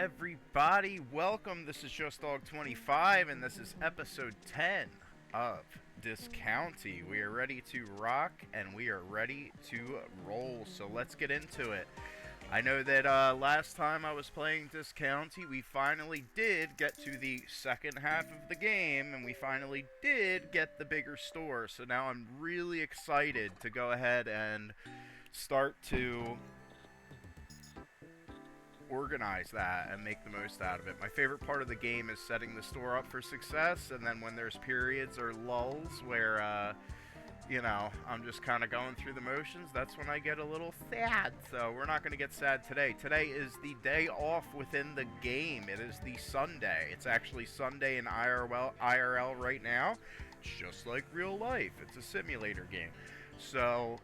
everybody? Welcome. This is Just Dog 25, and this is episode 10 of Discounty. We are ready to rock, and we are ready to roll, so let's get into it. I know that last time I was playing Discounty, we finally did get to the second half of the game, and we finally did get the bigger store, so now I'm really excited to go ahead and start to organize that and make the most out of it. My favorite part of the game is setting the store up for success, and then when there's periods or lulls where, I'm just kind of going through the motions, that's when I get a little sad. So we're not going to get sad today. Today is the day off within the game. It is the Sunday. It's actually Sunday in IRL right now. It's just like real life. It's a simulator game. So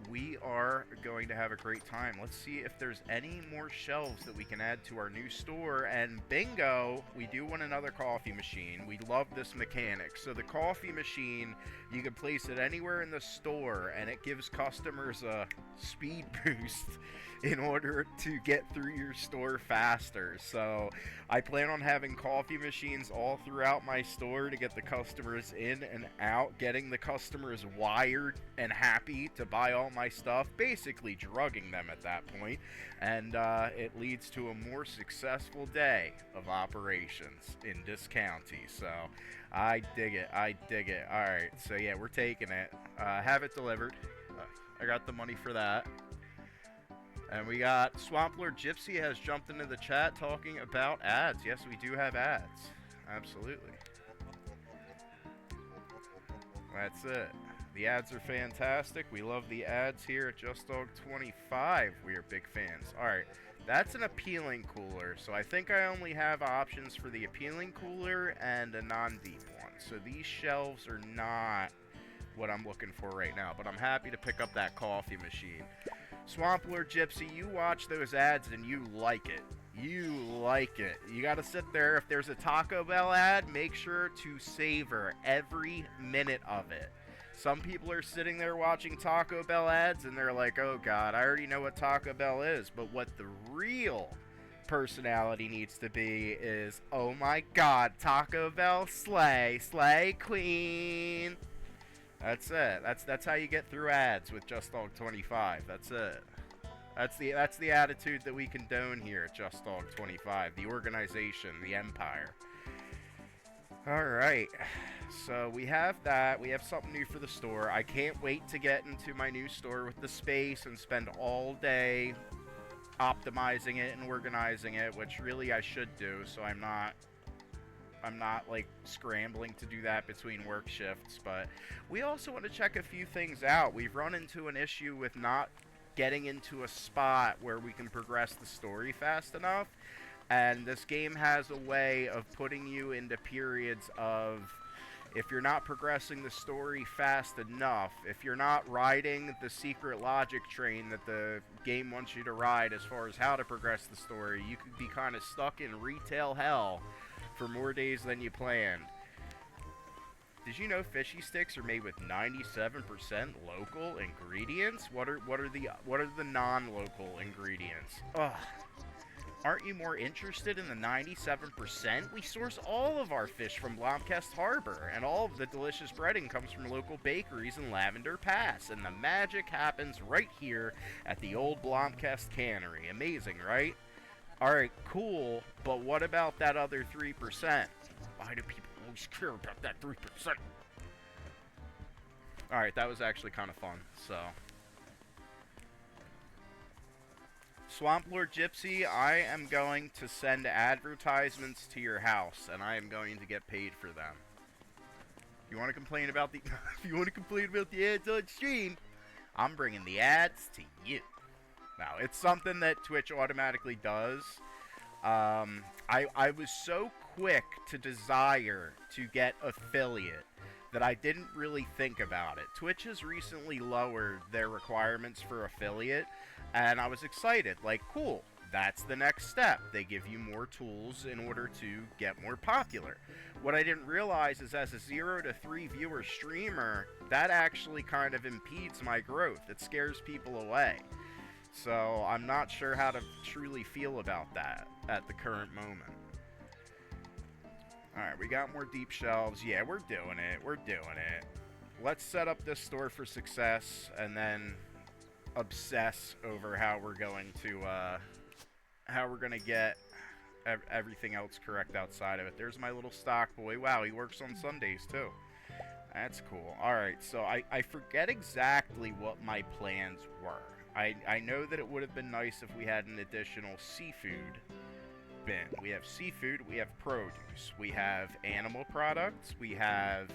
we are going to have a great time. Let's see if there's any more shelves that we can add to our new store. And bingo, we do want another coffee machine. We love this mechanic. So the coffee machine, you can place it anywhere in the store, and it gives customers a speed boost in order to get through your store faster. So I plan on having coffee machines all throughout my store to get the customers in and out, getting the customers wired and happy to buy all my stuff, basically drugging them at that point, and it leads to a more successful day of operations in Discounty. So I dig it. Alright, so yeah, we're taking it. Have it delivered. I got the money for that. And we got Swamp Lord Gypsy has jumped into the chat talking about ads. Yes, we do have ads. Absolutely. That's it. The ads are fantastic. We love the ads here at Just Dog 25. We are big fans. Alright, that's an appealing cooler. So I think I only have options for the appealing cooler and a non-deep one. So these shelves are not what I'm looking for right now. But I'm happy to pick up that coffee machine. Swamp Lord Gypsy, you watch those ads and you like it. You like it. You gotta sit there. If there's a Taco Bell ad, make sure to savor every minute of it. Some people are sitting there watching Taco Bell ads and they're like, oh god, I already know what Taco Bell is. But what the real personality needs to be is, oh my god, Taco Bell slay, slay queen. That's it. That's how you get through ads with Just Dog 25. That's it. That's the attitude that we condone here at Just Dog 25. The organization, the empire. Alright, so we have that. We have something new for the store. I can't wait to get into my new store with the space and spend all day optimizing it and organizing it, which really I should do, so I'm not like scrambling to do that between work shifts. But we also want to check a few things out. We've run into an issue with not getting into a spot where we can progress the story fast enough. And this game has a way of putting you into periods of, if you're not progressing the story fast enough, if you're not riding the secret logic train that the game wants you to ride as far as how to progress the story, you could be kind of stuck in retail hell for more days than you planned. Did you know fishy sticks are made with 97% local ingredients? What are the non-local ingredients? Ugh. Aren't you more interested in the 97%? We source all of our fish from Blomkest Harbor, and all of the delicious breading comes from local bakeries in Lavender Pass, and the magic happens right here at the old Blomkest Cannery. Amazing, right? Alright, cool, but what about that other 3%? Why do people always care about that 3%? Alright, that was actually kind of fun, so. Swamp Lord Gypsy, I am going to send advertisements to your house, and I am going to get paid for them. If you want to complain about the ads on stream, I'm bringing the ads to you. Now, it's something that Twitch automatically does. I was so quick to desire to get affiliate that I didn't really think about it. Twitch has recently lowered their requirements for affiliate, and I was excited. Like, cool, that's the next step. They give you more tools in order to get more popular. What I didn't realize is as a 0 to 3 viewer streamer, that actually kind of impedes my growth. It scares people away. So I'm not sure how to truly feel about that. at the current moment. Alright, we got more deep shelves. Yeah, we're doing it. We're doing it. Let's set up this store for success and then obsess over how we're going to get everything else correct outside of it. There's my little stock boy. Wow, he works on Sundays too. That's cool. Alright, so I forget exactly what my plans were. I know that it would have been nice if we had an additional seafood bin. We have seafood, we have produce, we have animal products, we have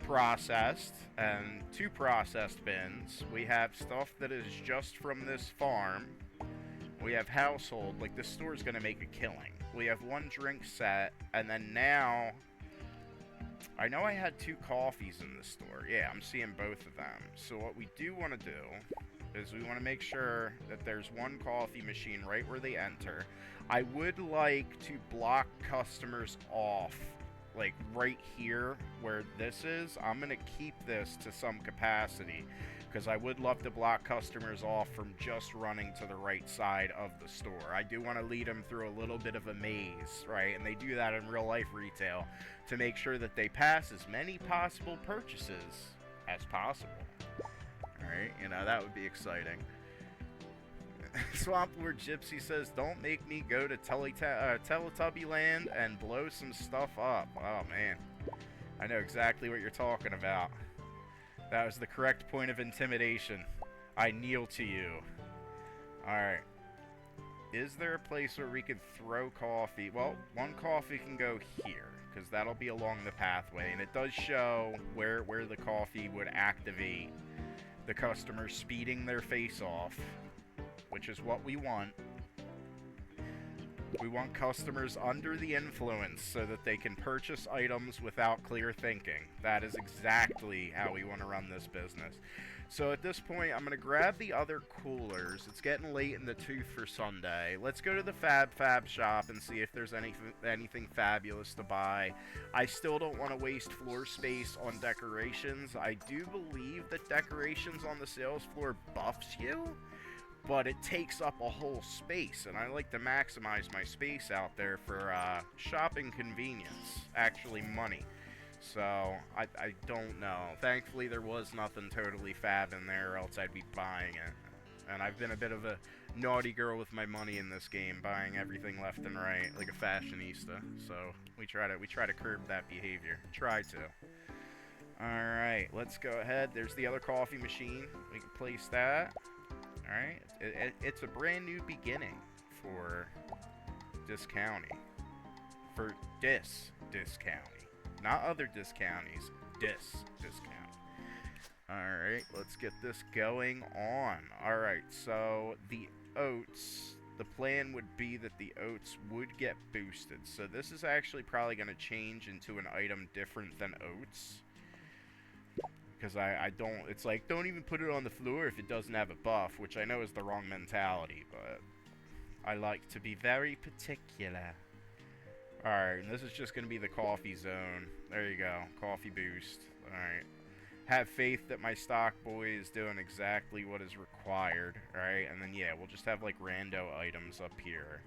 processed, and 2 processed bins. We have stuff that is just from this farm. We have household, like this store's gonna make a killing. We have 1 drink set, and then now, I know I had 2 coffees in the store. Yeah, I'm seeing both of them. So what we do want to do is we want to make sure that there's 1 coffee machine right where they enter. I would like to block customers off, like right here where this is. I'm going to keep this to some capacity because I would love to block customers off from just running to the right side of the store. I do want to lead them through a little bit of a maze, right? And they do that in real life retail to make sure that they pass as many possible purchases as possible. Alright, you know, that would be exciting. Swamp Lord Gypsy says, don't make me go to Teletubby Land and blow some stuff up. Oh, man. I know exactly what you're talking about. That was the correct point of intimidation. I kneel to you. Alright. Is there a place where we could throw coffee? Well, 1 coffee can go here, because that'll be along the pathway. And it does show where the coffee would activate the customer speeding their face off, which is what we want. We want customers under the influence so that they can purchase items without clear thinking. That is exactly how we want to run this business. So at this point, I'm going to grab the other coolers. It's getting late in the tooth for Sunday. Let's go to the Fab shop and see if there's anything fabulous to buy. I still don't want to waste floor space on decorations. I do believe that decorations on the sales floor buffs you, but it takes up a whole space, and I like to maximize my space out there for shopping convenience, actually money. So, I don't know. Thankfully, there was nothing totally fab in there, or else I'd be buying it. And I've been a bit of a naughty girl with my money in this game, buying everything left and right, like a fashionista. So, we try to curb that behavior. Try to. Alright, let's go ahead. There's the other coffee machine. We can place that. Alright, it's a brand new beginning for Discounty. For Discounty. Not other discounties, discount. Alright, let's get this going on. Alright, so the oats, the plan would be that the oats would get boosted. So this is actually probably going to change into an item different than oats. Because I don't, it's like, don't even put it on the floor if it doesn't have a buff, which I know is the wrong mentality, but I like to be very particular. Alright, and this is just going to be the coffee zone. There you go, coffee boost. Alright. Have faith that my stock boy is doing exactly what is required. Alright, and then yeah, we'll just have like rando items up here.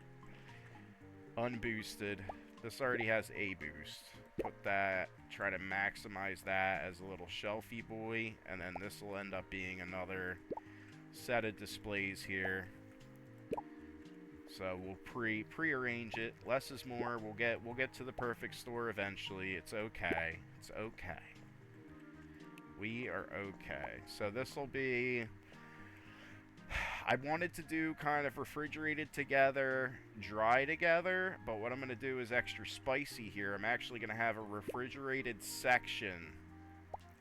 Unboosted. This already has a boost. Put that, try to maximize that as a little shelfie boy, and then this will end up being another set of displays here. So we'll prearrange it. Less is more. We'll get to the perfect store eventually. It's okay. It's okay. We are okay. So this will be, I wanted to do kind of refrigerated together, dry together, but what I'm going to do is extra spicy here. I'm actually going to have a refrigerated section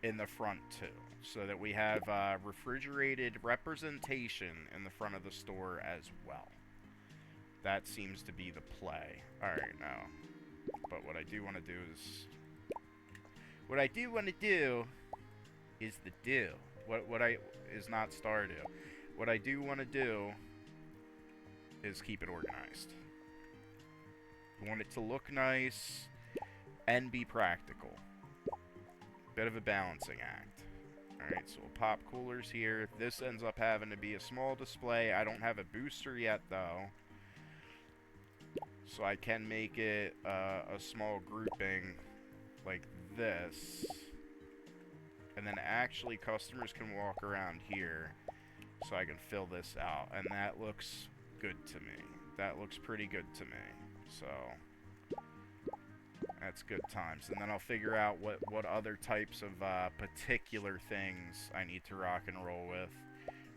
in the front too, so that we have refrigerated representation in the front of the store as well. That seems to be the play. Alright, now. But what I do want to do is... What I do want to do is the do. What I... is not Stardew. What I do want to do is keep it organized. I want it to look nice and be practical. Bit of a balancing act. Alright, so we'll pop coolers here. This ends up having to be a small display. I don't have a booster yet, though. So I can make it a small grouping like this. And then actually customers can walk around here. So I can fill this out. And that looks good to me. That looks pretty good to me. So that's good times. And then I'll figure out what other types of particular things I need to rock and roll with.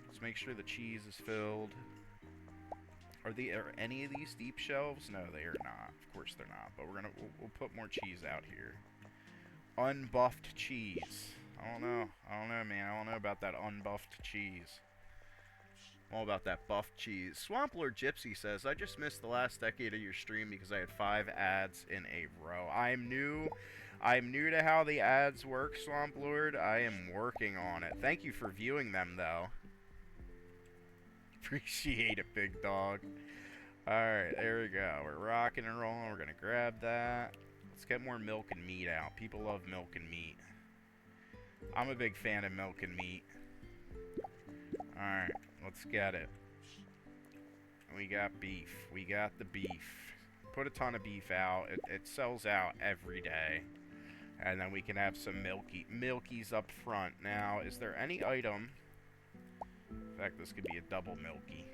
Let's make sure the cheese is filled. Are any of these deep shelves? No, they are not. Of course they're not. But we'll put more cheese out here. Unbuffed cheese. I don't know, man. I don't know about that unbuffed cheese. I'm all about that buffed cheese. Swamp Lord Gypsy says, I just missed the last decade of your stream because I had 5 ads in a row. I'm new to how the ads work, Swamp Lord. I am working on it. Thank you for viewing them, though. Appreciate it, big dog. Alright, there we go. We're rocking and rolling. We're gonna grab that. Let's get more milk and meat out. People love milk and meat. I'm a big fan of milk and meat. Alright, let's get it. We got beef. We got the beef. Put a ton of beef out. It sells out every day. And then we can have some milkies up front. Now, is there any item... In fact, this could be a double milky.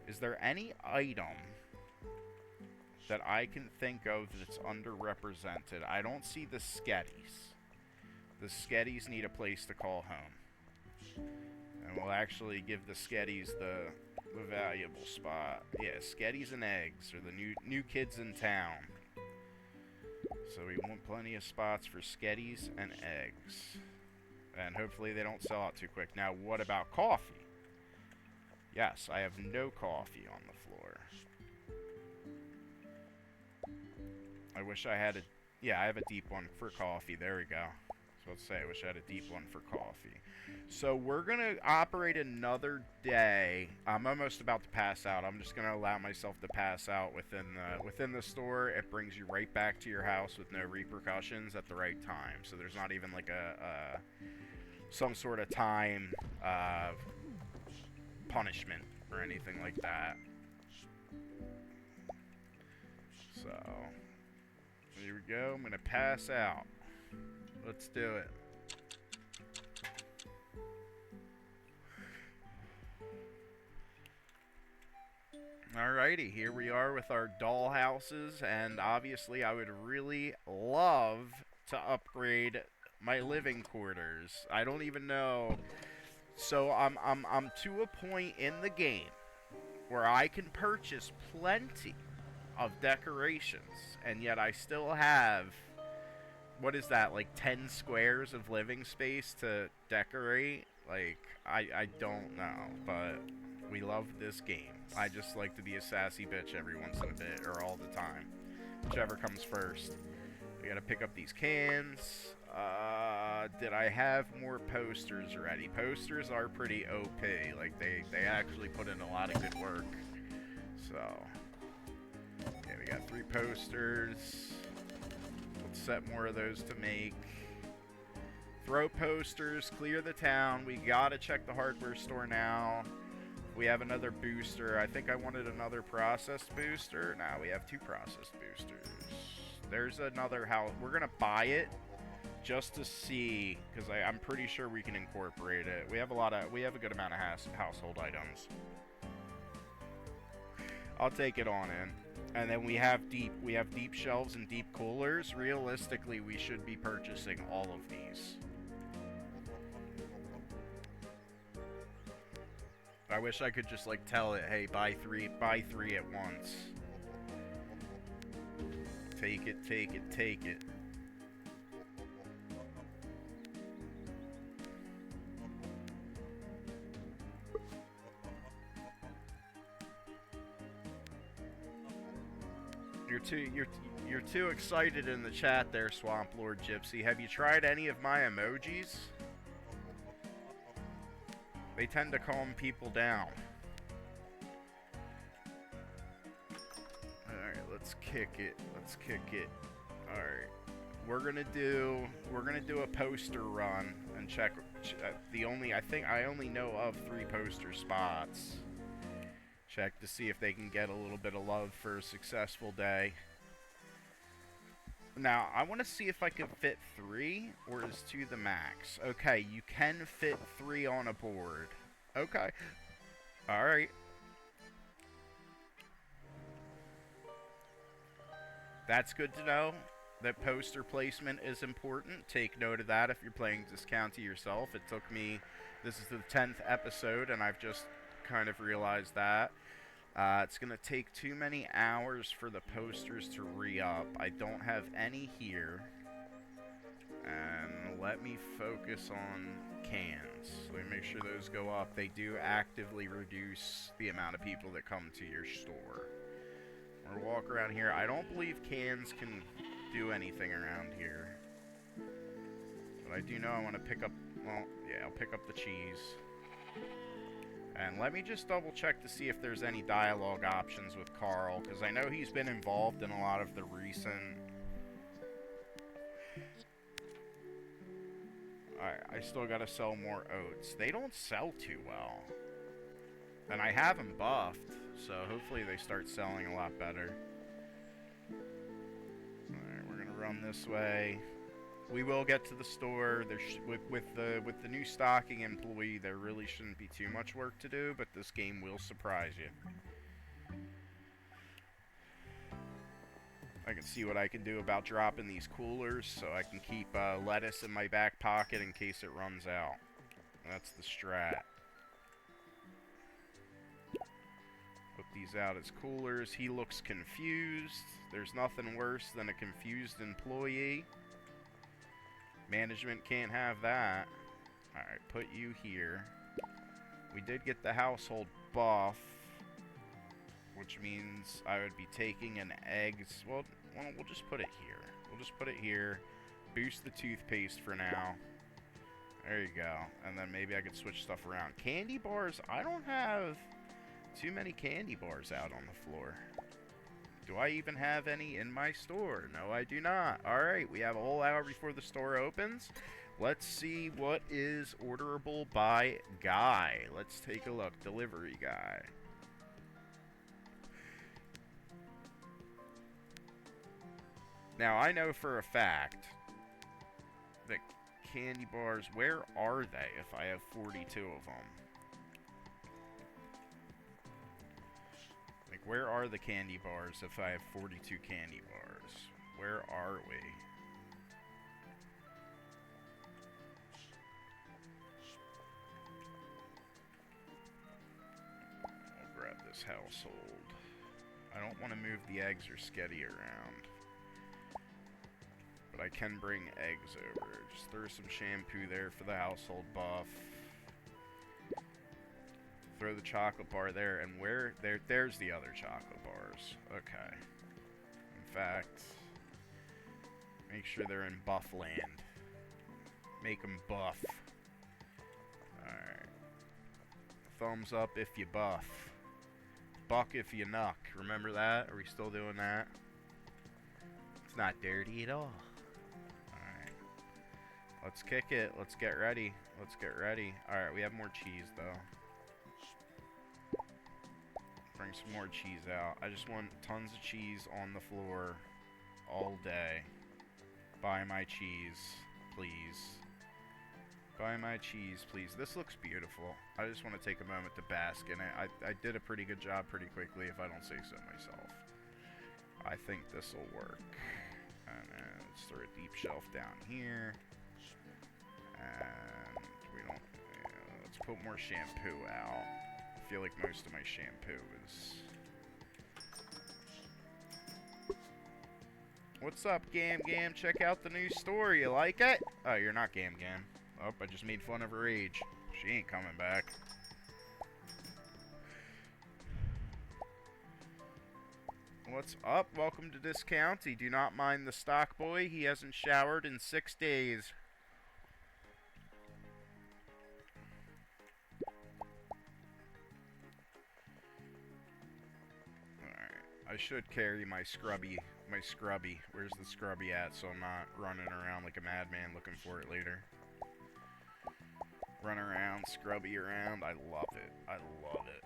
Is there any item that I can think of that's underrepresented? I don't see the Sketties. The Sketties need a place to call home. And we'll actually give the Sketties the valuable spot. Yeah, Sketties and eggs are the new kids in town. So we want plenty of spots for Sketties and eggs. And hopefully they don't sell out too quick. Now, what about coffee? Yes, I have no coffee on the floor. I wish I had a... Yeah, I have a deep one for coffee. There we go. So let's say I wish I had a deep one for coffee. So we're going to operate another day. I'm almost about to pass out. I'm just going to allow myself to pass out within the store. It brings you right back to your house with no repercussions at the right time. So there's not even like some sort of time punishment or anything like that. So here we go. I'm gonna pass out. Let's do it. Alrighty, here we are with our doll houses, and obviously I would really love to upgrade my living quarters. I don't even know. So I'm to a point in the game where I can purchase plenty of decorations, and yet I still have, what is that, like 10 squares of living space to decorate? Like, I don't know, but we love this game. I just like to be a sassy bitch every once in a bit, or all the time. Whichever comes first. We gotta pick up these cans. Did I have more posters already? Posters are pretty OP. Like, they actually put in a lot of good work. So, okay, we got 3 posters. Let's set more of those to make. Throw posters, clear the town. We gotta check the hardware store now. We have another booster. I think I wanted another processed booster. Now we have 2 processed boosters. There's another house. We're gonna buy it just to see, because I'm pretty sure we can incorporate it. We have a good amount of household items. I'll take it on in. And then we have deep shelves and deep coolers. Realistically, we should be purchasing all of these. I wish I could just like tell it, hey, buy three at once. Take it, take it, take it. You're too excited in the chat there, Swamp Lord Gypsy. Have you tried any of my emojis? They tend to calm people down. Alright, let's kick it. Let's kick it. Alright. We're gonna do a poster run and check I think I only know of 3 poster spots. Check to see if they can get a little bit of love for a successful day. Now, I want to see if I can fit 3, or is 2 the max? Okay, you can fit 3 on a board. Okay. Alright. That's good to know. That poster placement is important. Take note of that if you're playing Discounty yourself. It took me... This is the 10th episode, and I've just kind of realized that. It's going to take too many hours for the posters to re-up. I don't have any here. And let me focus on cans. Let me make sure those go up. They do actively reduce the amount of people that come to your store. We'll walk around here. I don't believe cans can do anything around here. But I do know I want to pick up... Well, yeah, I'll pick up the cheese. And let me just double check to see if there's any dialogue options with Carl, because I know he's been involved in a lot of the recent... Alright, I still gotta sell more oats. They don't sell too well. And I have them buffed, so hopefully they start selling a lot better. Alright, we're gonna run this way. We will get to the store. With the new stocking employee, there really shouldn't be too much work to do, but this game will surprise you. I can see what I can do about dropping these coolers, so I can keep lettuce in my back pocket in case it runs out. That's the strat. Put these out as coolers. He looks confused. There's nothing worse than a confused employee. Management can't have that. Alright, put you here. We did get the household buff, which means I would be taking an eggs. Well, we'll just put it here. We'll just put it here. Boost the toothpaste for now. There you go. And then maybe I could switch stuff around. Candy bars, I don't have too many candy bars out on the floor. Do I even have any in my store? No, I do not. Alright, we have a whole hour before the store opens. Let's see what is orderable by Guy. Let's take a look. Delivery guy. Now, I know for a fact that candy bars, where are they if I have 42 of them? Like, where are the candy bars if I have 42 candy bars? Where are we? I'll grab this household. I don't want to move the eggs or sketty around. But I can bring eggs over. Just throw some shampoo there for the household buff. Throw the chocolate bar there, and there's the other chocolate bars. Okay. In fact, make sure they're in buff land. Make them buff. Alright. Thumbs up if you buff. Buck if you knuck. Remember that? Are we still doing that? It's not dirty at all. Alright. Let's kick it. Let's get ready. Let's get ready. Alright, we have more cheese, though. Bring some more cheese out. I just want tons of cheese on the floor all day. Buy my cheese, please. Buy my cheese, please. This looks beautiful. I just want to take a moment to bask in it. I did a pretty good job pretty quickly, if I don't say so myself. I think this will work. And then let's throw a deep shelf down here. And we don't... let's put more shampoo out. I feel like most of my shampoo is... What's up, Gam Gam? Check out the new store. You like it? Oh, you're not Gam Gam. Oh, I just made fun of her age. She ain't coming back. What's up? Welcome to Discounty. Do not mind the stock boy. He hasn't showered in 6 days. I should carry my scrubby. Where's the scrubby at, so I'm not running around like a madman looking for it later. Run around, scrubby around. I love it. I love it.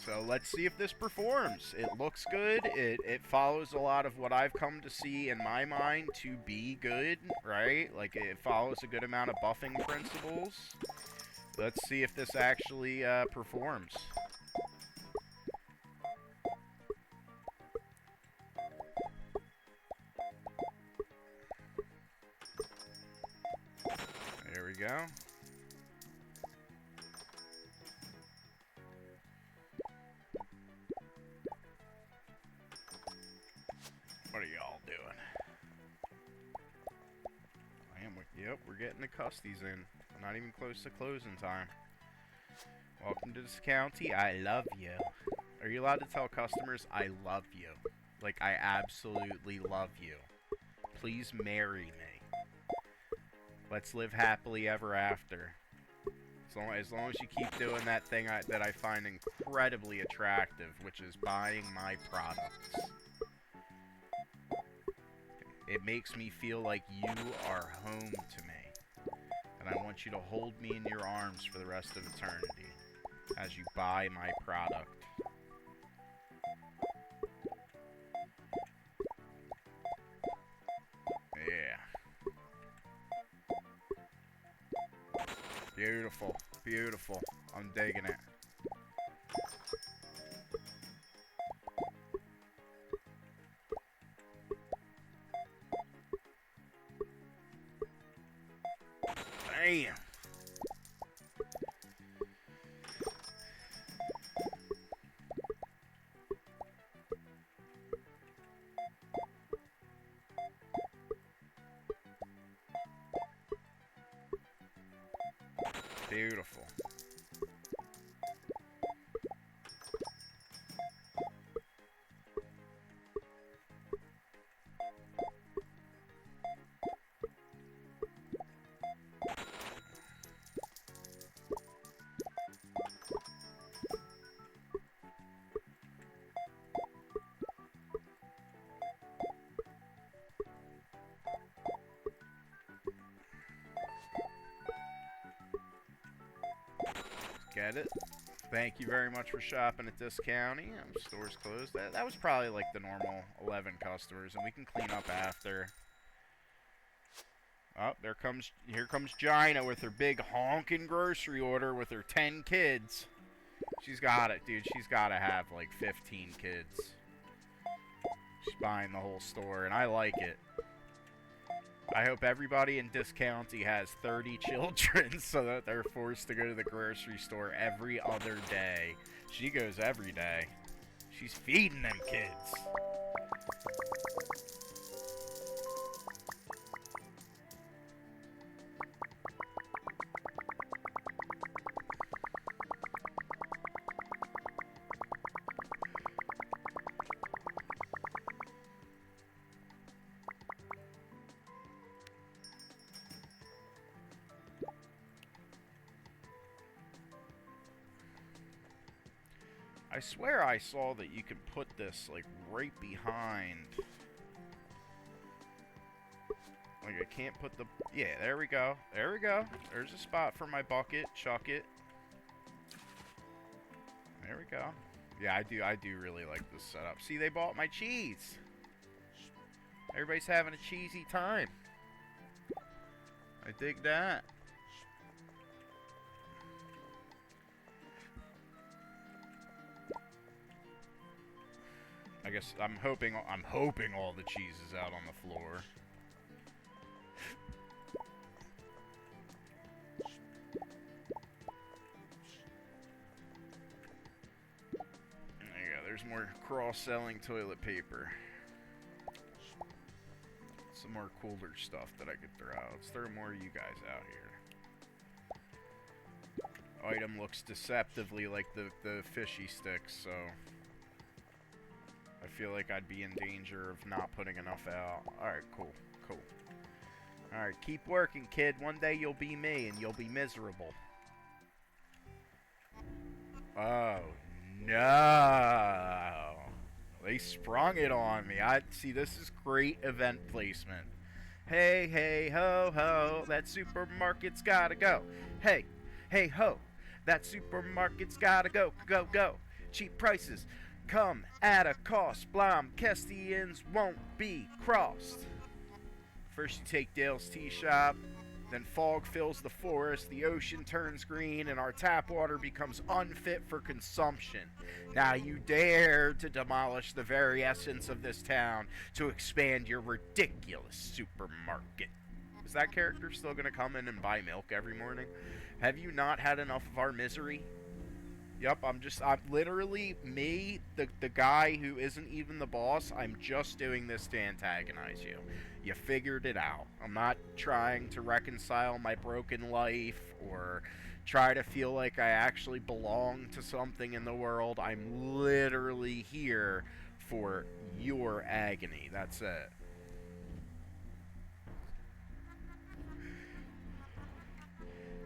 So let's see if this performs. It looks good. It follows a lot of what I've come to see in my mind to be good, right? Like, it follows a good amount of buffing principles. Let's see if this actually performs. There we go. What are y'all doing? Yep, we're getting the custies in. We're not even close to closing time. Welcome to this county. I love you. Are you allowed to tell customers, I love you? Like, I absolutely love you. Please marry me. Let's live happily ever after. As long as you keep doing that thing that I find incredibly attractive, which is buying my products. It makes me feel like you are home to me. And I want you to hold me in your arms for the rest of eternity as you buy my product. Yeah. Beautiful. Beautiful. I'm digging it. Damn. Beautiful. Get it? Thank you very much for shopping at this county. Store's closed. That was probably like the normal 11 customers, and we can clean up after. Oh, here comes Gina with her big honking grocery order with her 10 kids. She's got it, dude. She's got to have like 15 kids. She's buying the whole store, and I like it. I hope everybody in this county has 30 children so that they're forced to go to the grocery store every other day. She goes every day. She's feeding them kids. I swear I saw that you can put this, like, right behind. Like, I can't put the... Yeah, there we go. There we go. There's a spot for my bucket. Chuck it. There we go. Yeah, I do really like this setup. See, they bought my cheese. Everybody's having a cheesy time. I dig that. I guess I'm hoping all the cheese is out on the floor. There you go. There's more cross-selling toilet paper. Some more cooler stuff that I could throw out. Let's throw more of you guys out here. Item looks deceptively like the fishy sticks, so I feel like I'd be in danger of not putting enough out. Alright, cool. Alright, keep working, kid. One day you'll be me, and you'll be miserable. Oh, no. They sprung it on me. See, this is great event placement. Hey, hey, ho, ho, that supermarket's gotta go. Hey, hey, ho, that supermarket's gotta go, go, go. Cheap prices come at a cost. Blomkestians won't be crossed. First you take Dale's Tea Shop, then fog fills the forest, the ocean turns green, and our tap water becomes unfit for consumption. Now you dare to demolish the very essence of this town to expand your ridiculous supermarket. Is that character still gonna come in and buy milk every morning? Have you not had enough of our misery? Yep, I'm literally me, the guy who isn't even the boss. I'm just doing this to antagonize you. You figured it out. I'm not trying to reconcile my broken life or try to feel like I actually belong to something in the world. I'm literally here for your agony. That's it.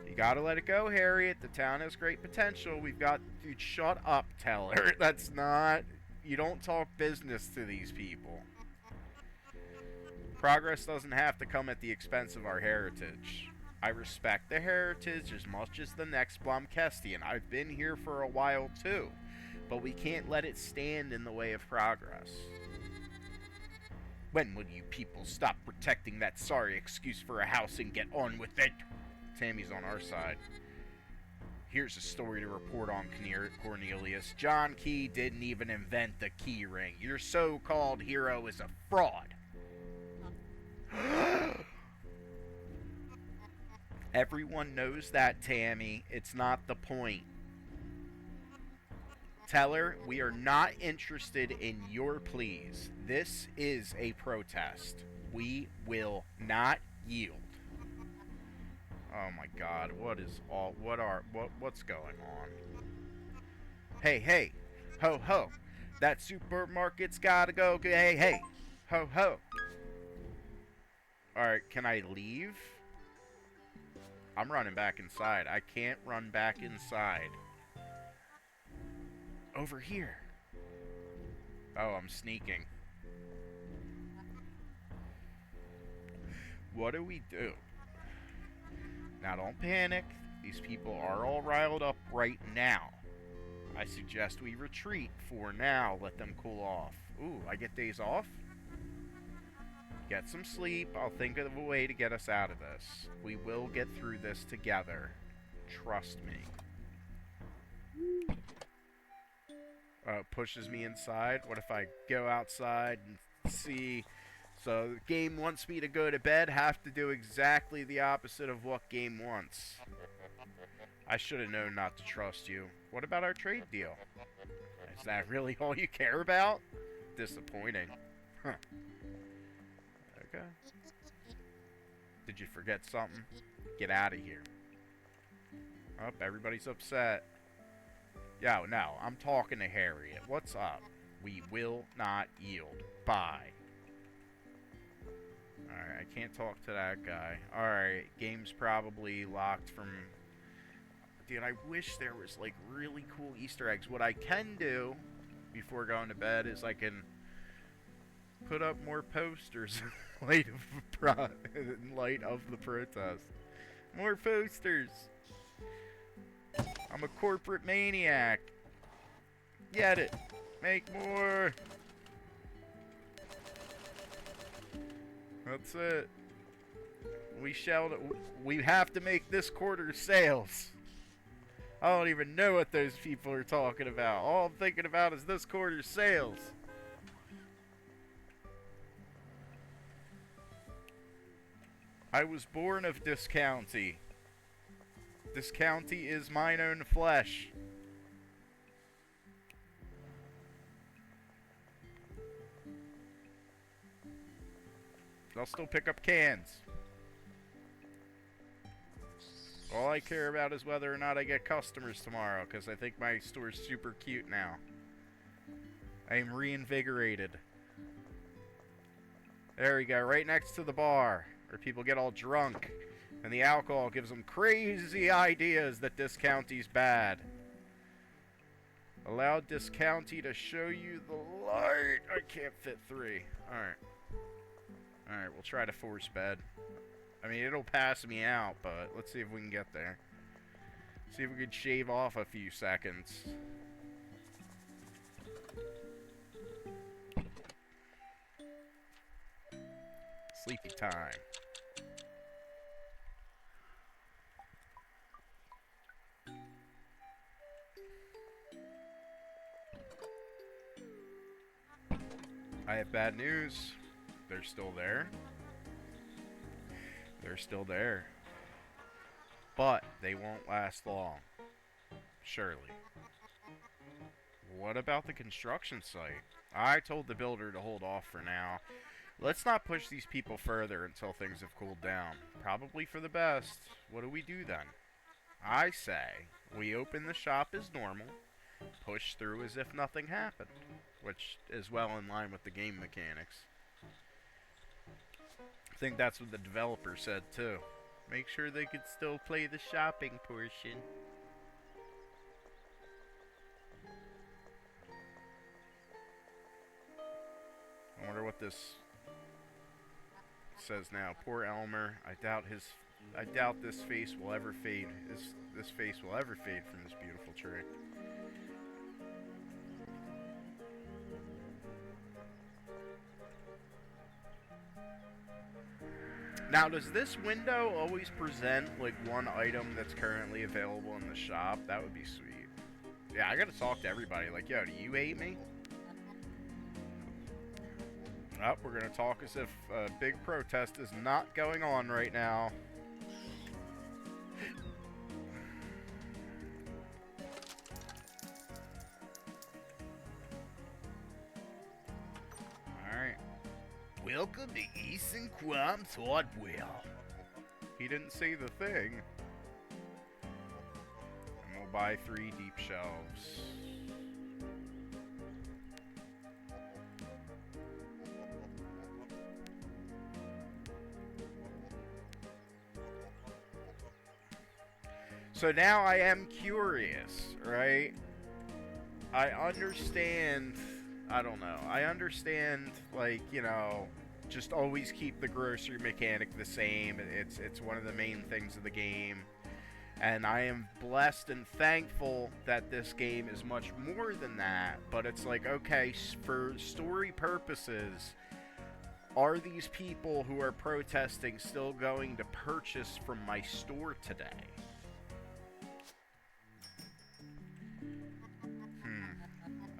You gotta let it go, Harriet. The town has great potential. We've got... Dude, shut up, Teller. That's not... You don't talk business to these people. Progress doesn't have to come at the expense of our heritage. I respect the heritage as much as the next Blomkestian. I've been here for a while, too. But we can't let it stand in the way of progress. When will you people stop protecting that sorry excuse for a house and get on with it? Tammy's on our side. Here's a story to report on, Cornelius. John Key didn't even invent the key ring. Your so-called hero is a fraud. Everyone knows that, Tammy. It's not the point. Teller, we are not interested in your pleas. This is a protest. We will not yield. Oh my god, what's going on? Hey, ho ho. That supermarket's gotta go. Hey, ho ho. Alright, can I leave? I'm running back inside. I can't run back inside. Over here. Oh, I'm sneaking. What do we do? Now, don't panic. These people are all riled up right now. I suggest we retreat for now. Let them cool off. Ooh, I get days off? Get some sleep. I'll think of a way to get us out of this. We will get through this together. Trust me. Pushes me inside. What if I go outside and see... So, the game wants me to go to bed, have to do exactly the opposite of what game wants. I should have known not to trust you. What about our trade deal? Is that really all you care about? Disappointing. Huh. Okay. Did you forget something? Get out of here. Oh, everybody's upset. Yo, no, I'm talking to Harriet. What's up? We will not yield. Bye. Alright, I can't talk to that guy. Alright, game's probably locked from... Dude, I wish there was, like, really cool Easter eggs. What I can do before going to bed is I can put up more posters in light of the protest. More posters! I'm a corporate maniac. Get it! Make more! That's it. We have to make this quarter's sales. I don't even know what those people are talking about. All I'm thinking about is this quarter's sales. I was born of this county. This county is mine own flesh. I'll still pick up cans. All I care about is whether or not I get customers tomorrow, because I think my store's super cute now. I am reinvigorated. There we go, right next to the bar, where people get all drunk, and the alcohol gives them crazy ideas that this county's bad. Allow this county to show you the light. I can't fit 3. Alright. Alright, we'll try to force bed. I mean, it'll pass me out, but let's see if we can get there. See if we can shave off a few seconds. Sleepy time. I have bad news. They're still there. They're still there. But they won't last long. Surely. What about the construction site? I told the builder to hold off for now. Let's not push these people further until things have cooled down. Probably for the best. What do we do then? I say, we open the shop as normal, push through as if nothing happened, which is well in line with the game mechanics. I think that's what the developer said too. Make sure they could still play the shopping portion. I wonder what this says now. Poor Elmer. I doubt this face will ever fade. This face will ever fade from this beautiful tree. Now, does this window always present like one item that's currently available in the shop? That would be sweet. Yeah, I gotta talk to everybody. Like, yo, do you hate me? Oh, we're gonna talk as if a big protest is not going on right now. Alright. Welcome to Ethan Crumb's Hardware. He didn't say the thing. And we'll buy 3 deep shelves. So now I am curious, right? I understand, I don't know, I understand, like, you know, just always keep the grocery mechanic the same. It's one of the main things of the game. And I am blessed and thankful that this game is much more than that. But it's like, okay, for story purposes, are these people who are protesting still going to purchase from my store today?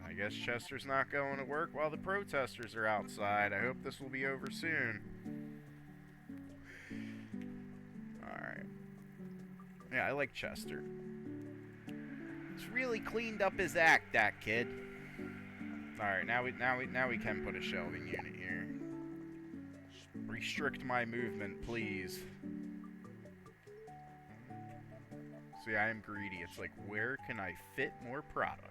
I guess Chester's not going to work while the protesters are outside. I hope this will be over soon. Alright. Yeah, I like Chester. He's really cleaned up his act, that kid. Alright, now we can put a shelving unit here. Restrict my movement, please. See, I am greedy. It's like, where can I fit more product?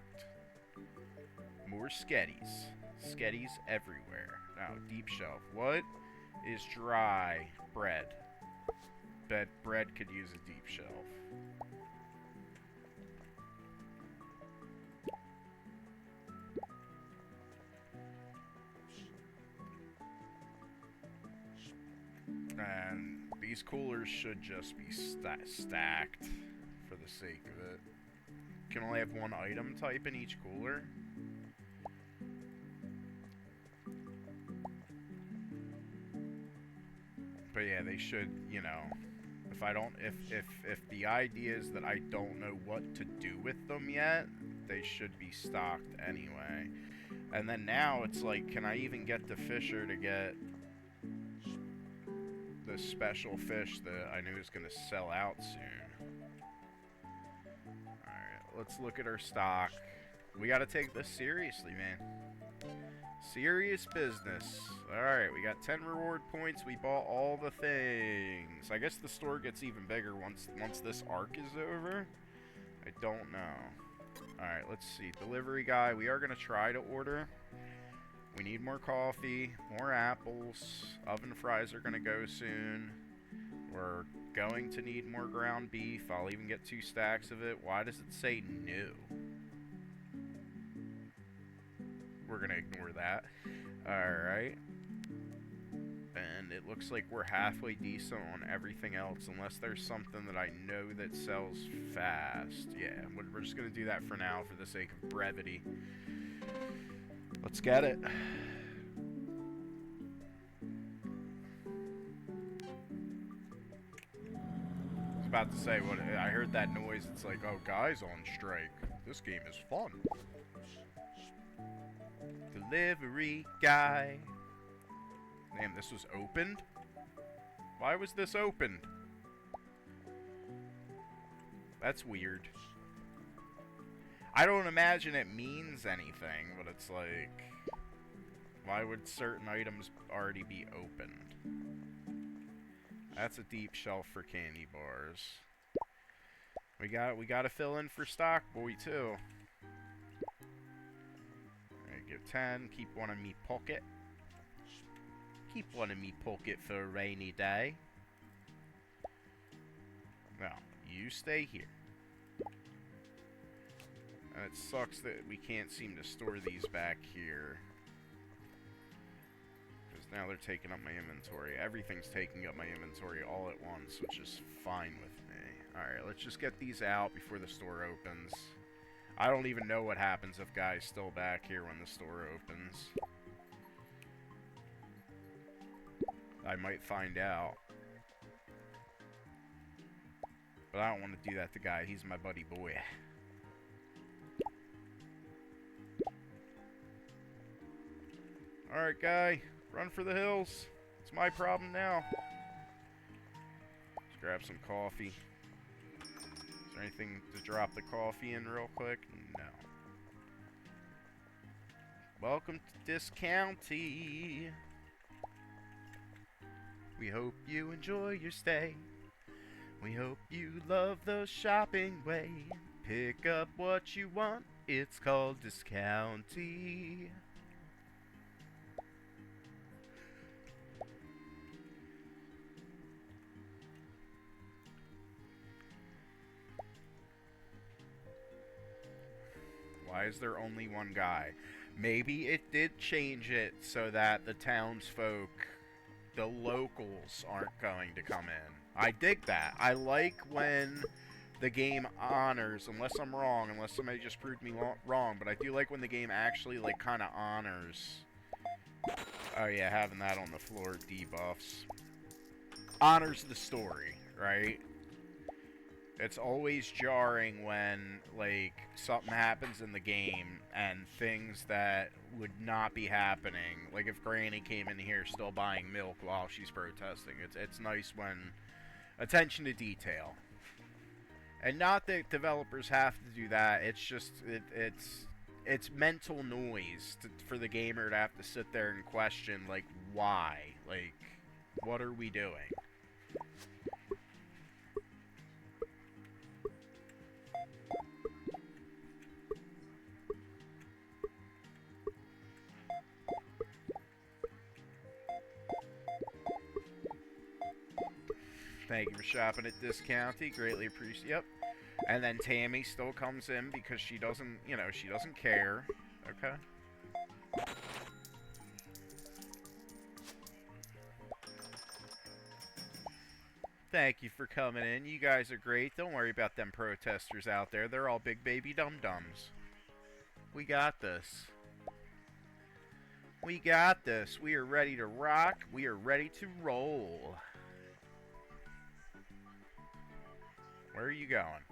More sketties. Sketties everywhere. Now, deep shelf. What is dry bread? Bet bread could use a deep shelf. And these coolers should just be stacked for the sake of it. Can only have one item type in each cooler. But yeah, they should, you know, if the idea is that I don't know what to do with them yet, they should be stocked anyway. And then now it's like, can I even get the Fisher to get the special fish that I knew was going to sell out soon? Alright, let's look at our stock. We got to take this seriously, man. Serious business. Alright, we got 10 reward points. We bought all the things. I guess the store gets even bigger once this arc is over. I don't know. Alright, let's see. Delivery guy. We are going to try to order. We need more coffee, more apples. Oven fries are going to go soon. We're going to need more ground beef. I'll even get 2 stacks of it. Why does it say new? We're going to ignore that. Alright. And it looks like we're halfway decent on everything else, unless there's something that I know that sells fast. Yeah, we're just going to do that for now for the sake of brevity. Let's get it. about to say, what I heard that noise. It's like, oh, guys on strike. This game is fun. Delivery guy. Damn, this was opened? Why was this opened? That's weird. I don't imagine it means anything, but it's like, why would certain items already be opened? That's a deep shelf for candy bars. We got to fill in for stock, boy, too. Alright, give 10. Keep one in me pocket. Keep one in me pocket for a rainy day. Now, you stay here. And it sucks that we can't seem to store these back here. Because now they're taking up my inventory. Everything's taking up my inventory all at once, which is fine with me. Alright, let's just get these out before the store opens. I don't even know what happens if Guy's still back here when the store opens. I might find out. But I don't want to do that to Guy. He's my buddy boy. Alright, Guy. Run for the hills. It's my problem now. Let's grab some coffee. Is there anything to drop the coffee in real quick? No. Welcome to Discounty. We hope you enjoy your stay. We hope you love the shopping way. Pick up what you want. It's called Discounty. Why is there only one guy? Maybe it did change it so that the townsfolk, the locals, aren't going to come in. I dig that. I like when the game honors, unless I'm wrong, unless somebody just proved me wrong, but I do like when the game actually, like, kind of honors. Oh yeah, having that on the floor debuffs. Honors the story, right? It's always jarring when, like, something happens in the game and things that would not be happening. Like if Granny came in here still buying milk while she's protesting. It's nice when attention to detail. And not that developers have to do that. It's just it's mental noise for the gamer to have to sit there and question, like, why? Like, what are we doing? Thank you for shopping at Discounty. Greatly appreciate. Yep. And then Tammy still comes in because she doesn't, you know, she doesn't care. Okay. Thank you for coming in. You guys are great. Don't worry about them protesters out there. They're all big baby dum-dums. We got this. We got this. We are ready to rock. We are ready to roll. Where are you going?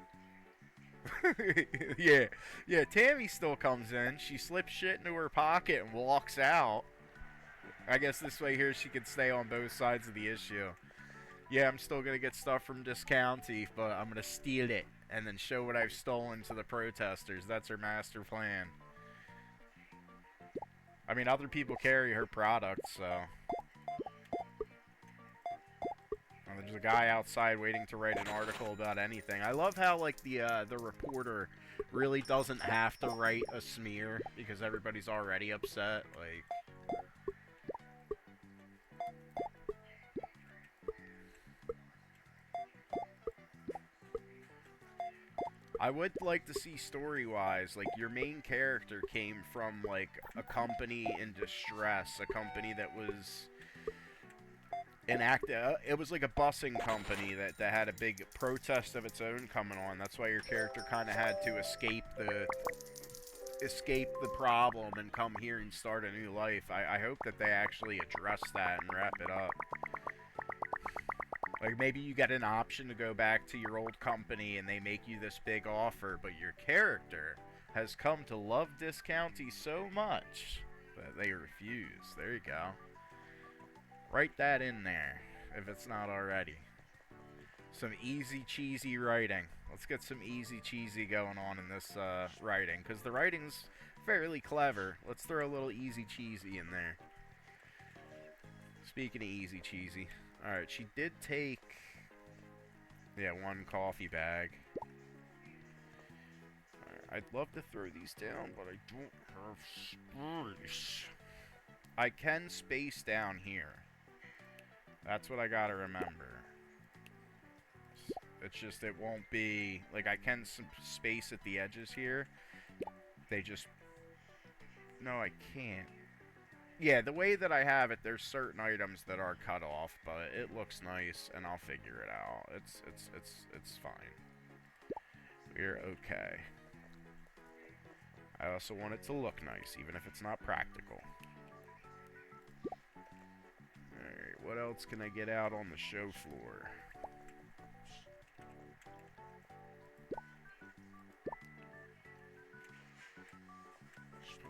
Yeah, Tammy still comes in. She slips shit into her pocket and walks out. I guess this way here she can stay on both sides of the issue. Yeah, I'm still gonna get stuff from Discounty, but I'm gonna steal it and then show what I've stolen to the protesters. That's her master plan. I mean, other people carry her products, so... There's a guy outside waiting to write an article about anything. I love how, like, the reporter really doesn't have to write a smear because everybody's already upset. Like, I would like to see story-wise, like, your main character came from, like, a company in distress, a company that was... it was like a busing company that had a big protest of its own coming on. That's why your character kind of had to escape the problem and come here and start a new life. I hope that they actually address that and wrap it up. Like, maybe you get an option to go back to your old company and they make you this big offer, but your character has come to love Discounty so much that they refuse. There you go. Write that in there, if it's not already. Some easy, cheesy writing. Let's get some easy, cheesy going on in this writing, because the writing's fairly clever. Let's throw a little easy, cheesy in there. Speaking of easy, cheesy. Alright, she did take... yeah, 1 coffee bag. Alright, I'd love to throw these down, but I don't have space. I can space down here. That's what I gotta remember. It's just, it won't be... like, I can space at the edges here. They just... no, I can't. Yeah, the way that I have it, there's certain items that are cut off, but it looks nice, and I'll figure it out. It's fine. We're okay. I also want it to look nice, even if it's not practical. Alright, what else can I get out on the show floor?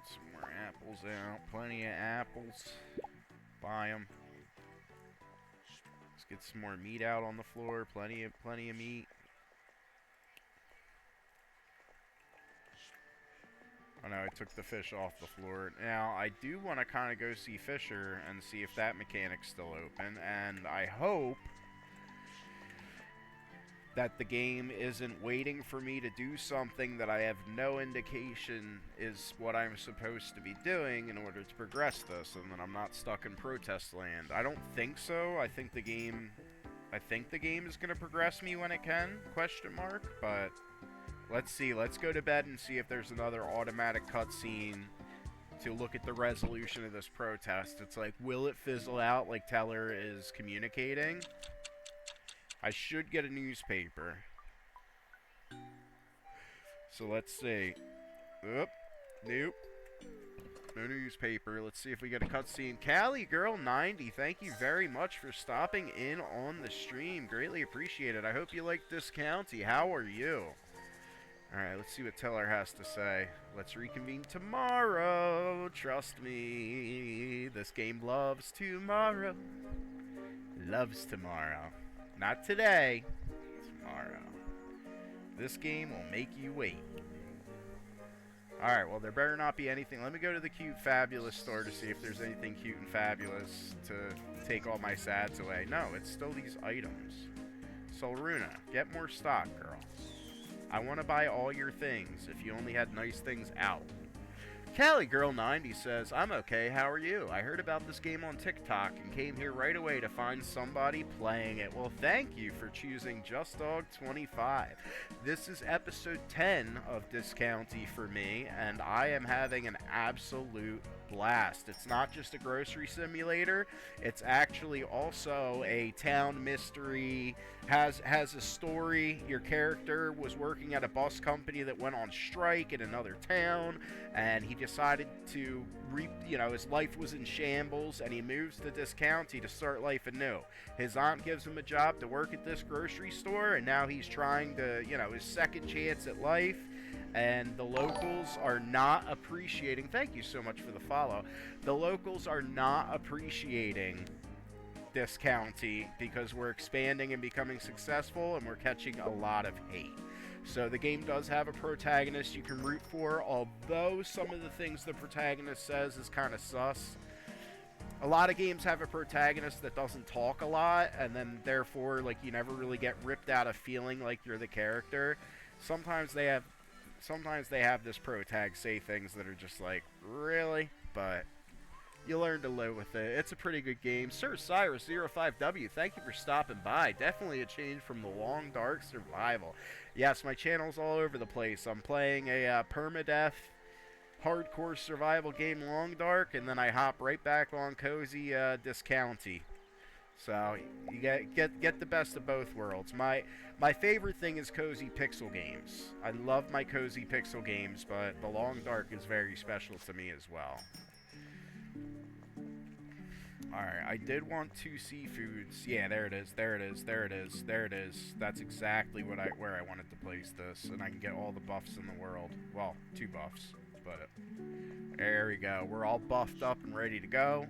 Some more apples out. Plenty of apples. Buy them. Let's get some more meat out on the floor. Plenty of meat. Oh no, I took the fish off the floor. Now, I do want to kind of go see Fisher and see if that mechanic's still open. And I hope that the game isn't waiting for me to do something that I have no indication is what I'm supposed to be doing in order to progress this, and that I'm not stuck in protest land. I don't think so. I think the game is going to progress me when it can, question mark, but let's see. Let's go to bed and see if there's another automatic cutscene to look at the resolution of this protest. It's like, will it fizzle out like Teller is communicating? I should get a newspaper. So let's see. Oop. Nope. No newspaper. Let's see if we get a cutscene. Cali Girl 90, thank you very much for stopping in on the stream. Greatly appreciated. I hope you like this county. How are you? Alright, let's see what Teller has to say. Let's reconvene tomorrow. Trust me. This game loves tomorrow. Loves tomorrow. Not today. Tomorrow. This game will make you wait. Alright, well, there better not be anything. Let me go to the Cute Fabulous store to see if there's anything cute and fabulous to take all my sads away. No, it's still these items. Solruna, get more stock, girl. I want to buy all your things if you only had nice things out. Cali Girl 90 says, I'm okay, how are you? I heard about this game on TikTok and came here right away to find somebody playing it. Well, thank you for choosing Just Dog 25. This is episode 10 of Discounty for me, and I am having an absolute blast. It's not just a grocery simulator, it's actually also a town mystery, has a story. Your character was working at a bus company that went on strike in another town, and he decided to his life was in shambles, and he moves to this county to start life anew. His aunt gives him a job to work at this grocery store, and now he's trying to, his second chance at life. And the locals are not appreciating... Thank you so much for the follow. The locals are not appreciating this county because we're expanding and becoming successful, and we're catching a lot of hate. So the game does have a protagonist you can root for, although some of the things the protagonist says is kind of sus. A lot of games have a protagonist that doesn't talk a lot, and then therefore, you never really get ripped out of feeling like you're the character. Sometimes they have this protag say things that are just like, really? But you learn to live with it. It's a pretty good game. Sir Cyrus05W, thank you for stopping by. Definitely a change from the long, dark survival. Yes, my channel's all over the place. I'm playing a permadeath hardcore survival game, Long Dark, and then I hop right back on cozy Discounty. So you get the best of both worlds. My favorite thing is cozy pixel games. I love my cozy pixel games, but the Long Dark is very special to me as well. Alright, I did want 2 seafoods. Yeah, there it is, there it is, there it is, there it is. That's exactly where I wanted to place this, and I can get all the buffs in the world. Well, 2 buffs, but there we go. We're all buffed up and ready to go.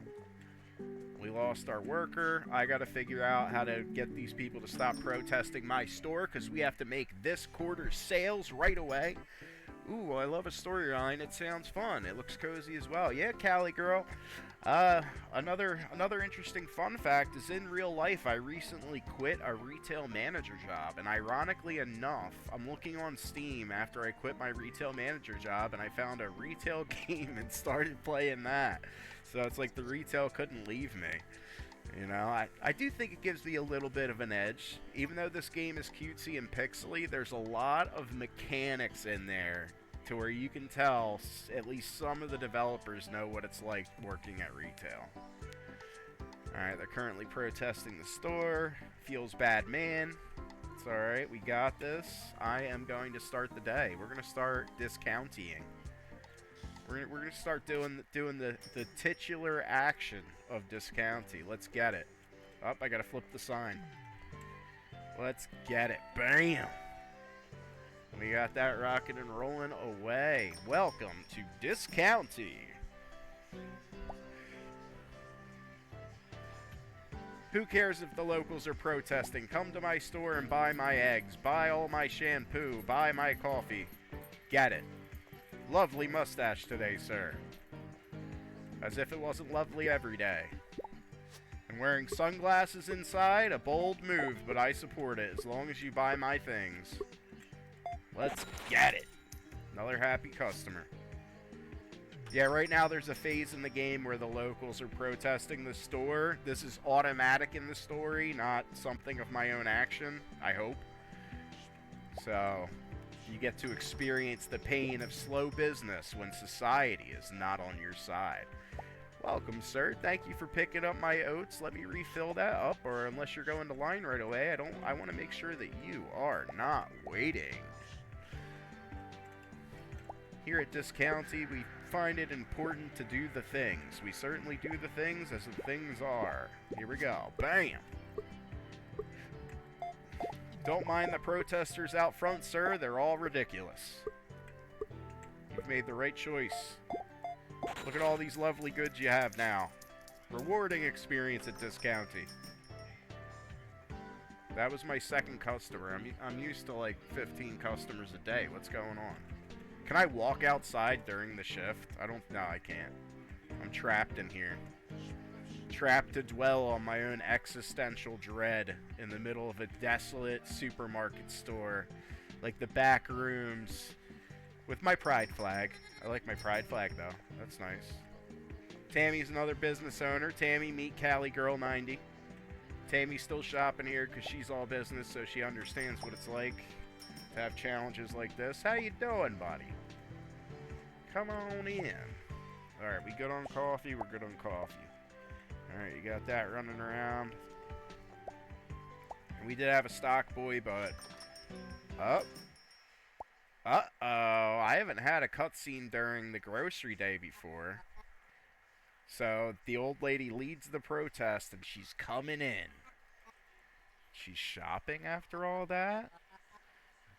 We lost our worker. I gotta figure out how to get these people to stop protesting my store, because we have to make this quarter's sales right away. Ooh, I love a storyline. It sounds fun. It looks cozy as well. Yeah, Callie girl. Another interesting fun fact is in real life, I recently quit a retail manager job, and ironically enough, I'm looking on Steam after I quit my retail manager job, and I found a retail game and started playing that. So it's like the retail couldn't leave me. You know, I do think it gives me a little bit of an edge. Even though this game is cutesy and pixely, there's a lot of mechanics in there to where you can tell at least some of the developers know what it's like working at retail. Alright, they're currently protesting the store. Feels bad, man. It's alright, we got this. I am going to start the day. We're going to start discounting. We're gonna start doing the titular action of discounting. Let's get it. Oh, I gotta flip the sign. Let's get it. Bam! We got that rocking and rolling away. Welcome to discounting. Who cares if the locals are protesting? Come to my store and buy my eggs, buy all my shampoo, buy my coffee. Get it. Lovely mustache today, sir. As if it wasn't lovely every day. And wearing sunglasses inside, a bold move, but I support it as long as you buy my things. Let's get it. Another happy customer. Yeah, right now there's a phase in the game where the locals are protesting the store. This is automatic in the story, not something of my own action, I hope. So you get to experience the pain of slow business when society is not on your side. Welcome, sir. Thank you for picking up my oats. Let me refill that up, or unless you're going to line right away, I want to make sure that you are not waiting. Here at Discounty, we find it important to do the things. We certainly do the things as the things are. Here we go. Bam! Don't mind the protesters out front, sir. They're all ridiculous. You've made the right choice. Look at all these lovely goods you have now. Rewarding experience at Discounty. That was my second customer. I'm used to like 15 customers a day. What's going on? Can I walk outside during the shift? No, I can't. I'm trapped in here. Trapped to dwell on my own existential dread in the middle of a desolate supermarket store. Like the back rooms with my pride flag. I like my pride flag though. That's nice. Tammy's another business owner. Tammy, meet Callie Girl 90. Tammy's still shopping here because she's all business, so she understands what it's like to have challenges like this. How you doing, buddy? Come on in. Alright, we good on coffee? We're good on coffee. Alright, you got that running around. We did have a stock boy, but... Uh-oh. I haven't had a cutscene during the grocery day before. So, the old lady leads the protest, and she's coming in. She's shopping after all that?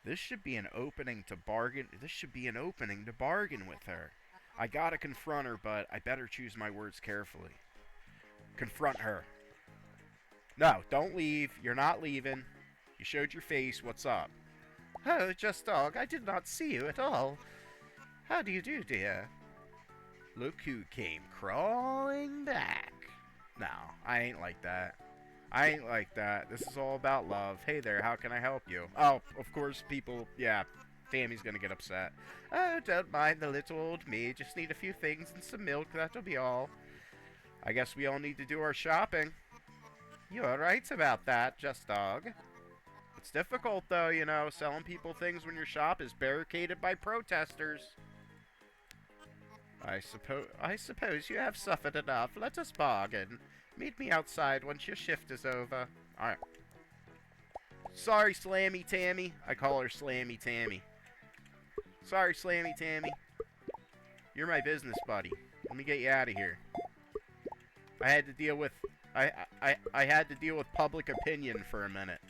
This should be an opening to bargain. This should be an opening to bargain with her. I gotta confront her, but I better choose my words carefully. Confront her. No, don't leave. You're not leaving. You showed your face. What's up? Oh, Just Dog, I did not see you at all. How do you do, dear? Look who came crawling back. No, I ain't like that. I ain't like that. This is all about love. Hey there, how can I help you? Oh, of course, people, yeah, Tammy's gonna get upset. Oh, don't mind the little old me. Just need a few things and some milk, that'll be all. I guess we all need to do our shopping. You're right about that, Just Dog. It's difficult, though, you know, selling people things when your shop is barricaded by protesters. I suppose you have suffered enough. Let us bargain. Meet me outside once your shift is over. Alright. Sorry, Slammy Tammy. I call her Slammy Tammy. Sorry, Slammy Tammy. You're my business buddy. Let me get you out of here. I had to deal with I had to deal with public opinion for a minute.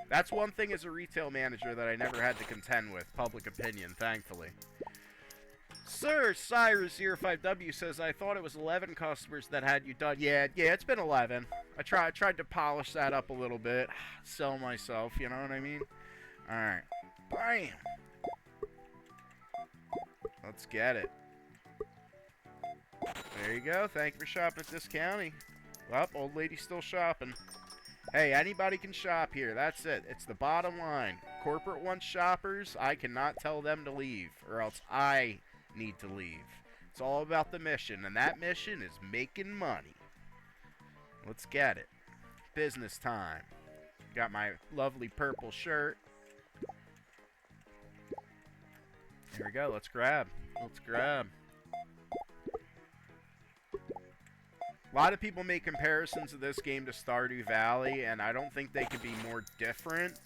That's one thing as a retail manager that I never had to contend with, public opinion, thankfully. Sir Cyrus05W says, I thought it was 11 customers that had you done. Yeah, it's been 11. I tried to polish that up a little bit. Sell myself, you know what I mean? Alright. Bam! Let's get it. There you go. Thank you for shopping at this county. Well, old lady's still shopping. Hey, anybody can shop here. That's it. It's the bottom line. Corporate wants shoppers. I cannot tell them to leave, or else I need to leave. It's all about the mission, and that mission is making money. Let's get it. Business time. Got my lovely purple shirt. Here we go. Let's grab. Let's grab. A lot of people make comparisons of this game to Stardew Valley, and I don't think they could be more different.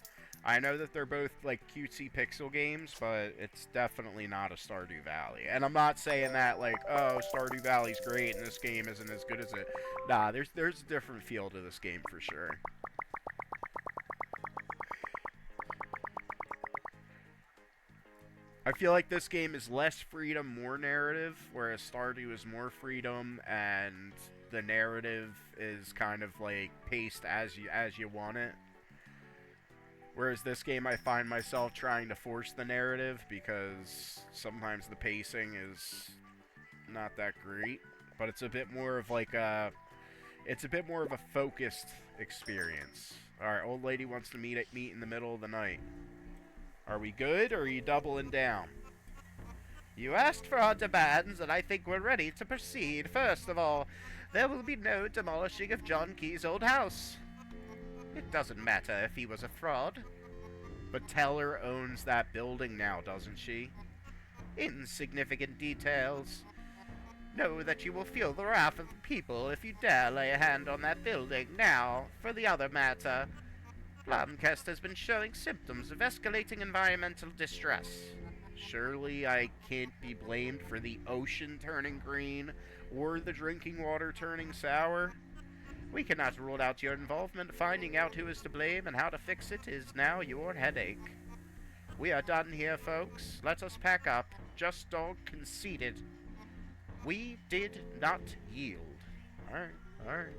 I know that they're both, like, cutesy pixel games, but it's definitely not a Stardew Valley. And I'm not saying that, like, oh, Stardew Valley's great and this game isn't as good as it. Nah, there's a different feel to this game for sure. I feel like this game is less freedom, more narrative, whereas Stardew is more freedom, and the narrative is kind of, like, paced as you want it. Whereas this game, I find myself trying to force the narrative because sometimes the pacing is not that great. But it's a bit more of like a focused experience. Alright, old lady wants to meet in the middle of the night. Are we good, or are you doubling down? You asked for our demands, and I think we're ready to proceed. First of all, there will be no demolishing of John Key's old house. It doesn't matter if he was a fraud. But Teller owns that building now, doesn't she? Insignificant details. Know that you will feel the wrath of the people if you dare lay a hand on that building. Now, for the other matter. Blomkest has been showing symptoms of escalating environmental distress. Surely I can't be blamed for the ocean turning green or the drinking water turning sour. We cannot rule out your involvement. Finding out who is to blame and how to fix it is now your headache. We are done here, folks. Let us pack up. Just Dog conceded. We did not yield. Alright.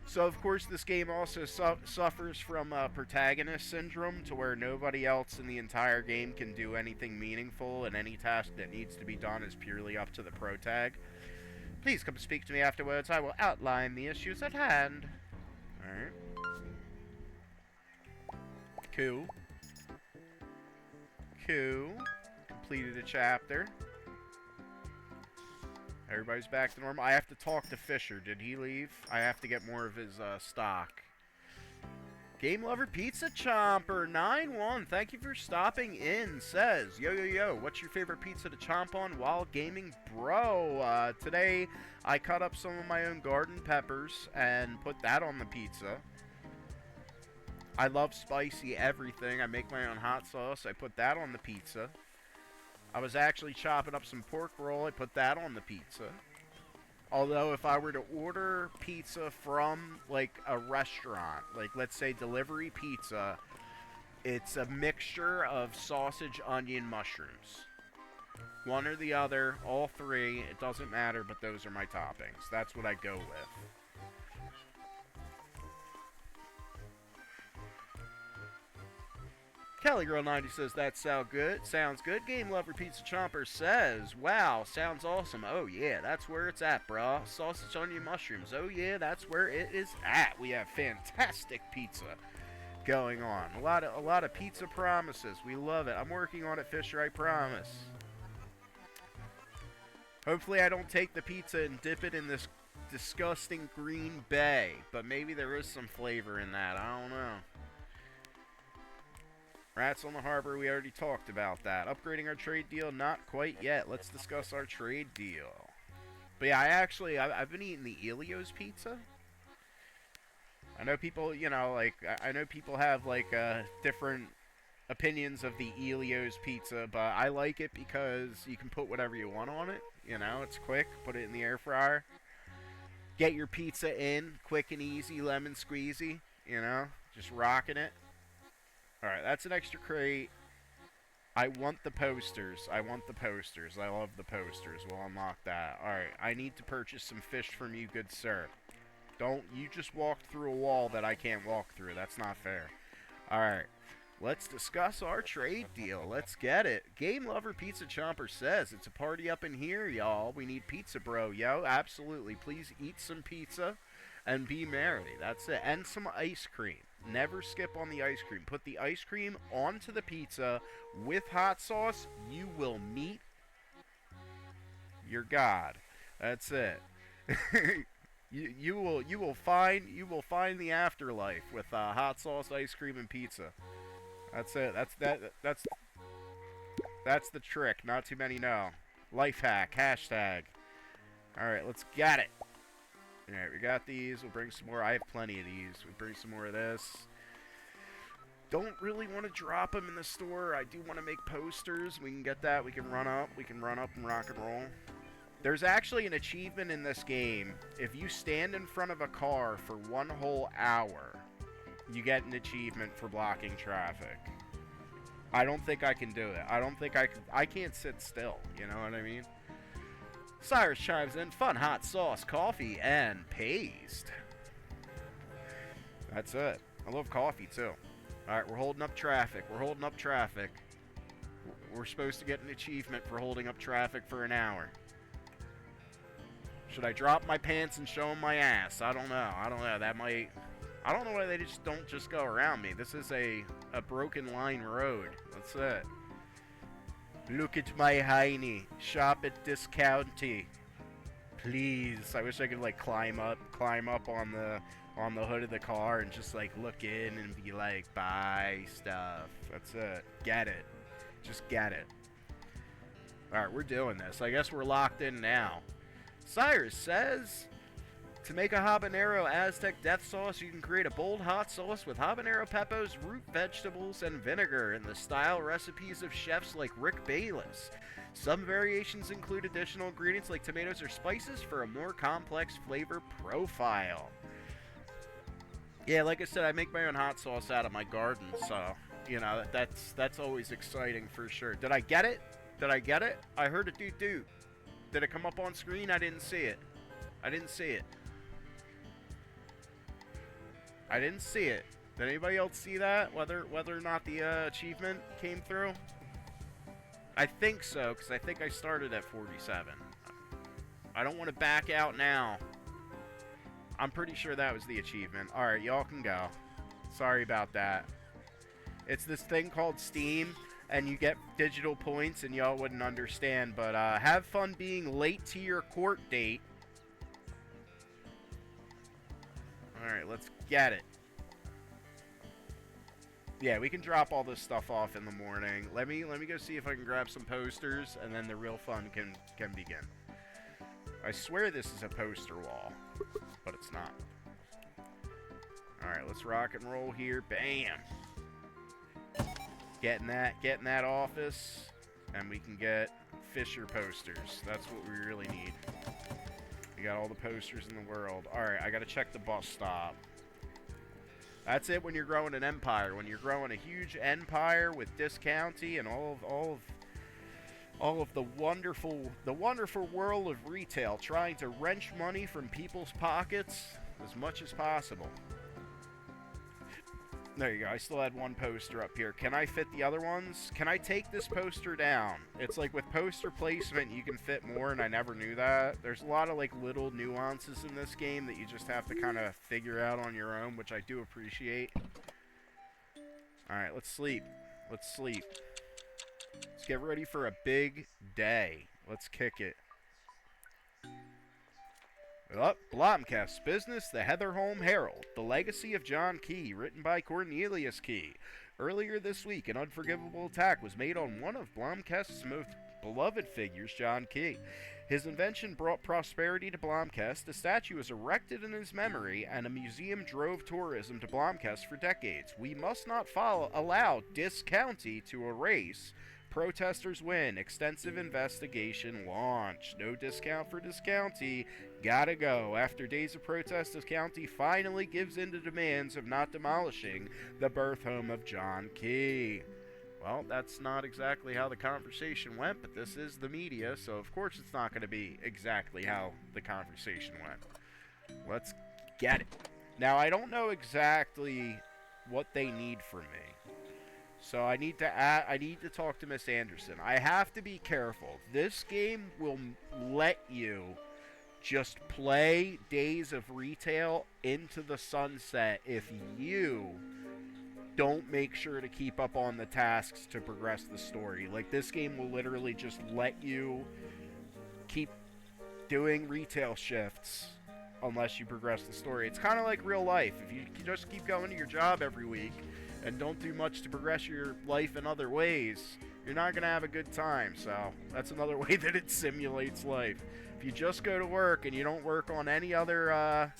So, of course, this game also suffers from protagonist syndrome, to where nobody else in the entire game can do anything meaningful, and any task that needs to be done is purely up to the protag. Please come speak to me afterwards. I will outline the issues at hand. Alright. Cool. Completed a chapter. Everybody's back to normal. I have to talk to Fisher. Did he leave? I have to get more of his stock. Game Lover Pizza Chomper 9-1, thank you for stopping in. Says, yo, what's your favorite pizza to chomp on while gaming, bro? Today I cut up some of my own garden peppers and put that on the pizza. I love spicy everything. I make my own hot sauce. I put that on the pizza. I was actually chopping up some pork roll. I put that on the pizza. Although, if I were to order pizza from, like, a restaurant, like, let's say delivery pizza, it's a mixture of sausage, onion, mushrooms. One or the other, all three, it doesn't matter, but those are my toppings. That's what I go with. KellyGirl90 says, that sounds good. Game Lover Pizza Chomper says, wow, sounds awesome. Oh yeah, that's where it's at, brah. Sausage, onion, mushrooms. Oh yeah, that's where it is at. We have fantastic pizza going on. A lot of pizza promises. We love it. I'm working on it, Fisher, I promise. Hopefully I don't take the pizza and dip it in this disgusting green bay, but maybe there is some flavor in that. I don't know. Rats on the Harbor, we already talked about that. Upgrading our trade deal, not quite yet. Let's discuss our trade deal. But yeah, I've been eating the Elio's pizza. I know people, you know, like, I know people have, like, different opinions of the Elio's pizza, but I like it because you can put whatever you want on it. You know, it's quick. Put it in the air fryer. Get your pizza in, quick and easy, lemon squeezy. You know, just rocking it. All right, that's an extra crate. I want the posters. I want the posters. I love the posters. We'll unlock that. All right, I need to purchase some fish from you, good sir. Don't you just walk through a wall that I can't walk through. That's not fair. All right. Let's discuss our trade deal. Let's get it. Game Lover Pizza Chomper says, it's a party up in here, y'all. We need pizza, bro. Yo, absolutely. Please eat some pizza and be merry. That's it. And some ice cream. Never skip on the ice cream. Put the ice cream onto the pizza with hot sauce. You will meet your God. That's it. you will find the afterlife with hot sauce, ice cream, and pizza. That's it. That's the trick. Not too many know. Life hack. Hashtag. All right, let's get it. All right, we got these. We'll bring some more. I have plenty of these. We'll bring some more of this. Don't really want to drop them in the store. I do want to make posters. We can get that. We can run up. We can run up and rock and roll. There's actually an achievement in this game. If you stand in front of a car for 1 whole hour, you get an achievement for blocking traffic. I don't think I can do it. I don't think I can. I can't sit still. You know what I mean? Cyrus chimes in. Fun hot sauce, coffee, and paste. That's it. I love coffee, too. Alright, we're holding up traffic. We're holding up traffic. We're supposed to get an achievement for holding up traffic for an hour. Should I drop my pants and show them my ass? I don't know. I don't know. That might... I don't know why they just don't just go around me. This is a broken line road. That's it. Look at my hiney. Shop at Discounty. Please. I wish I could like climb up on the hood of the car and just like look in and be like, buy stuff. That's it. Get it. Just get it. Alright, we're doing this. I guess we're locked in now. Cyrus says, to make a habanero Aztec death sauce, you can create a bold hot sauce with habanero peppers, root vegetables, and vinegar in the style recipes of chefs like Rick Bayless. Some variations include additional ingredients like tomatoes or spices for a more complex flavor profile. Yeah, like I said, I make my own hot sauce out of my garden, so, you know, that's always exciting for sure. Did I get it? Did I get it? I heard a doot-doot. Did it come up on screen? I didn't see it. I didn't see it. I didn't see it. Did anybody else see that? Whether or not the achievement came through? I think so, because I think I started at 47. I don't want to back out now. I'm pretty sure that was the achievement. Alright, y'all can go. Sorry about that. It's this thing called Steam, and you get digital points, and y'all wouldn't understand, but have fun being late to your court date. Alright, let's get it. Yeah, we can drop all this stuff off in the morning. Let me go see if I can grab some posters, and then the real fun can begin. I swear this is a poster wall, but it's not. Alright, let's rock and roll here. Bam! Getting that office, and we can get Fisher posters. That's what we really need. We got all the posters in the world. Alright, I gotta check the bus stop. That's it when you're growing an empire. When you're growing a huge empire with Discounty and all of the wonderful world of retail, trying to wrench money from people's pockets as much as possible. There you go. I still had one poster up here. Can I fit the other ones? Can I take this poster down? It's like with poster placement, you can fit more, and I never knew that. There's a lot of like little nuances in this game that you just have to kind of figure out on your own, which I do appreciate. Alright, let's sleep. Let's sleep. Let's get ready for a big day. Let's kick it. Up, Blomkast's Business, The Heatherholm Herald, The Legacy of John Key, written by Cornelius Key. Earlier this week, an unforgivable attack was made on one of Blomkast's beloved figures, John Key. His invention brought prosperity to Blomkest, a statue is erected in his memory, and a museum drove tourism to Blomkest for decades. We must not allow Dis County to erase. Protesters win. Extensive investigation launched. No discount for Dis County. Gotta go. After days of protest, Dis County finally gives in to demands of not demolishing the birth home of John Key. Well, that's not exactly how the conversation went, but this is the media, so of course it's not going to be exactly how the conversation went. Let's get it. Now, I don't know exactly what they need from me, so I need to talk to Miss Anderson. I have to be careful. This game will let you just play Days of Retail into the sunset if you don't make sure to keep up on the tasks to progress the story. Like, this game will literally just let you keep doing retail shifts unless you progress the story. It's kind of like real life. If you just keep going to your job every week and don't do much to progress your life in other ways, you're not going to have a good time. So that's another way that it simulates life. If you just go to work and you don't work on any other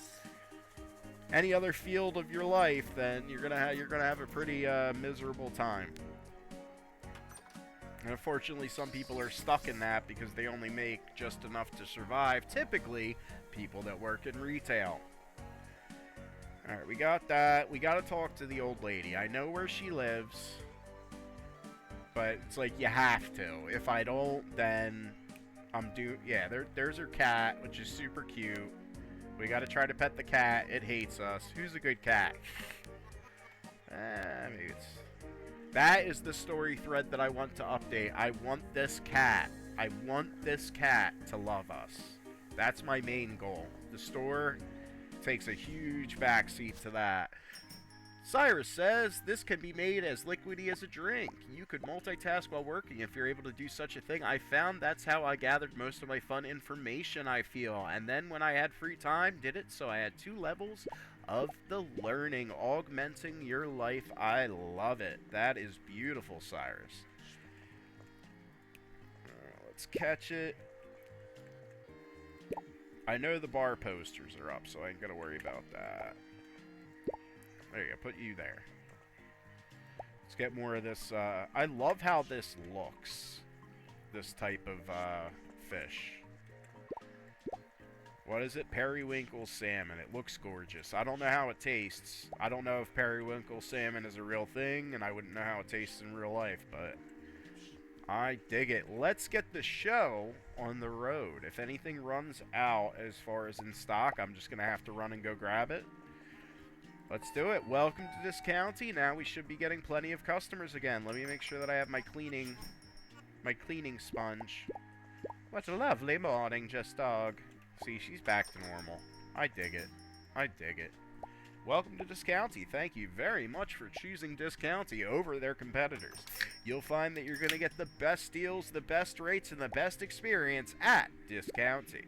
field of your life, then you're gonna have a pretty miserable time. And unfortunately, some people are stuck in that because they only make just enough to survive. Typically, people that work in retail. All right, we got that. We gotta talk to the old lady. I know where she lives, but it's like you have to. If I don't, then I'm due. Yeah, there's her cat, which is super cute. We gotta try to pet the cat. It hates us. Who's a good cat? Maybe it's... That is the story thread that I want to update. I want this cat. I want this cat to love us. That's my main goal. The store takes a huge backseat to that. Cyrus says, this can be made as liquidy as a drink. You could multitask while working if you're able to do such a thing. I found that's how I gathered most of my fun information, I feel. And then when I had free time, did it, so I had 2 levels of the learning, augmenting your life. I love it. That is beautiful, Cyrus. Let's catch it. I know the bar posters are up, so I ain't gonna worry about that. There you go, put you there. Let's get more of this, I love how this looks. This type of, fish. What is it? Periwinkle salmon. It looks gorgeous. I don't know how it tastes. I don't know if periwinkle salmon is a real thing, and I wouldn't know how it tastes in real life, but I dig it. Let's get the show on the road. If anything runs out as far as in stock, I'm just going to have to run and go grab it. Let's do it. Welcome to Dis County. Now we should be getting plenty of customers again. Let me make sure that I have my cleaning sponge. What a lovely morning, Just Dog. See, she's back to normal. I dig it. I dig it. Welcome to Dis County. Thank you very much for choosing Dis County over their competitors. You'll find that you're going to get the best deals, the best rates, and the best experience at Dis County.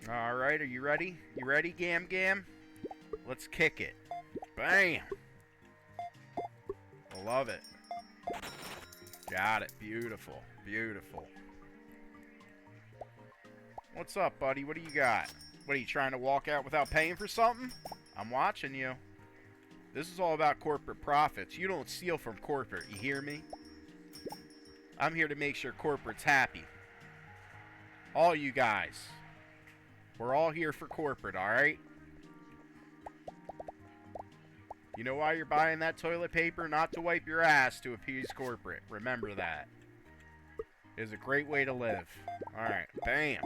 Alright, are you ready? You ready, Gam Gam? Let's kick it. Bam! I love it. Got it. Beautiful. Beautiful. What's up, buddy? What do you got? What, are you trying to walk out without paying for something? I'm watching you. This is all about corporate profits. You don't steal from corporate, you hear me? I'm here to make sure corporate's happy. All you guys. We're all here for corporate, alright? You know why you're buying that toilet paper? Not to wipe your ass to appease corporate. Remember that. It is a great way to live. Alright, bam.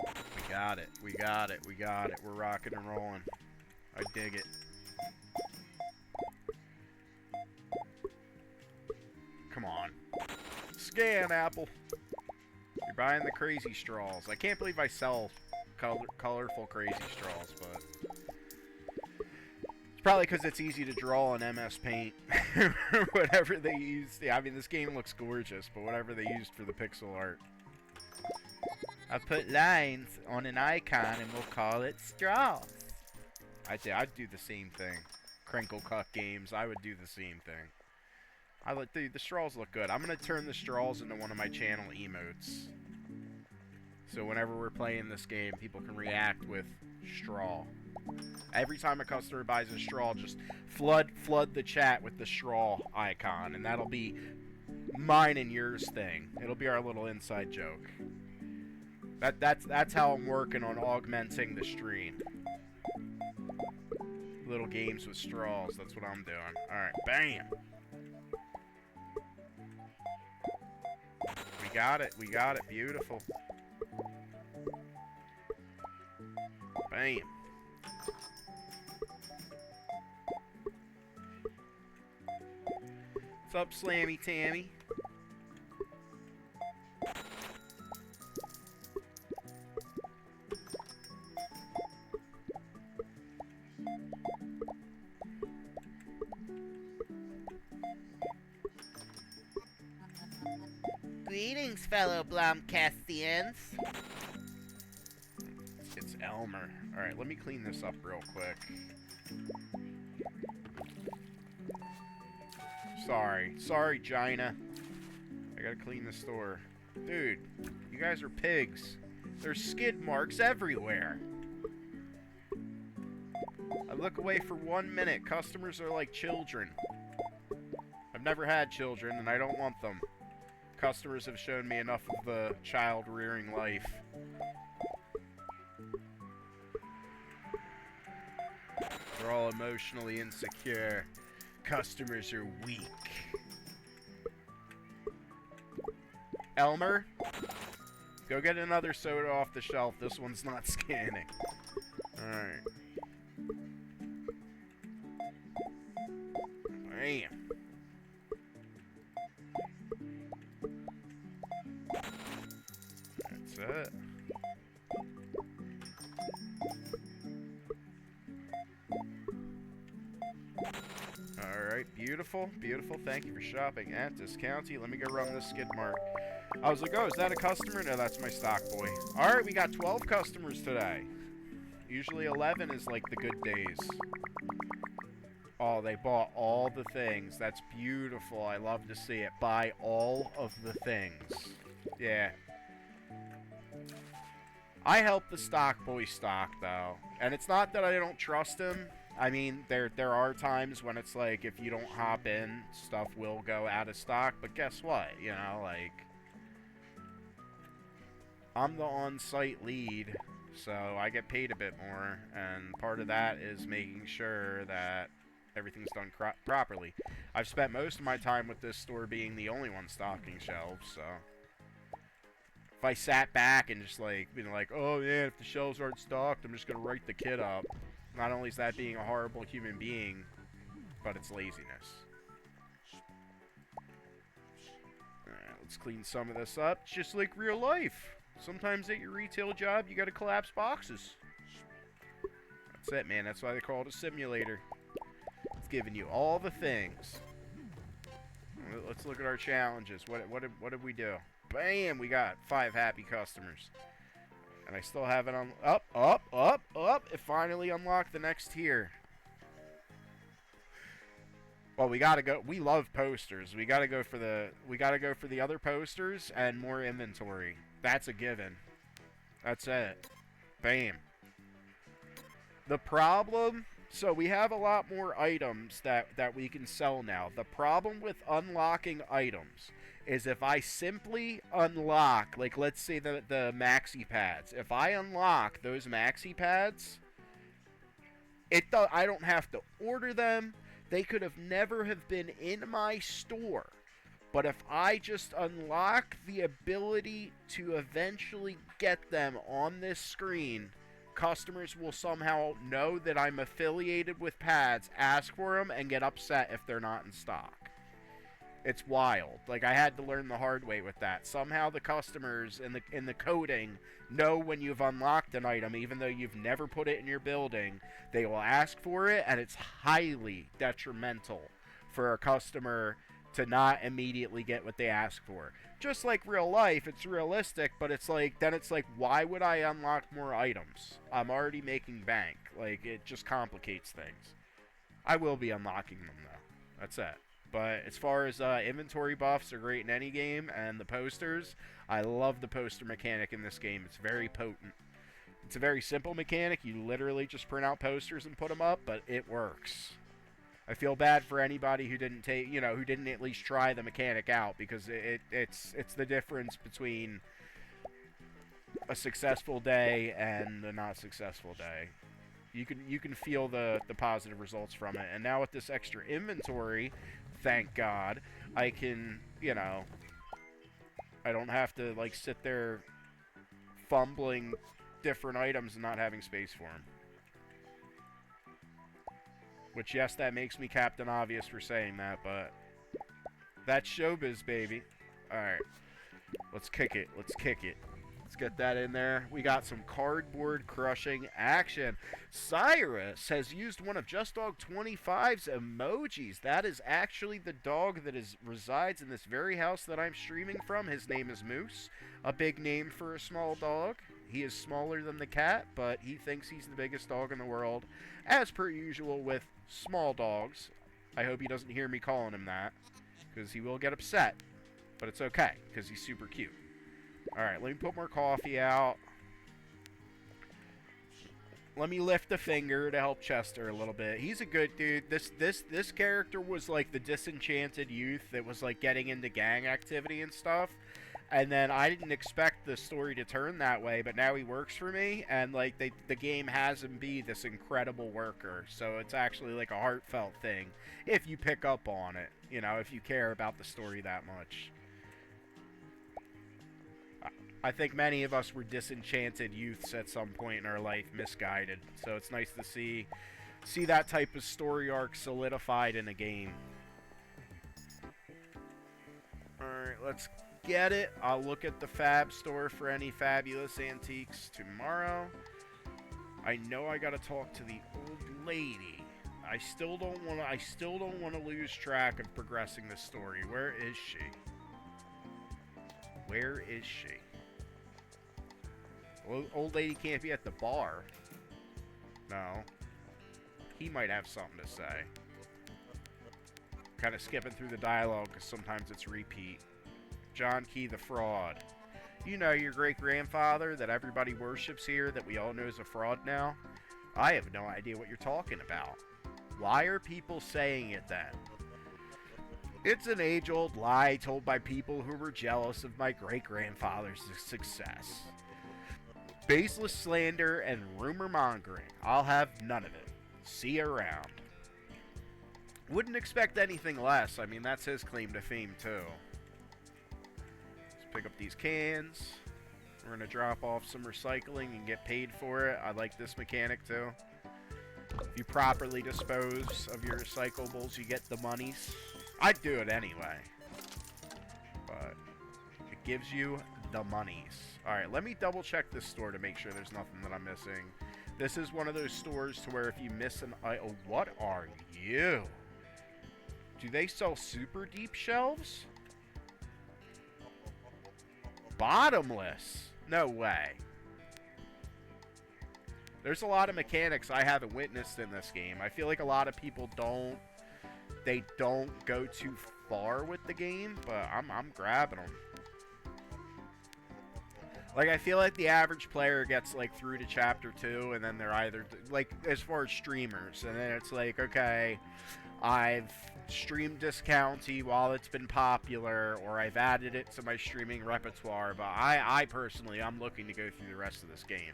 We got it. We got it. We got it. We're rocking and rolling. I dig it. Come on. Scan, Apple. You're buying the crazy straws. I can't believe I sell colorful crazy straws, but it's probably because it's easy to draw on MS Paint. Whatever they used. Yeah, I mean, this game looks gorgeous, but whatever they used for the pixel art. I'll put lines on an icon and we'll call it straws. I'd do the same thing. Crinkle cut games, I would do the same thing. Dude, the straws look good. I'm gonna turn the straws into one of my channel emotes. So whenever we're playing this game, people can react with straw. Every time a customer buys a straw, just flood the chat with the straw icon, and that'll be mine and yours thing. It'll be our little inside joke. That's how I'm working on augmenting the stream. Little games with straws, that's what I'm doing. Alright, bam! We got it, beautiful. Bam! What's up, Slammy Tammy? Greetings, fellow Blomcastians. It's Elmer. Alright, let me clean this up real quick. Sorry, Gina. I gotta clean the store. Dude, you guys are pigs. There's skid marks everywhere. I look away for 1 minute. Customers are like children. I've never had children, and I don't want them. Customers have shown me enough of the child-rearing life. They're all emotionally insecure. Customers are weak. Elmer, go get another soda off the shelf. This one's not scanning. Alright. Bam. That's it. Alright, beautiful, beautiful. Thank you for shopping at Discounty. Let me go run this skid mark. I was like, oh, is that a customer? No, that's my stock boy. Alright, we got 12 customers today. Usually 11 is like the good days. Oh, they bought all the things. That's beautiful. I love to see it. Buy all of the things. Yeah. I help the stock boy stock, though. And it's not that I don't trust him. I mean, there are times when it's like, if you don't hop in, stuff will go out of stock. But guess what? You know, like, I'm the on-site lead, so I get paid a bit more. And part of that is making sure that everything's done properly. I've spent most of my time with this store being the only one stocking shelves, so if I sat back and just like, being like, oh yeah, if the shelves aren't stocked, I'm just gonna write the kid up. Not only is that being a horrible human being, but it's laziness. Alright, let's clean some of this up. It's just like real life. Sometimes at your retail job, you gotta collapse boxes. That's it, man. That's why they call it a simulator. It's giving you all the things. Let's look at our challenges. What did we do? Bam! We got 5 happy customers. And I still have it on up. It finally unlocked the next tier. Well, we gotta go. We love posters. We gotta go for the other posters and more inventory. That's a given. That's it. Bam. The problem. So we have a lot more items that we can sell now. The problem with unlocking items is if I simply unlock, like let's say the maxi pads. If I unlock those maxi pads, I don't have to order them. They could have never have been in my store. But if I just unlock the ability to eventually get them on this screen, customers will somehow know that I'm affiliated with pads, ask for them, and get upset if they're not in stock. It's wild. Like, I had to learn the hard way with that. Somehow the customers in the coding know when you've unlocked an item, even though you've never put it in your building. They will ask for it, and it's highly detrimental for a customer to not immediately get what they ask for. Just like real life, it's realistic, but it's like, then it's like, why would I unlock more items? I'm already making bank. Like, it just complicates things. I will be unlocking them, though. That's it. But as far as inventory buffs are great in any game, and the posters, I love the poster mechanic in this game. It's very potent. It's a very simple mechanic. You literally just print out posters and put them up, but it works. I feel bad for anybody who didn't who didn't at least try the mechanic out, because it's the difference between a successful day and a not successful day. You can feel the positive results from it. And now with this extra inventory, thank God, I can, I don't have to like sit there fumbling different items and not having space for them. Which, yes, that makes me Captain Obvious for saying that, but that's showbiz, baby. Alright. Let's kick it. Let's kick it. Let's get that in there. We got some cardboard crushing action. Cyrus has used one of Just Dog 25's emojis. That is actually the dog that resides in this very house that I'm streaming from. His name is Moose. A big name for a small dog. He is smaller than the cat, but he thinks he's the biggest dog in the world. As per usual with small dogs. I hope he doesn't hear me calling him that, because he will get upset. But it's okay, because he's super cute. Alright, let me put more coffee out. Let me lift a finger to help Chester a little bit. He's a good dude. This character was like the disenchanted youth that was like getting into gang activity and stuff. And then I didn't expect the story to turn that way, but now he works for me, and like the game has him be this incredible worker. So it's actually like a heartfelt thing if you pick up on it, if you care about the story that much. I think many of us were disenchanted youths at some point in our life, misguided. So it's nice to see that type of story arc solidified in a game. Alright, let's get it. I'll look at the Fab store for any fabulous antiques tomorrow. I know I gotta talk to the old lady. I still don't want to lose track of progressing this story. Where is she? Where is she? Well, old lady can't be at the bar. No. He might have something to say. Kind of skipping through the dialogue because sometimes it's repeat. John Key the fraud. You know your great-grandfather that everybody worships here that we all know is a fraud now? I have no idea what you're talking about. Why are people saying it then? It's an age-old lie told by people who were jealous of my great-grandfather's success. Baseless slander and rumor-mongering. I'll have none of it. See you around. Wouldn't expect anything less. I mean, that's his claim to fame, too. Let's pick up these cans. We're going to drop off some recycling and get paid for it. I like this mechanic, too. If you properly dispose of your recyclables, you get the monies. I'd do it anyway. But it gives you the monies. Alright, let me double check this store to make sure there's nothing that I'm missing. This is one of those stores to where if you miss an item... Oh, what are you? Do they sell super deep shelves? Bottomless? No way. There's a lot of mechanics I haven't witnessed in this game. I feel like a lot of people don't go too far with the game, but I'm grabbing them. Like, I feel like the average player gets, like, through to Chapter 2, and then they're either, like, as far as streamers, and then it's like, okay, I've streamed Discounty while it's been popular, or I've added it to my streaming repertoire, but I personally, I'm looking to go through the rest of this game,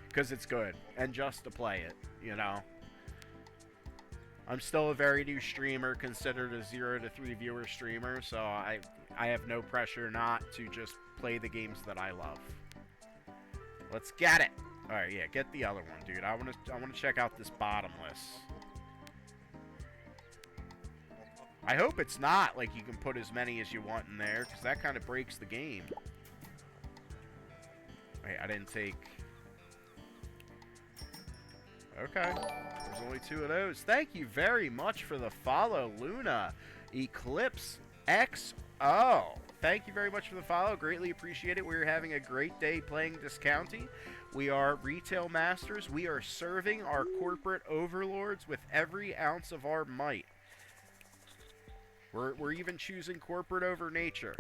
because it's good, and just to play it, I'm still a very new streamer, considered a 0 to 3 viewer streamer, so I have no pressure not to just play the games that I love. Let's get it. All right, yeah, get the other one, dude. I want to check out this bottomless. I hope it's not like you can put as many as you want in there, because that kind of breaks the game. Wait, I didn't take... Okay, there's only 2 of those. Thank you very much for the follow, Luna. Eclipse XO. Thank you very much for the follow. Greatly appreciate it. We're having a great day playing Discounty. We are retail masters. We are serving our corporate overlords with every ounce of our might. We're even choosing corporate over nature.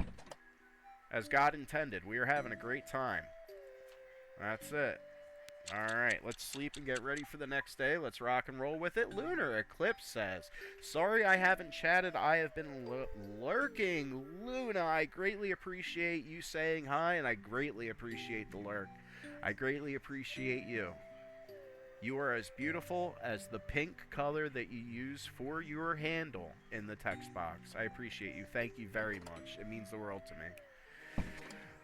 As God intended. We are having a great time. That's it. Alright, let's sleep and get ready for the next day. Let's rock and roll with it. Lunar Eclipse says, sorry I haven't chatted. I have been lurking. Luna, I greatly appreciate you saying hi, and I greatly appreciate the lurk. I greatly appreciate you. You are as beautiful as the pink color that you use for your handle in the text box. I appreciate you. Thank you very much. It means the world to me.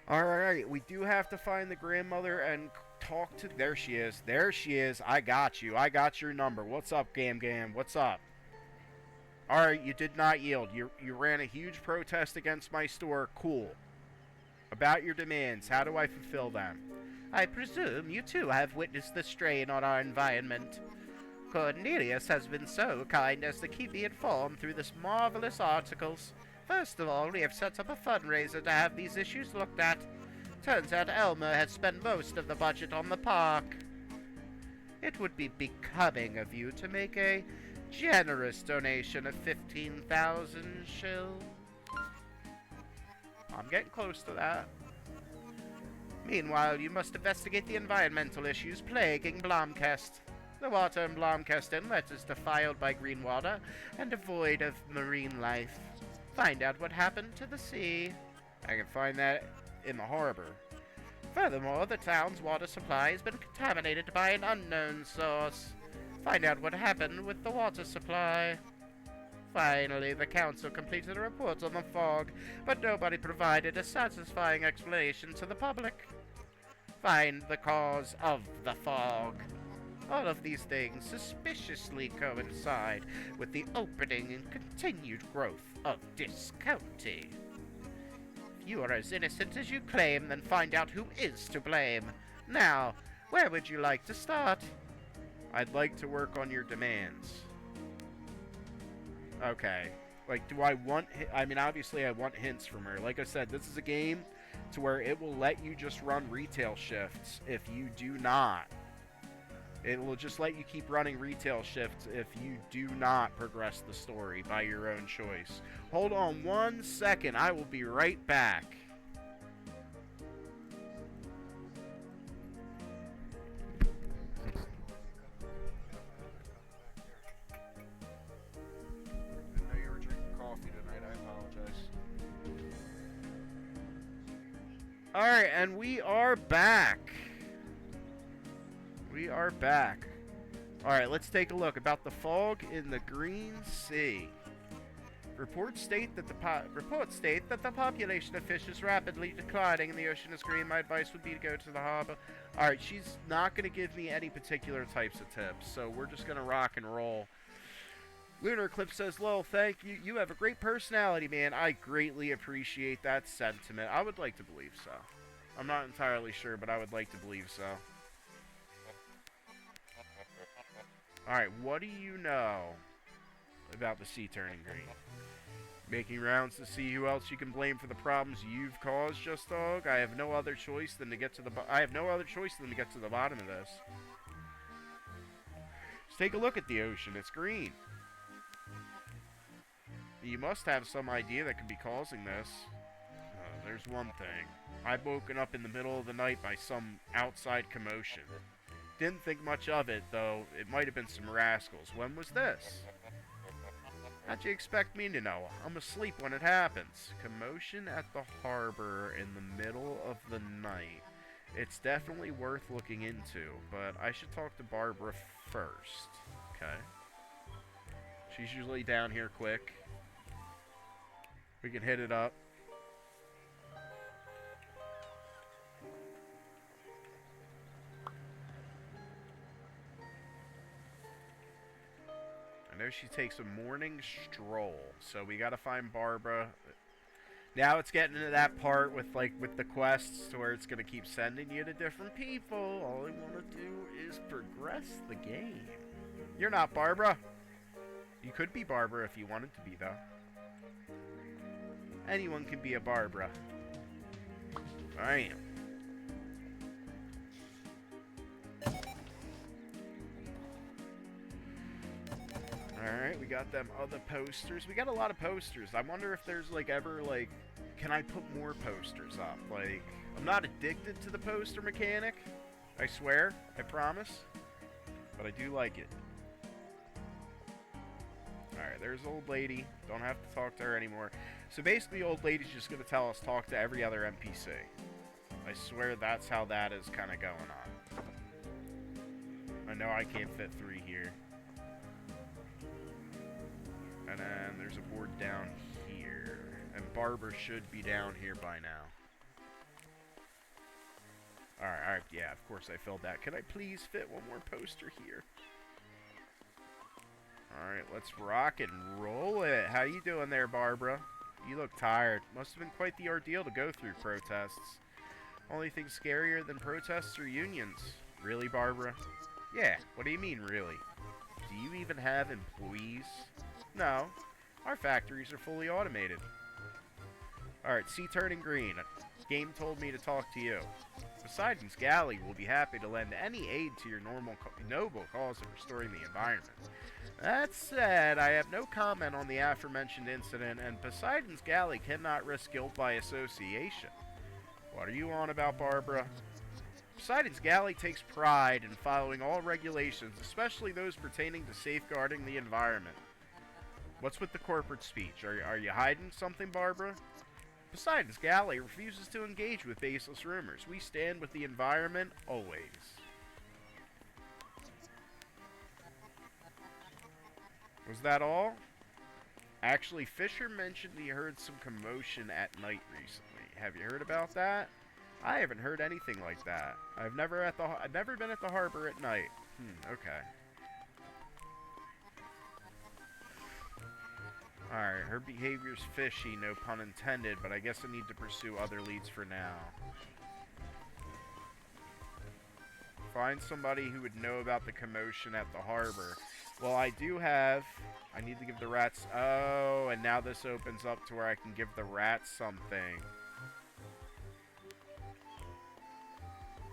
Alright, we do have to find the grandmother and talk to... There she is. There she is. I got you. I got your number. What's up, Gam Gam? What's up? Alright, you did not yield. You ran a huge protest against my store. Cool. About your demands, how do I fulfill them? I presume you too have witnessed the strain on our environment. Cornelius has been so kind as to keep me informed through this marvelous articles. First of all, we have set up a fundraiser to have these issues looked at. Turns out Elmer has spent most of the budget on the park. It would be becoming of you to make a generous donation of 15,000 shil. I'm getting close to that. Meanwhile, you must investigate the environmental issues plaguing Blomkest. The water in Blomkest Inlet is defiled by green water and devoid of marine life. Find out what happened to the sea. I can find that in the harbor. Furthermore, the town's water supply has been contaminated by an unknown source. Find out what happened with the water supply. Finally, the council completed a report on the fog, but nobody provided a satisfying explanation to the public. Find the cause of the fog. All of these things suspiciously coincide with the opening and continued growth of Discounty. If you are as innocent as you claim, then find out who is to blame. Now, where would you like to start? I'd like to work on your demands. Okay. Like, do I want... I mean, obviously I want hints from her. Like I said, this is a game to where it will let you just run retail shifts if you do not. It will just let you keep running retail shifts if you do not progress the story by your own choice. Hold on 1 second. I will be right back. I know you were drinking coffee tonight. I apologize. Alright, and we are back. We are back. Alright, let's take a look about the fog in the Green Sea. Reports state that the population of fish is rapidly declining and the ocean is green. My advice would be to go to the harbor. Alright, she's not going to give me any particular types of tips, so we're just going to rock and roll. Lunar Eclipse says, "Lol, thank you. You have a great personality, man." I greatly appreciate that sentiment. I would like to believe so. I'm not entirely sure, but I would like to believe so. Alright, what do you know about the sea turning green? Making rounds to see who else you can blame for the problems you've caused, Just Dog. I have no other choice than to get to the bottom of this. Just take a look at the ocean. It's green. You must have some idea that could be causing this. There's one thing. I've woken up in the middle of the night by some outside commotion. Didn't think much of it, though. It might have been some rascals. When was this? How'd you expect me to know? I'm asleep when it happens. Commotion at the harbor in the middle of the night. It's definitely worth looking into, but I should talk to Barbara first. Okay. She's usually down here quick. We can hit it up. I know she takes a morning stroll, so we gotta find Barbara. Now it's getting into that part with the quests to where it's gonna keep sending you to different people. All I wanna do is progress the game. You're not Barbara. You could be Barbara if you wanted to be, though. Anyone can be a Barbara. I am. Alright, we got them other posters. We got a lot of posters. I wonder if there's, like, ever, like, can I put more posters up? Like, I'm not addicted to the poster mechanic. I swear. I promise. But I do like it. Alright, there's old lady. Don't have to talk to her anymore. So basically, old lady's just going to tell us talk to every other NPC. I swear that's how that is kind of going on. I know I can't fit 3 here. And then there's a board down here. And Barbara should be down here by now. Alright, yeah, of course I filled that. Can I please fit one more poster here? Alright, let's rock and roll it. How you doing there, Barbara? You look tired. Must have been quite the ordeal to go through protests. Only thing scarier than protests are unions. Really, Barbara? Yeah, what do you mean, really? Do you even have employees? No, our factories are fully automated. Alright, sea turning green. Game told me to talk to you. Poseidon's Galley will be happy to lend any aid to your noble cause of restoring the environment. That said, I have no comment on the aforementioned incident, and Poseidon's Galley cannot risk guilt by association. What are you on about, Barbara? Poseidon's Galley takes pride in following all regulations, especially those pertaining to safeguarding the environment. What's with the corporate speech? Are you hiding something, Barbara? Poseidon's Galley refuses to engage with baseless rumors. We stand with the environment always. Was that all? Actually, Fisher mentioned he heard some commotion at night recently. Have you heard about that? I haven't heard anything like that. I've never been at the harbor at night. Okay. Alright, her behavior's fishy, no pun intended, but I guess I need to pursue other leads for now. Find somebody who would know about the commotion at the harbor. Well, I do have... I need to give the rats... Oh, and now this opens up to where I can give the rats something.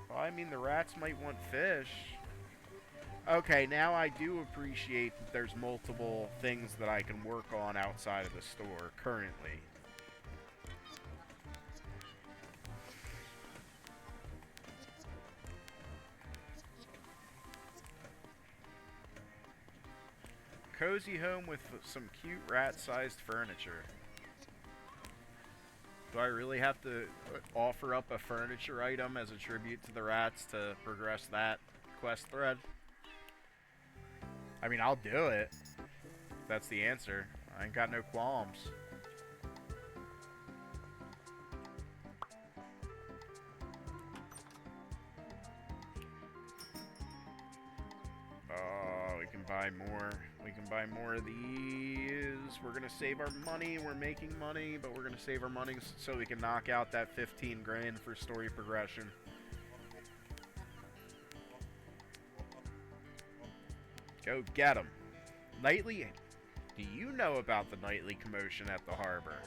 Well, I mean, the rats might want fish. Okay, now I do appreciate that there's multiple things that I can work on outside of the store currently. Cozy home with some cute rat-sized furniture. Do I really have to offer up a furniture item as a tribute to the rats to progress that quest thread? I mean, I'll do it. That's the answer. I ain't got no qualms. Oh, we can buy more. We can buy more of these. We're gonna save our money. We're making money, but we're gonna save our money so we can knock out that 15 grand for story progression. Go get them. Nightly... Do you know about the nightly commotion at the harbor?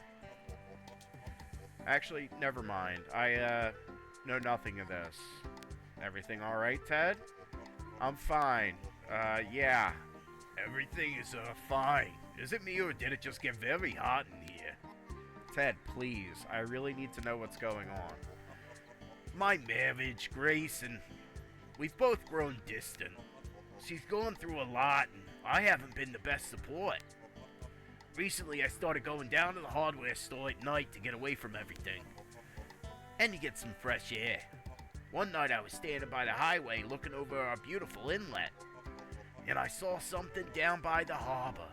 Actually, never mind. I, know nothing of this. Everything alright, Ted? I'm fine. Yeah. Everything is, fine. Is it me or did it just get very hot in here? Ted, please. I really need to know what's going on. My marriage, Grace, and we've both grown distant. She's gone through a lot, and I haven't been the best support. Recently, I started going down to the hardware store at night to get away from everything. And to get some fresh air. One night, I was standing by the highway looking over our beautiful inlet. And I saw something down by the harbor.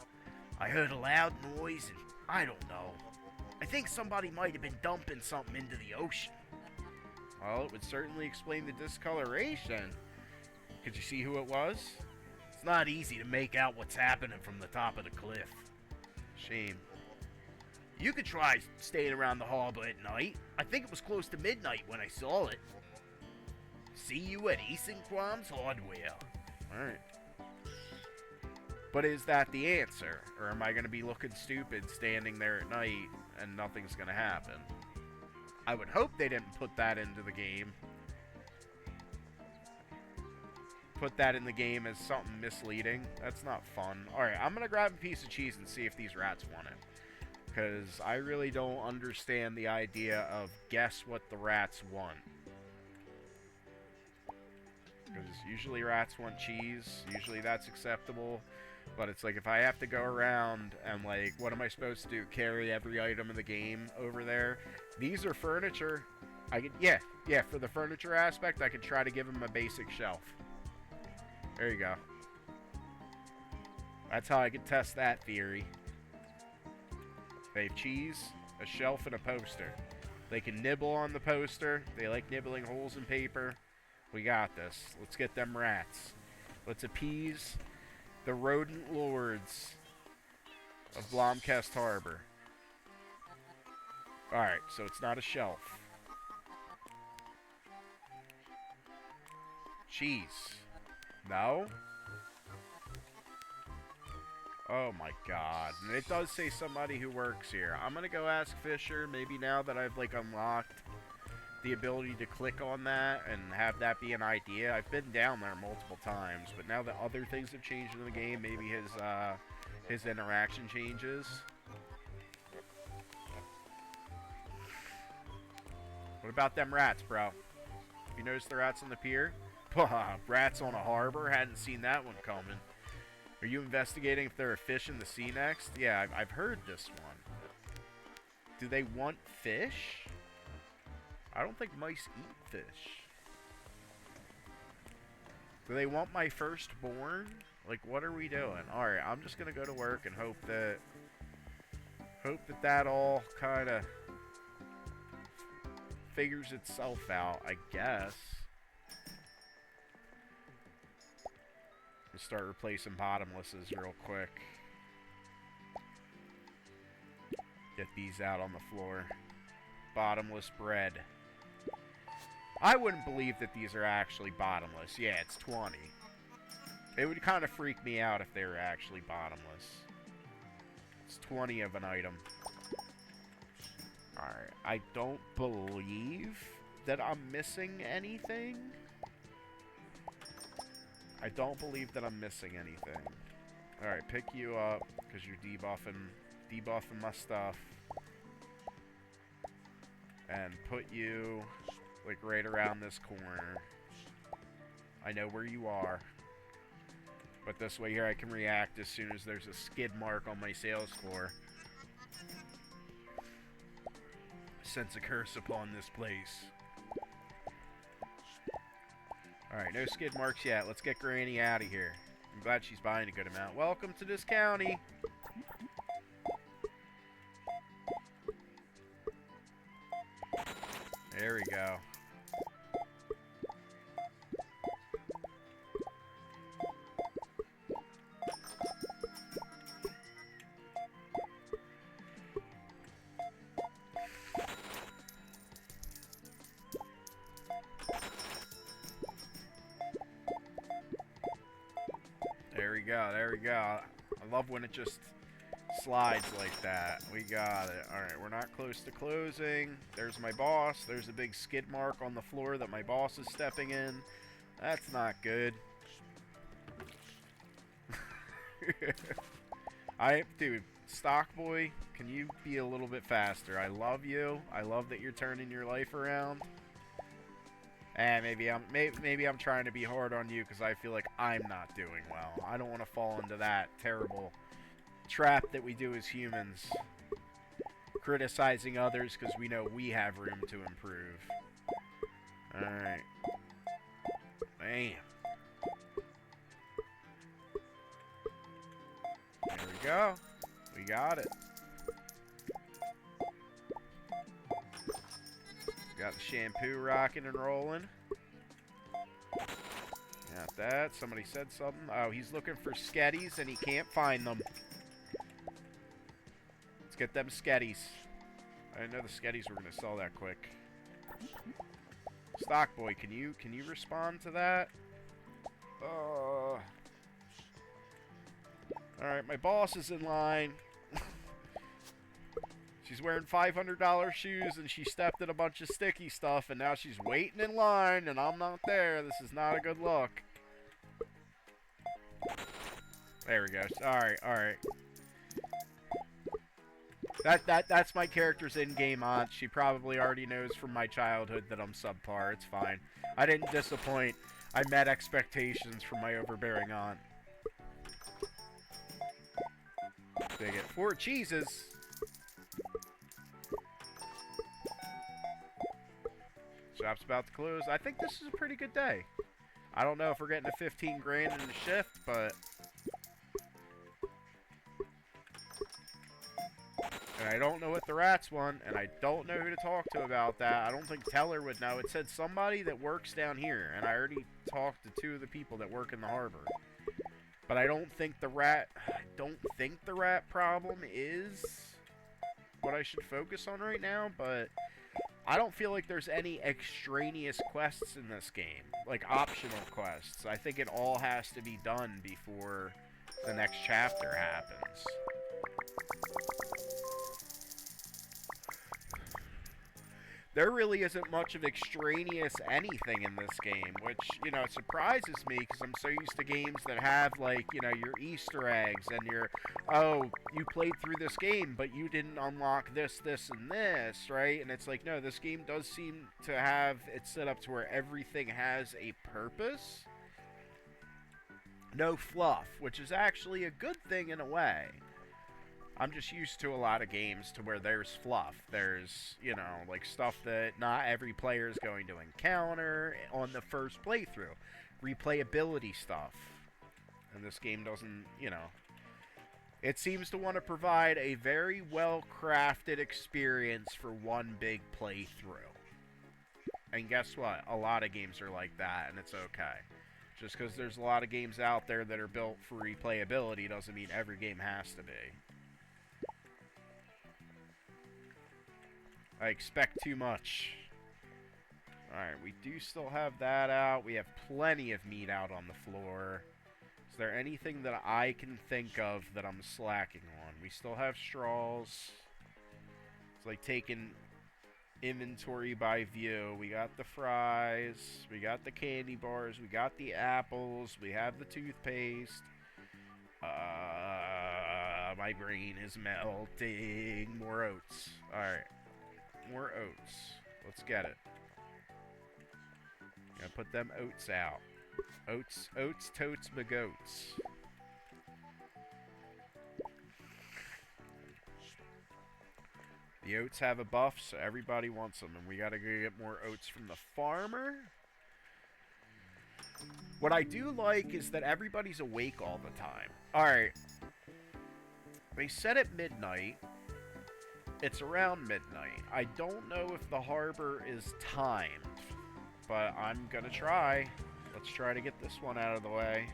I heard a loud noise, and I don't know. I think somebody might have been dumping something into the ocean. Well, it would certainly explain the discoloration. Could you see who it was? It's not easy to make out what's happening from the top of the cliff. Shame. You could try staying around the harbor at night. I think it was close to midnight when I saw it. See you at Eason Crom's Hardware. Alright. But is that the answer? Or am I going to be looking stupid standing there at night and nothing's going to happen? I would hope they didn't put that into the game. Put that in the game as something misleading. That's not fun. Alright, I'm going to grab a piece of cheese and see if these rats want it. Because I really don't understand the idea of guess what the rats want. Because usually rats want cheese. Usually that's acceptable. But it's like if I have to go around and like, what am I supposed to do? Carry every item in the game over there? These are furniture. I could, yeah, for the furniture aspect, I could try to give them a basic shelf. There you go. That's how I could test that theory. They have cheese, a shelf, and a poster. They can nibble on the poster. They like nibbling holes in paper. We got this. Let's get them rats. Let's appease the rodent lords of Blomkest Harbor. Alright, so it's not a shelf. Cheese. No? Oh my god. And it does say somebody who works here. I'm gonna go ask Fisher, maybe now that I've like unlocked the ability to click on that and have that be an idea. I've been down there multiple times, but now that other things have changed in the game, maybe his interaction changes. What about them rats, bro? You notice the rats on the pier? Rats on a harbor? Hadn't seen that one coming. Are you investigating if there are fish in the sea next? Yeah, I've heard this one. Do they want fish? I don't think mice eat fish. Do they want my firstborn? Like, what are we doing? Alright, I'm just gonna go to work and hope that all kind of figures itself out, I guess. Let's start replacing bottomlesses real quick. Get these out on the floor. Bottomless bread. I wouldn't believe that these are actually bottomless. Yeah, it's 20. It would kind of freak me out if they were actually bottomless. It's 20 of an item. Alright, I don't believe that I'm missing anything. I don't believe that I'm missing anything. Alright, pick you up, because you're debuffing my stuff. And put you, like, right around this corner. I know where you are. But this way here I can react as soon as there's a skid mark on my sales floor. Sense a curse upon this place. Alright, no skid marks yet. Let's get Granny out of here. I'm glad she's buying a good amount. Welcome to this county! There we go. There we go, there we go. I love when it just slides like that. We got it. Alright, we're not close to closing. There's my boss. There's a big skid mark on the floor that my boss is stepping in. That's not good. Dude, Stockboy, can you be a little bit faster? I love you. I love that you're turning your life around. And maybe I'm trying to be hard on you because I feel like I'm not doing well. I don't want to fall into that terrible trap that we do as humans. Criticizing others because we know we have room to improve. Alright. Bam. There we go. We got it. Got the shampoo rocking and rolling. Got that. Somebody said something. Oh, he's looking for sketties and he can't find them. Let's get them sketties. I didn't know the sketties were going to sell that quick. Stockboy, can you Alright, my boss is in line. She's wearing $500 shoes, and she stepped in a bunch of sticky stuff, and now she's waiting in line, and I'm not there. This is not a good look. There we go. Alright. That's my character's in-game aunt. She probably already knows from my childhood that I'm subpar. It's fine. I didn't disappoint. I met expectations from my overbearing aunt. Dig it. 4 cheeses. Shop's about to close. I think this is a pretty good day. I don't know if we're getting a 15 grand in the shift, but... And I don't know what the rats want, and I don't know who to talk to about that. I don't think Teller would know. It said somebody that works down here, and I already talked to 2 of the people that work in the harbor. But I don't think the rat problem is what I should focus on right now, but I don't feel like there's any extraneous quests in this game, like optional quests. I think it all has to be done before the next chapter happens. There really isn't much of extraneous anything in this game, which, you know, surprises me because I'm so used to games that have, like, you know, your Easter eggs and your, oh, you played through this game, but you didn't unlock this, this, and this, right? And it's like, no, this game does seem to have it set up to where everything has a purpose. No fluff, which is actually a good thing in a way. I'm just used to a lot of games to where there's fluff. There's, you know, like stuff that not every player is going to encounter on the first playthrough. Replayability stuff. And this game doesn't, you know. It seems to want to provide a very well-crafted experience for one big playthrough. And guess what? A lot of games are like that, and it's okay. Just because there's a lot of games out there that are built for replayability doesn't mean every game has to be. I expect too much. Alright, we do still have that out. We have plenty of meat out on the floor. Is there anything that I can think of that I'm slacking on? We still have straws. It's like taking inventory by view. We got the fries. We got the candy bars. We got the apples. We have the toothpaste. My brain is melting. More oats. Alright. More oats. Let's get it. Gonna put them oats out. Oats, totes, magoats. The oats have a buff, so everybody wants them, and we gotta go get more oats from the farmer. What I do like is that everybody's awake all the time. Alright. They set at midnight. It's around midnight. I don't know if the harbor is timed, but I'm gonna try. Let's try to get this one out of the way.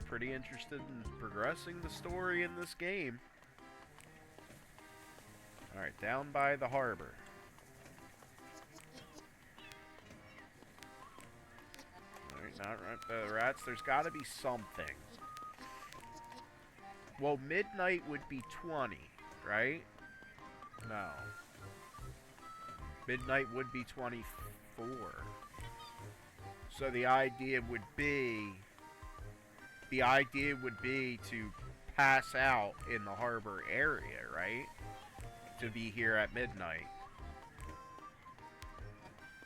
Pretty interested in progressing the story in this game. Alright, down by the harbor. Alright, not right by the rats. There's gotta be something. Well, midnight would be 20. Right? No. Midnight would be 24. So the idea would be to pass out in the harbor area, right? To be here at midnight.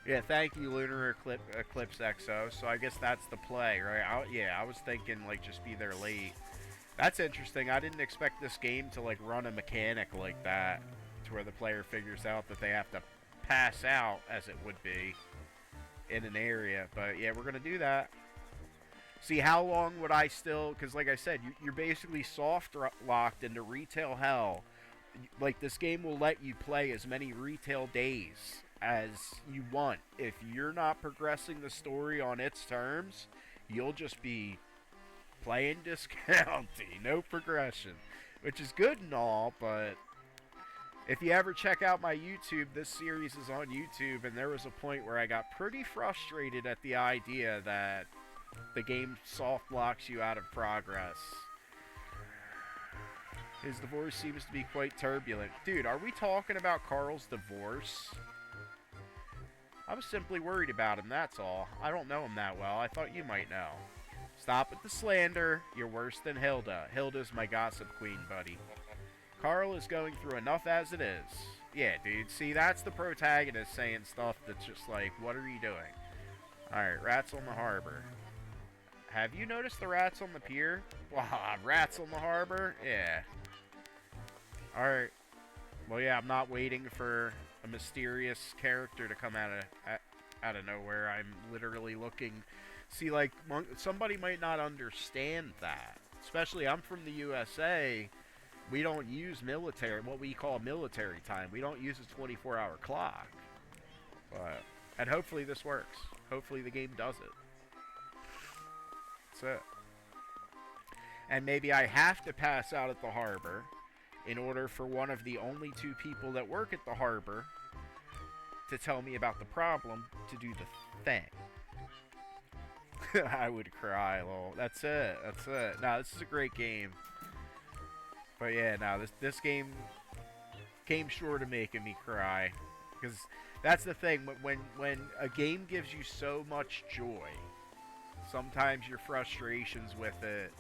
Yeah, thank you, Lunar Eclipse XO. So I guess that's the play, right? I was thinking, like, just be there late. That's interesting. I didn't expect this game to, like, run a mechanic like that, to where the player figures out that they have to pass out, as it would be, in an area. But, yeah, we're going to do that. See, how long would I still... Because, like I said, you're basically soft-locked into retail hell. Like, this game will let you play as many retail days as you want. If you're not progressing the story on its terms, you'll just be... playing discounty, no progression, which is good and all, but if you ever check out my YouTube, this series is on YouTube, and there was a point where I got pretty frustrated at the idea that The game soft locks you out of progress. His divorce seems to be quite turbulent. Dude, are we talking about Carl's divorce? I was simply worried about him, that's all. I don't know him that well. I thought you might know. Stop with the slander. You're worse than Hilda. Hilda's my gossip queen, buddy. Carl is going through enough as it is. Yeah, dude. See, that's the protagonist saying stuff that's just like, what are you doing? Alright, rats on the harbor. Have you noticed the rats on the pier? Wow, rats on the harbor? Yeah. Alright. Well, yeah, I'm not waiting for a mysterious character to come out of nowhere. I'm literally looking. See, like, somebody might not understand that. Especially, I'm from the USA. We don't use military, what we call military time. We don't use a 24-hour clock. But, and hopefully this works. Hopefully the game does it. That's it. And maybe I have to pass out at the harbor in order for one of the only two people that work at the harbor to tell me about the problem to do the thing. I would cry, lol. That's it. That's it. No, this is a great game. But yeah, no, this game came short of making me cry. Because that's the thing. When a game gives you so much joy, sometimes your frustrations with it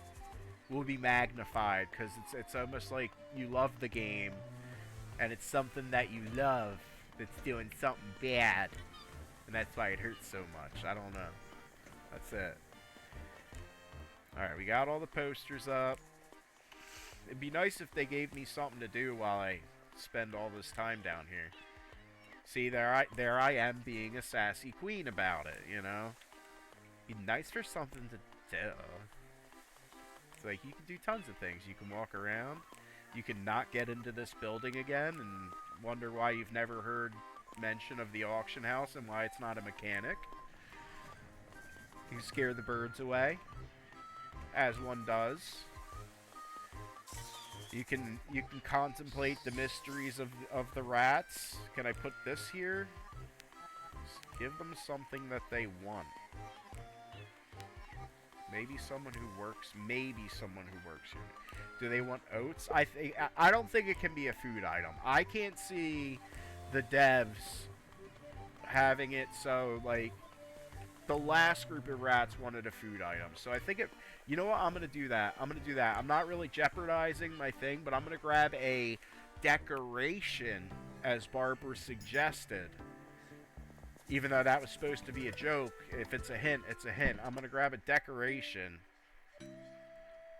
will be magnified. Because it's almost like you love the game, and it's something that you love that's doing something bad. And that's why it hurts so much. I don't know. That's it. Alright, we got all the posters up. It'd be nice if they gave me something to do while I spend all this time down here. See, there I am being a sassy queen about it, you know? Be nice for something to do. It's like, you can do tons of things. You can walk around. You can not get into this building again and wonder why you've never heard mention of the auction house and why it's not a mechanic. You can scare the birds away, as one does. You can contemplate the mysteries of the rats. Can I put this here? Just give them something that they want. Maybe someone who works. Maybe someone who works here. Do they want oats? I don't think it can be a food item. I can't see the devs having it so, like, the last group of rats wanted a food item. So I think it... You know what? I'm going to do that. I'm not really jeopardizing my thing, but I'm going to grab a decoration, as Barbara suggested. Even though that was supposed to be a joke. If it's a hint, it's a hint. I'm going to grab a decoration,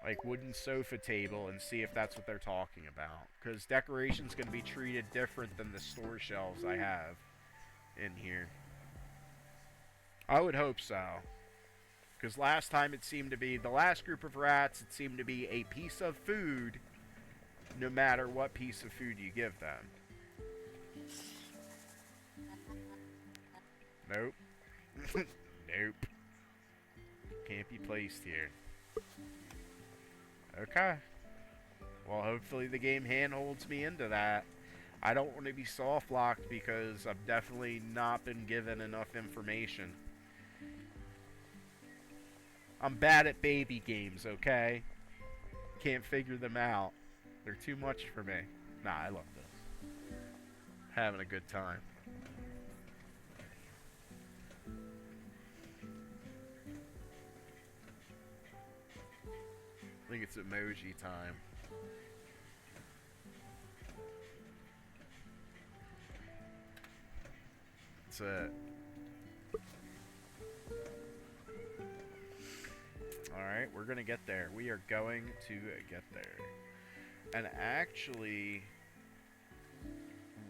like wooden sofa table, and see if that's what they're talking about. Because decoration's going to be treated different than the store shelves I have in here. I would hope so. Because last time it seemed to be, the last group of rats, it seemed to be a piece of food, no matter what piece of food you give them. Nope. Nope. Can't be placed here. Okay. Well, hopefully the game handholds me into that. I don't want to be soft locked because I've definitely not been given enough information. I'm bad at baby games, okay? Can't figure them out. They're too much for me. Nah, I love this. Having a good time. I think it's emoji time. That's it. Alright, we're gonna get there. We are going to get there. And actually,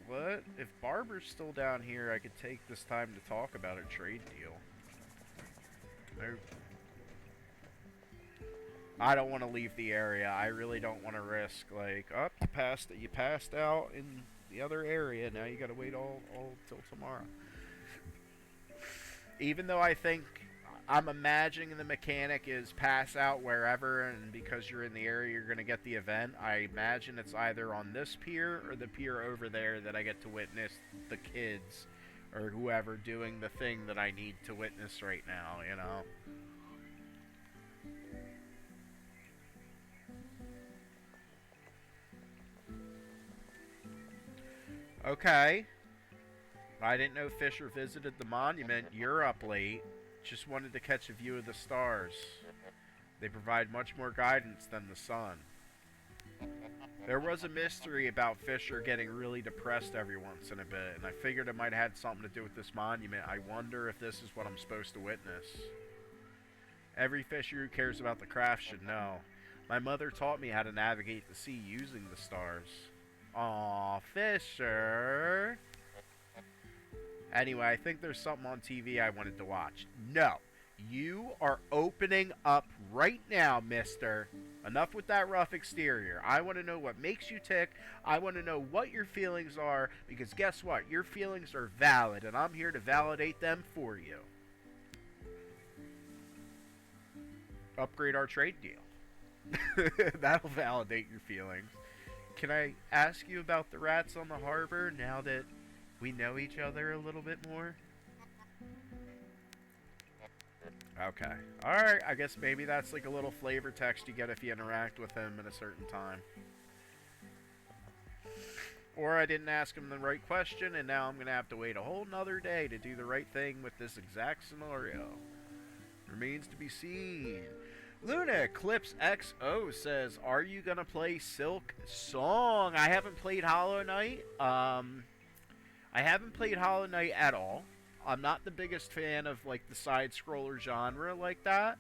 what? If Barbara's still down here, I could take this time to talk about a trade deal. Nope. I don't want to leave the area. I really don't want to risk, like, oh, you passed out in the other area. Now you gotta wait all till tomorrow. Even though I think, I'm imagining the mechanic is pass out wherever, and because you're in the area, you're going to get the event. I imagine it's either on this pier or the pier over there that I get to witness the kids or whoever doing the thing that I need to witness right now, you know? Okay. I didn't know Fisher visited the monument. You're up late. Just wanted to catch a view of the stars. They provide much more guidance than the sun. There was a mystery about Fisher getting really depressed every once in a bit, and I figured it might have had something to do with this monument. I wonder if this is what I'm supposed to witness. Every Fisher who cares about the craft should know. My mother taught me how to navigate the sea using the stars. Aw, Fisher. Anyway, I think there's something on TV I wanted to watch. No. You are opening up right now, mister. Enough with that rough exterior. I want to know what makes you tick. I want to know what your feelings are, because guess what? Your feelings are valid, and I'm here to validate them for you. Upgrade our trade deal. That'll validate your feelings. Can I ask you about the rats on the harbor now that we know each other a little bit more? Okay. Alright, I guess maybe that's like a little flavor text you get if you interact with him at a certain time. Or I didn't ask him the right question, and now I'm going to have to wait a whole nother day to do the right thing with this exact scenario. Remains to be seen. Luna Eclipse XO says, are you going to play Silk Song? I haven't played Hollow Knight. I haven't played Hollow Knight at all. I'm not the biggest fan of like the side-scroller genre like that.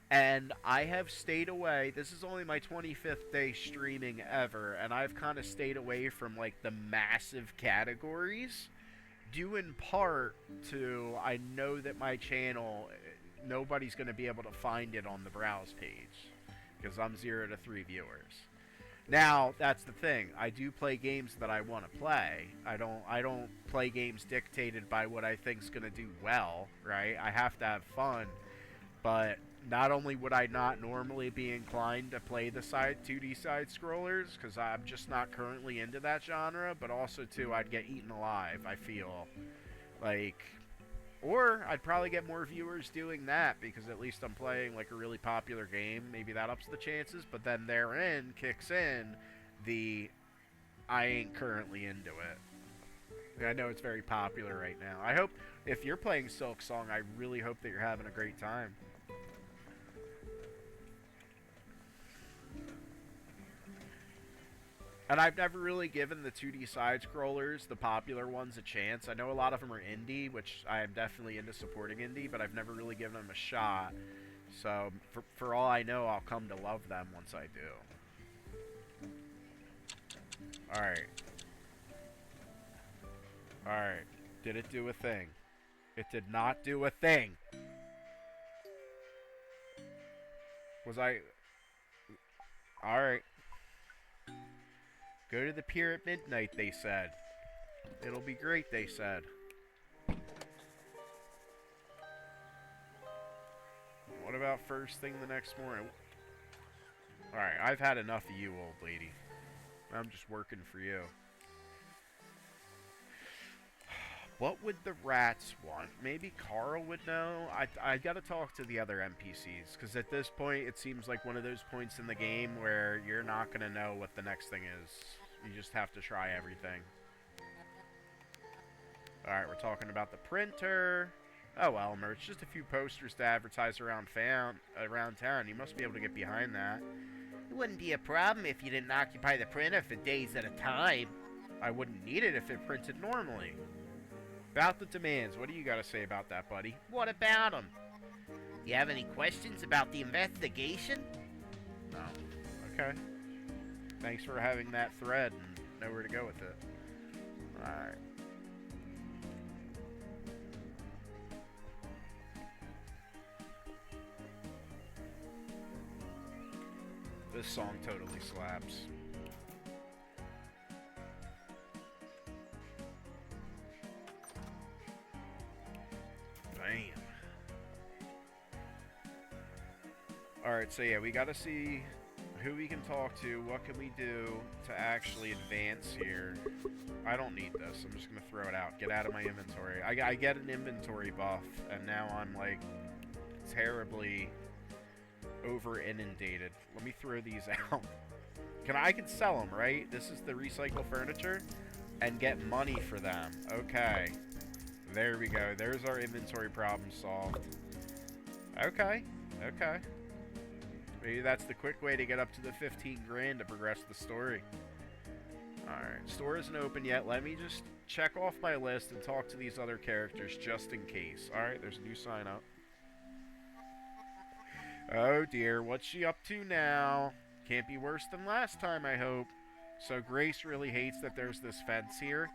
And I have stayed away. This is only my 25th day streaming ever, and I've kind of stayed away from like the massive categories, due in part to I know that my channel, nobody's going to be able to find it on the browse page because I'm 0 to 3 viewers. Now, that's the thing. I do play games that I want to play. I don't play games dictated by what I think's going to do well, right? I have to have fun. But not only would I not normally be inclined to play the 2D side scrollers, because I'm just not currently into that genre, but also too, I'd get eaten alive, I feel. Like, or I'd probably get more viewers doing that, because at least I'm playing like a really popular game. Maybe that ups the chances, but then therein kicks in the I ain't currently into it. I know it's very popular right now. I hope, if you're playing Silk Song, I really hope that you're having a great time. And I've never really given the 2D side-scrollers, the popular ones, a chance. I know a lot of them are indie, which I am definitely into supporting indie, but I've never really given them a shot. So, for all I know, I'll come to love them once I do. Alright. Alright. Did it do a thing? It did not do a thing! Was I... Alright. Go to the pier at midnight, they said. It'll be great, they said. What about first thing the next morning? Alright, I've had enough of you, old lady. I'm just working for you. What would the rats want? Maybe Carl would know? I gotta talk to the other NPCs, because at this point, it seems like one of those points in the game where you're not gonna know what the next thing is. You just have to try everything. Alright, we're talking about the printer. Oh, Elmer, it's just a few posters to advertise around town. You must be able to get behind that. It wouldn't be a problem if you didn't occupy the printer for days at a time. I wouldn't need it if it printed normally. About the demands, what do you got to say about that, buddy? What about them? You have any questions about the investigation? No. Okay. Thanks for having that thread and know where to go with it. Alright. This song totally slaps. Damn. Alright, so yeah, we gotta see who we can talk to, what can we do to actually advance here. I don't need this, I'm just gonna throw it out. Get out of my inventory. I get an inventory buff, and now I'm like terribly over inundated. Let me throw these out. I can sell them, right? This is the recycle furniture. and get money for them. Okay. There we go. There's our inventory problem solved. Okay. Okay. Maybe that's the quick way to get up to the 15 grand to progress the story. Alright, store isn't open yet. Let me just check off my list and talk to these other characters just in case. Alright, there's a new sign up. Oh dear, what's she up to now? Can't be worse than last time, I hope. So Grace really hates that there's this fence here,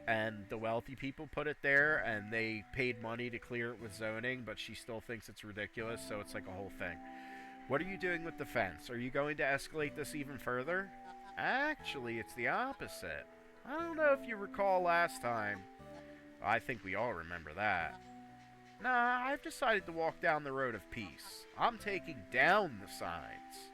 and the wealthy people put it there, and they paid money to clear it with zoning, but she still thinks it's ridiculous, so it's like a whole thing. What are you doing with the fence? Are you going to escalate this even further? Actually, it's the opposite. I don't know if you recall last time. I think we all remember that. Nah, I've decided to walk down the road of peace. I'm taking down the signs.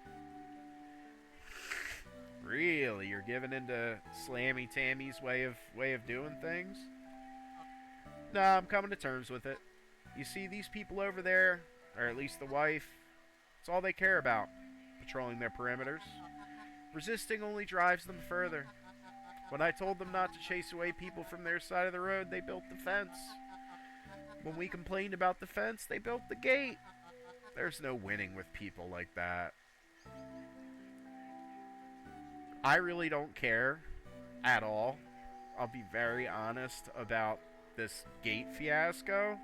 Really? You're giving into Slammy Tammy's way of doing things? Nah, I'm coming to terms with it. You see these people over there, or at least the wife, it's all they care about, patrolling their perimeters. Resisting only drives them further. When I told them not to chase away people from their side of the road, they built the fence. When we complained about the fence, they built the gate. There's no winning with people like that. I really don't care at all. I'll be very honest about this gate fiasco.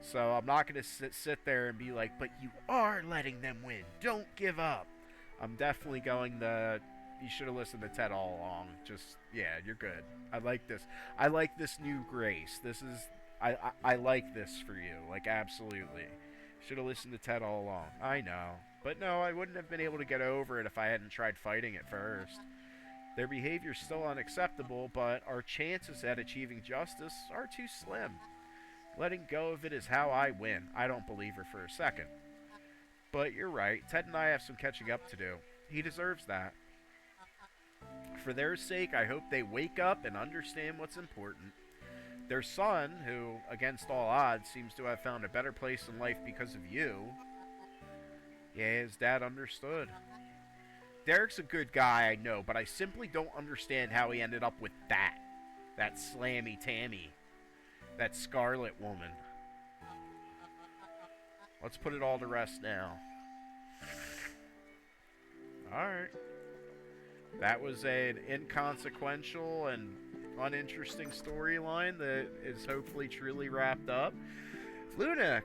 So I'm not going to sit there and be like, but you are letting them win. Don't give up. I'm definitely going to... You should have listened to Ted all along. Just, yeah, you're good. I like this. I like this new Grace. This is... I like this for you. Like, absolutely. Should have listened to Ted all along. I know. But no, I wouldn't have been able to get over it if I hadn't tried fighting it first. Their behavior's still unacceptable, but our chances at achieving justice are too slim. Letting go of it is how I win. I don't believe her for a second. But you're right. Ted and I have some catching up to do. He deserves that. For their sake, I hope they wake up and understand what's important. Their son, who, against all odds, seems to have found a better place in life because of you. Yeah, his dad understood. Derek's a good guy, I know, but I simply don't understand how he ended up with that. That Slammy Tammy. That Scarlet woman. Let's put it all to rest now. Alright. That was an inconsequential and uninteresting storyline that is hopefully truly wrapped up. Luna,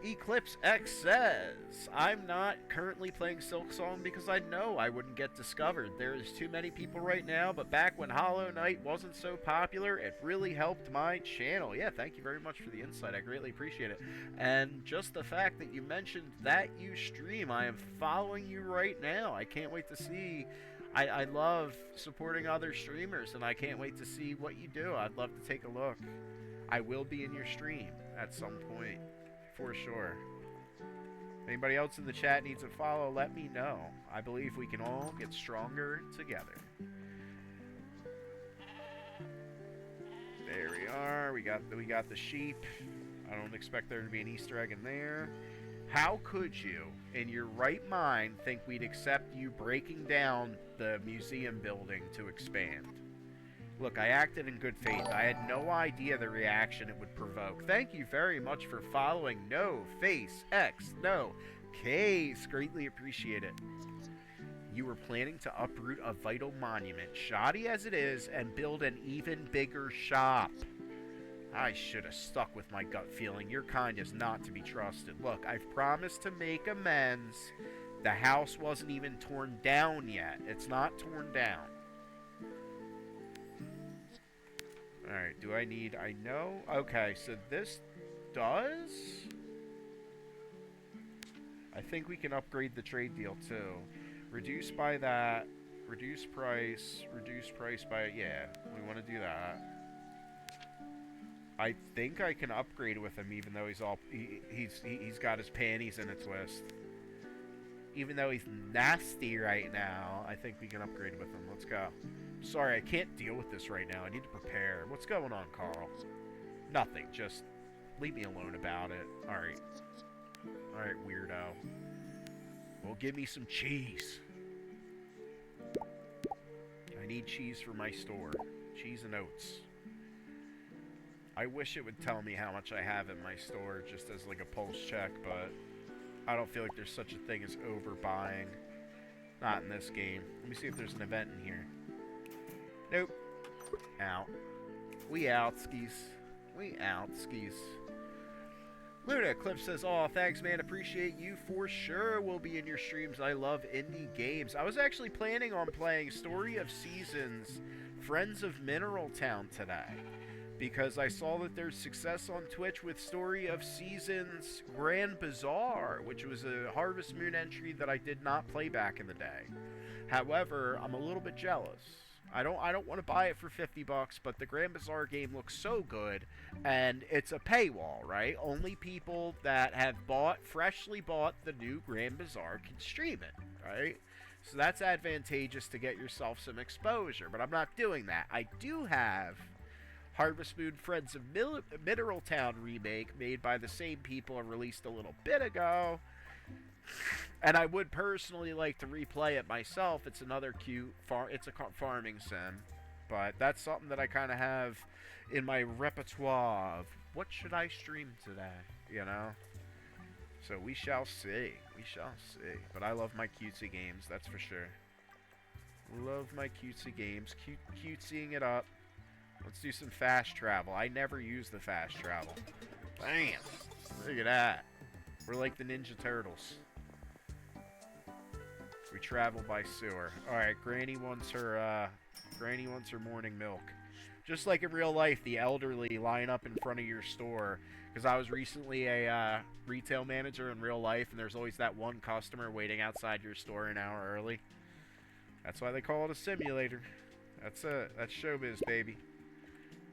Eclipse X says, I'm not currently playing Silksong because I know I wouldn't get discovered. There's too many people right now, but back when Hollow Knight wasn't so popular, it really helped my channel. Yeah, thank you very much for the insight. I greatly appreciate it. And just the fact that you mentioned that you stream, I am following you right now. I can't wait to see. I love supporting other streamers, and I can't wait to see what you do. I'd love to take a look. I will be in your stream at some point, for sure. Anybody else in the chat needs a follow, let me know. I believe we can all get stronger together. There we are. We got the sheep. I don't expect there to be an Easter egg in there. How could you, in your right mind, think we'd accept you breaking down the museum building to expand? Look, I acted in good faith. I had no idea the reaction it would provoke. Thank you very much for following No Face X No Case. Greatly appreciate it. You were planning to uproot a vital monument, shoddy as it is, and build an even bigger shop. I should have stuck with my gut feeling. Your kind is not to be trusted. Look, I've promised to make amends. The house wasn't even torn down yet. It's not torn down. Alright, do I need... I know... Okay, so this does... I think we can upgrade the trade deal, too. Reduce by that. Reduce price by... Yeah, we want to do that. I think I can upgrade with him, even though he's all... He's got his panties in a twist. Even though he's nasty right now, I think we can upgrade with him. Let's go. Sorry, I can't deal with this right now. I need to prepare. What's going on, Carl? Nothing. Just leave me alone about it. Alright. Alright, weirdo. Well, give me some cheese. I need cheese for my store. Cheese and oats. I wish it would tell me how much I have in my store just as like a pulse check, but I don't feel like there's such a thing as overbuying. Not in this game. Let me see if there's an event in here. Nope. Out. We out, skis. We out, skis. Luna Cliff says, "Oh, thanks, man. Appreciate you for sure. We'll be in your streams. I love indie games." I was actually planning on playing Story of Seasons Friends of Mineral Town today, because I saw that there's success on Twitch with Story of Seasons Grand Bazaar, which was a Harvest Moon entry that I did not play back in the day. However, I'm a little bit jealous. I don't want to buy it for $50, but the Grand Bazaar game looks so good, and it's a paywall, right? Only people that have freshly bought the new Grand Bazaar can stream it, right? So that's advantageous to get yourself some exposure, but I'm not doing that. I do have Harvest Moon Friends of Mineral Town remake made by the same people and released a little bit ago. And I would personally like to replay it myself. It's another cute it's a farming sim, but that's something that I kind of have in my repertoire of what should I stream today, you know? So we shall see. We shall see. But I love my cutesy games, that's for sure. Love my cutesy games. Cutesying it up. Let's do some fast travel. I never use the fast travel. Bam! Look at that. We're like the Ninja Turtles. We travel by sewer. Alright, Granny wants her morning milk. Just like in real life, the elderly line up in front of your store. Because I was recently a retail manager in real life, and there's always that one customer waiting outside your store an hour early. That's why they call it a simulator. That's showbiz, baby.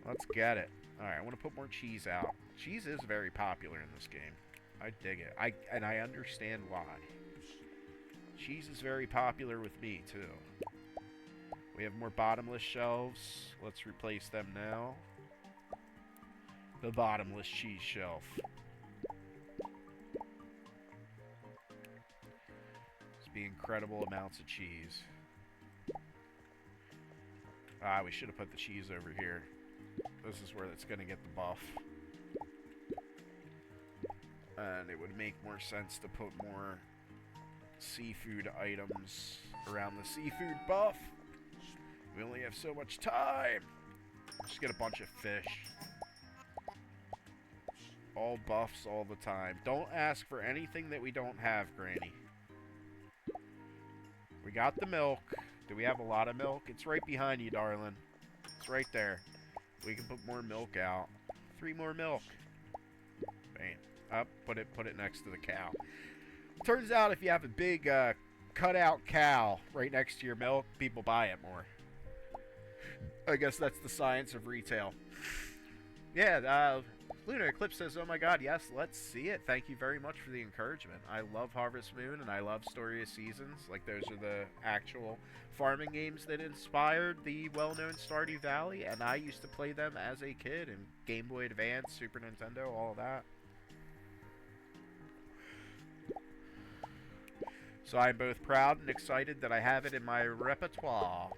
Let's get it. Alright, I want to put more cheese out. Cheese is very popular in this game. I dig it. And I understand why. Cheese is very popular with me, too. We have more bottomless shelves. Let's replace them now. The bottomless cheese shelf. It's be incredible amounts of cheese. We should have put the cheese over here. This is where it's going to get the buff. And it would make more sense to put more seafood items around the seafood buff. We only have so much time. Just get a bunch of fish. All buffs all the time. Don't ask for anything that we don't have, Granny. We got the milk. Do we have a lot of milk? It's right behind you, darling. It's right there. We can put more milk out. 3 more milk. Bam. Up. Put it next to the cow. Turns out if you have a big cutout cow right next to your milk, people buy it more. I guess that's the science of retail. Yeah, Lunar Eclipse says, "Oh my god, yes, let's see it." Thank you very much for the encouragement. I love Harvest Moon and I love Story of Seasons. Like, those are the actual farming games that inspired the well-known Stardew Valley, and I used to play them as a kid in Game Boy Advance, Super Nintendo, all of that. So I'm both proud and excited that I have it in my repertoire.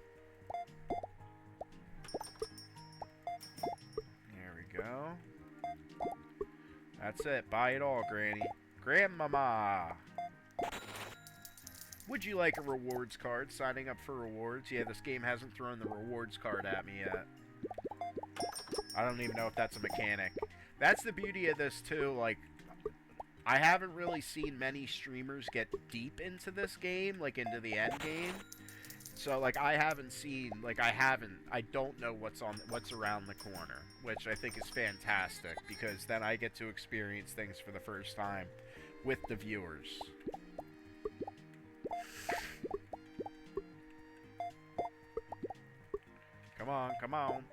There we go. That's it. Buy it all, Granny. Grandmama! Would you like a rewards card? Signing up for rewards? Yeah, this game hasn't thrown the rewards card at me yet. I don't even know if that's a mechanic. That's the beauty of this, too. Like, I haven't really seen many streamers get deep into this game, like into the end game. So, like, I don't know what's around the corner, which I think is fantastic, because then I get to experience things for the first time with the viewers. Come on, come on.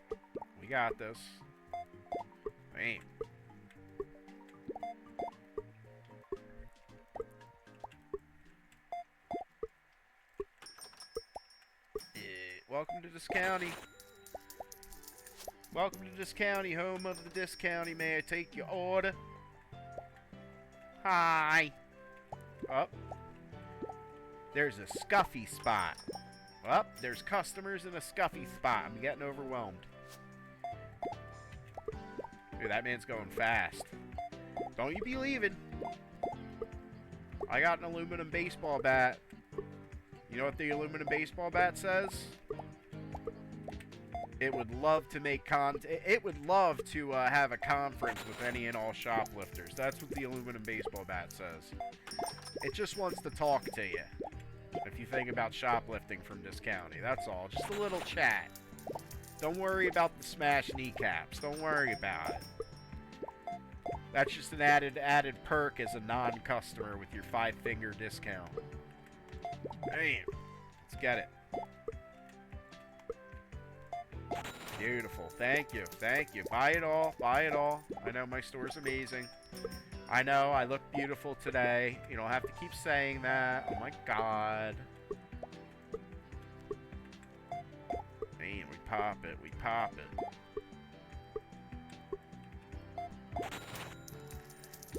We got this. Bam. Welcome to this county. Welcome to this county, home of the discounty. May I take your order? Hi. Up. There's a scuffy spot. Well, there's customers in a scuffy spot. I'm getting overwhelmed. Dude, that man's going fast. Don't you be leaving. I got an aluminum baseball bat. You know what the aluminum baseball bat says? It would love to make It would love to have a conference with any and all shoplifters. That's what the aluminum baseball bat says. It just wants to talk to you. If you think about shoplifting from this county, that's all. Just a little chat. Don't worry about the smashed kneecaps. Don't worry about it. That's just an added perk as a non-customer with your 5-finger discount. Damn. Let's get it. Beautiful. Thank you. Thank you. Buy it all. Buy it all. I know my store's amazing. I know I look beautiful today. You don't have to keep saying that. Oh my god. Man, we pop it. We pop it.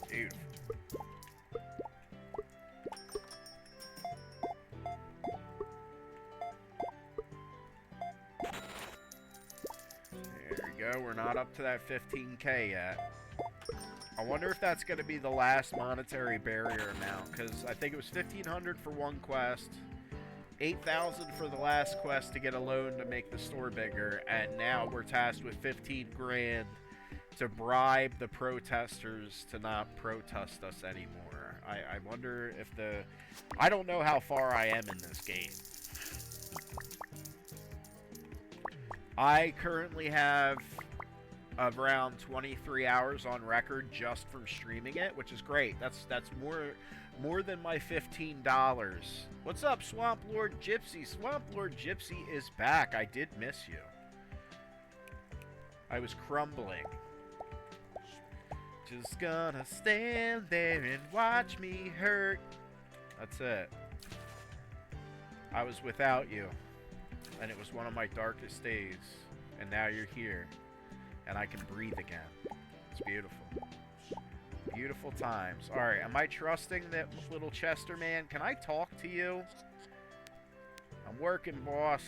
Beautiful. There we go. We're not up to that 15K yet. I wonder if that's going to be the last monetary barrier amount, because I think it was 1,500 for one quest, 8,000 for the last quest to get a loan to make the store bigger, and now we're tasked with 15 grand to bribe the protesters to not protest us anymore. I wonder if I don't know how far I am in this game. I currently have around 23 hours on record just from streaming it, which is great. That's more than my $15. What's up, Swamp Lord Gypsy? Swamp Lord Gypsy is back. I did miss you. I was crumbling. Just gonna stand there and watch me hurt. That's it. I was without you, and it was one of my darkest days, and now you're here. And I can breathe again. It's beautiful. Beautiful times. Alright, am I trusting that little Chester man? Can I talk to you? I'm working, boss.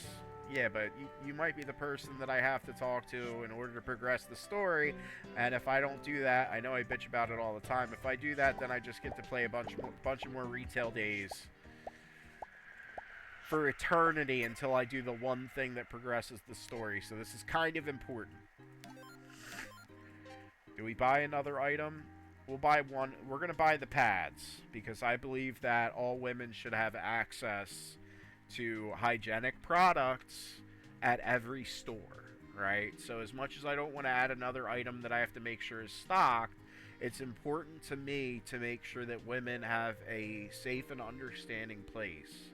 Yeah, but you might be the person that I have to talk to in order to progress the story. And if I don't do that, I know I bitch about it all the time. If I do that, then I just get to play a bunch of more retail days for eternity until I do the one thing that progresses the story. So this is kind of important. Do we buy another item? We'll buy one. We're going to buy the pads because I believe that all women should have access to hygienic products at every store, right? So as much as I don't want to add another item that I have to make sure is stocked, it's important to me to make sure that women have a safe and understanding place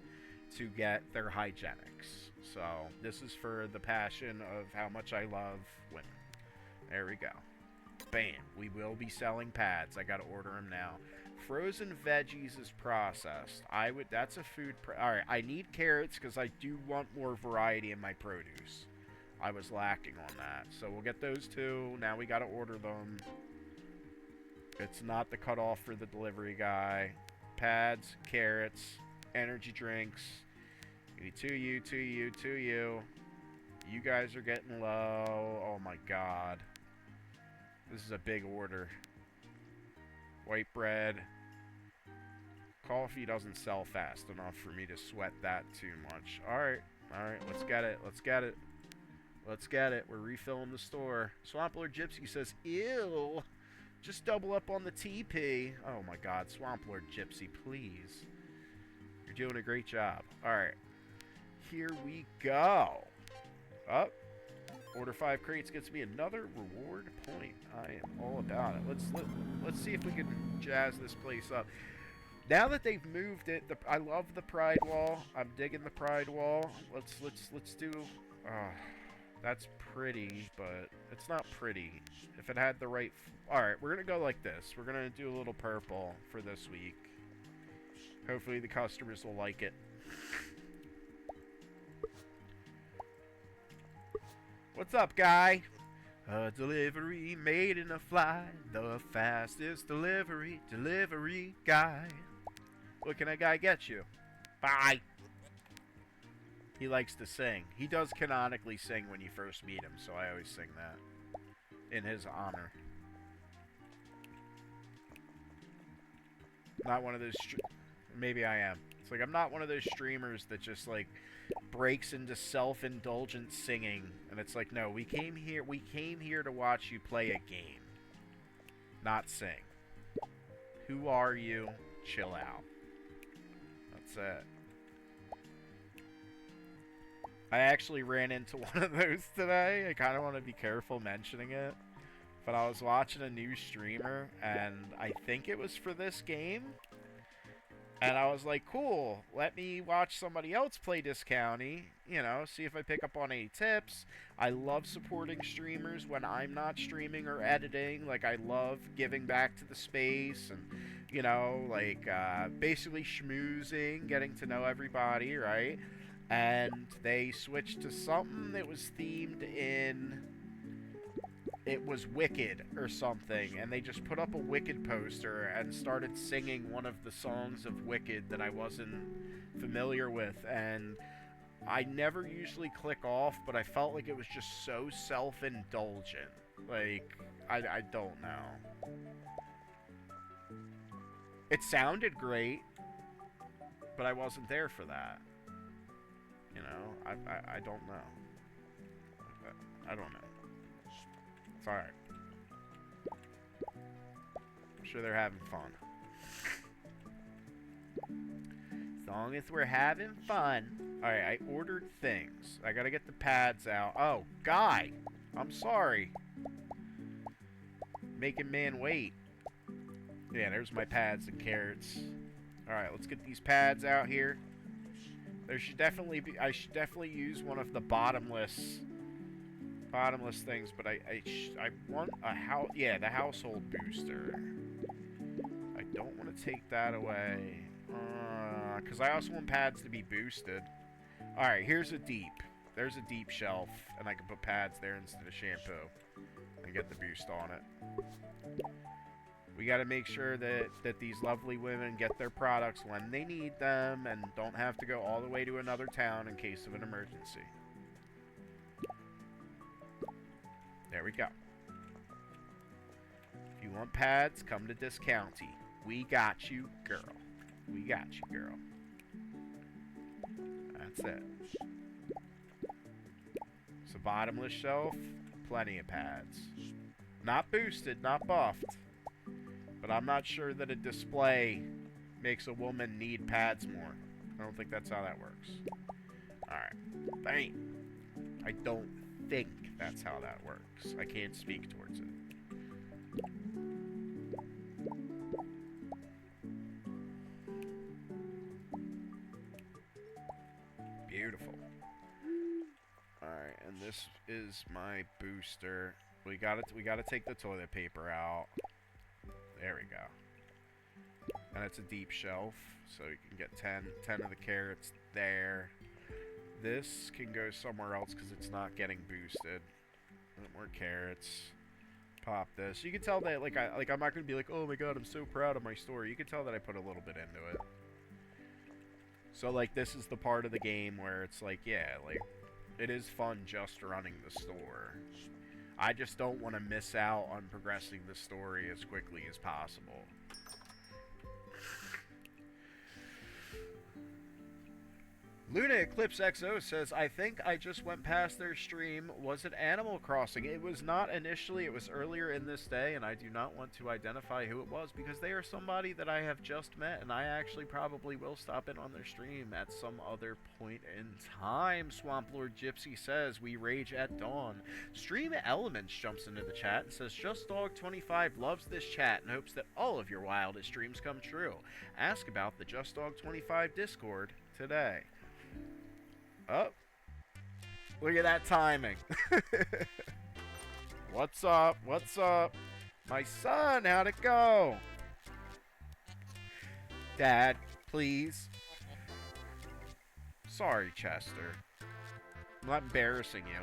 to get their hygienics. So this is for the passion of how much I love women. There we go. Bam. We will be selling pads. I gotta order them now. Frozen veggies is processed. That's a food. Alright, I need carrots because I do want more variety in my produce. I was lacking on that. So we'll get those two. Now we gotta order them. It's not the cutoff for the delivery guy. Pads, carrots, energy drinks. Maybe two you. You guys are getting low. Oh my god. This is a big order. White bread. Coffee doesn't sell fast enough for me to sweat that too much. Alright, let's get it. We're refilling the store. Swamp Lord Gypsy says, ew. Just double up on the TP. Oh my god, Swamp Lord Gypsy, please. You're doing a great job. Alright. Here we go. Up. Order 5 crates gets me another reward point. I am all about it. Let's see if we can jazz this place up. Now that they've moved it, I love the Pride Wall. I'm digging the Pride Wall. Let's do. That's pretty, but it's not pretty. If it had the right. All right, we're gonna go like this. We're gonna do a little purple for this week. Hopefully the customers will like it. What's up, guy? A delivery made in a fly. The fastest delivery guy. What can a guy get you? Bye. He likes to sing. He does canonically sing when you first meet him, so I always sing that in his honor. Not one of those... Maybe I am. It's like, I'm not one of those streamers that just, like, breaks into self-indulgent singing. And it's like, no, we came here to watch you play a game. Not sing. Who are you? Chill out. That's it. I actually ran into one of those today. I kind of want to be careful mentioning it. But I was watching a new streamer, and I think it was for this game. And I was like, cool, let me watch somebody else play Discounty, you know, see if I pick up on any tips. I love supporting streamers when I'm not streaming or editing. Like, I love giving back to the space and, you know, like, basically schmoozing, getting to know everybody, right? And they switched to something that was themed in... It was Wicked or something, and they just put up a Wicked poster and started singing one of the songs of Wicked that I wasn't familiar with, and I never usually click off, but I felt like it was just so self-indulgent. Like, I don't know. It sounded great, but I wasn't there for that. You know, I don't know. I don't know. It's alright. I'm sure they're having fun. As long as we're having fun. Alright, I ordered things. I gotta get the pads out. Oh, Guy! I'm sorry. Making man wait. Yeah, there's my pads and carrots. Alright, let's get these pads out here. There should definitely be... I should definitely use one of the bottomless things, but I want a the household booster. I don't want to take that away, because I also want pads to be boosted. Alright, here's a deep. There's a deep shelf, and I can put pads there instead of shampoo and get the boost on it. We gotta make sure that these lovely women get their products when they need them and don't have to go all the way to another town in case of an emergency. There we go. If you want pads, come to Discounty. We got you, girl. We got you, girl. That's it. So bottomless shelf, plenty of pads. Not boosted, not buffed. But I'm not sure that a display makes a woman need pads more. I don't think that's how that works. Alright. Bang. I don't think that's how that works. I can't speak towards it. Beautiful. Alright, and this is my booster. We gotta take the toilet paper out. There we go. And it's a deep shelf, so you can get 10 of the carrots there. This can go somewhere else because it's not getting boosted. More carrots. Pop this. You can tell that, I'm not gonna be like, oh my god, I'm so proud of my store. You can tell that I put a little bit into it. So, like, this is the part of the game where it's like, yeah, like, it is fun just running the store. I just don't want to miss out on progressing the story as quickly as possible. Luna Eclipse XO says, I think I just went past their stream. Was it Animal Crossing? It was not initially. It was earlier in this day, and I do not want to identify who it was because they are somebody that I have just met, and I actually probably will stop in on their stream at some other point in time. Swamp Lord Gypsy says, we rage at dawn. Stream Elements jumps into the chat and says, JustDog25 loves this chat and hopes that all of your wildest dreams come true. Ask about the JustDog25 Discord today. Oh, look at that timing. What's up? What's up? My son, how'd it go? Dad, please. Sorry, Chester. I'm not embarrassing you.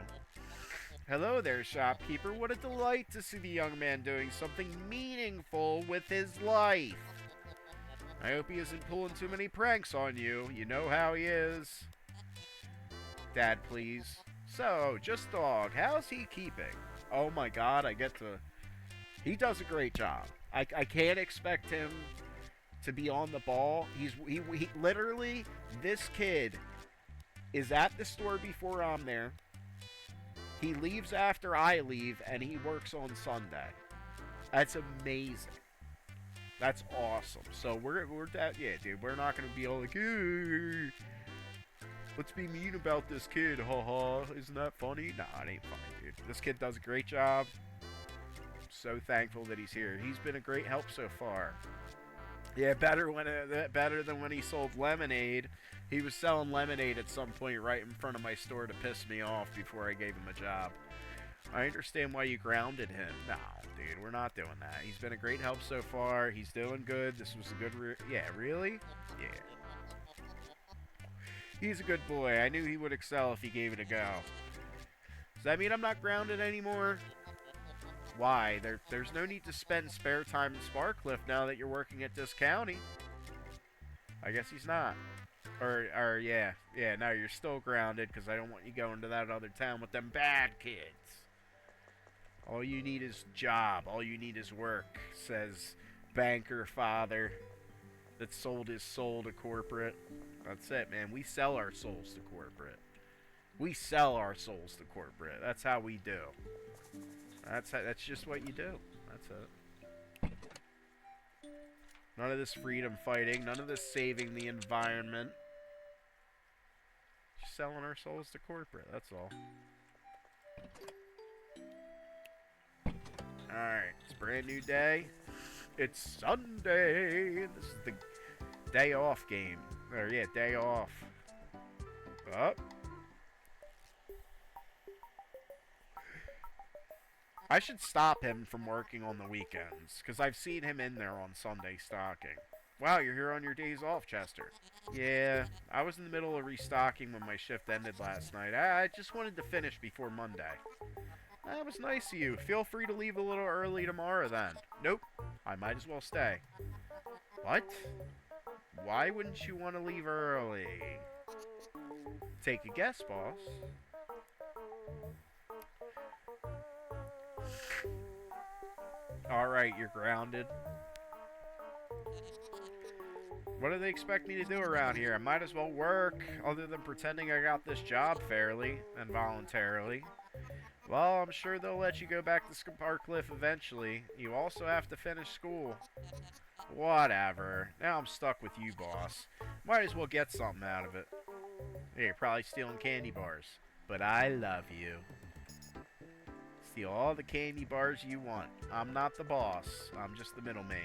Hello there, shopkeeper. What a delight to see the young man doing something meaningful with his life. I hope he isn't pulling too many pranks on you. You know how he is. Dad, please. So, Just Dog, how's he keeping? Oh my god, I get to... He does a great job. I can't expect him to be on the ball. He literally, this kid is at the store before I'm there. He leaves after I leave, and he works on Sunday. That's amazing. That's awesome. So we're yeah, dude. We're not gonna be all like, hey, let's be mean about this kid, haha. Isn't that funny? Nah, it ain't funny, dude. This kid does a great job. So thankful that he's here. He's been a great help so far. Yeah, better than when he sold lemonade. He was selling lemonade at some point right in front of my store to piss me off before I gave him a job. I understand why you grounded him. No, dude, we're not doing that. He's been a great help so far. He's doing good. This was a good... yeah, really? Yeah. He's a good boy. I knew he would excel if he gave it a go. Does that mean I'm not grounded anymore? Why? There's no need to spend spare time in Sparkcliff now that you're working at this county. I guess he's not. Or yeah, no, you're still grounded because I don't want you going to that other town with them bad kids. All you need is job. All you need is work, says banker father that sold his soul to corporate. That's it, man. We sell our souls to corporate. We sell our souls to corporate. That's how we do. That's just what you do. That's it. None of this freedom fighting. None of this saving the environment. Just selling our souls to corporate. That's all. Alright. It's a brand new day. It's Sunday. This is the day off game. Or yeah, day off. Up. I should stop him from working on the weekends, because I've seen him in there on Sunday stocking. Wow, you're here on your days off, Chester. Yeah, I was in the middle of restocking when my shift ended last night. I just wanted to finish before Monday. That was nice of you. Feel free to leave a little early tomorrow then. Nope, I might as well stay. What? Why wouldn't you want to leave early? Take a guess, boss. Alright, you're grounded. What do they expect me to do around here? I might as well work, other than pretending I got this job fairly and voluntarily. Well, I'm sure they'll let you go back to Sparkcliff eventually. You also have to finish school. Whatever. Now I'm stuck with you, boss. Might as well get something out of it. Yeah, you're probably stealing candy bars. But I love you. Steal all the candy bars you want. I'm not the boss. I'm just the middleman.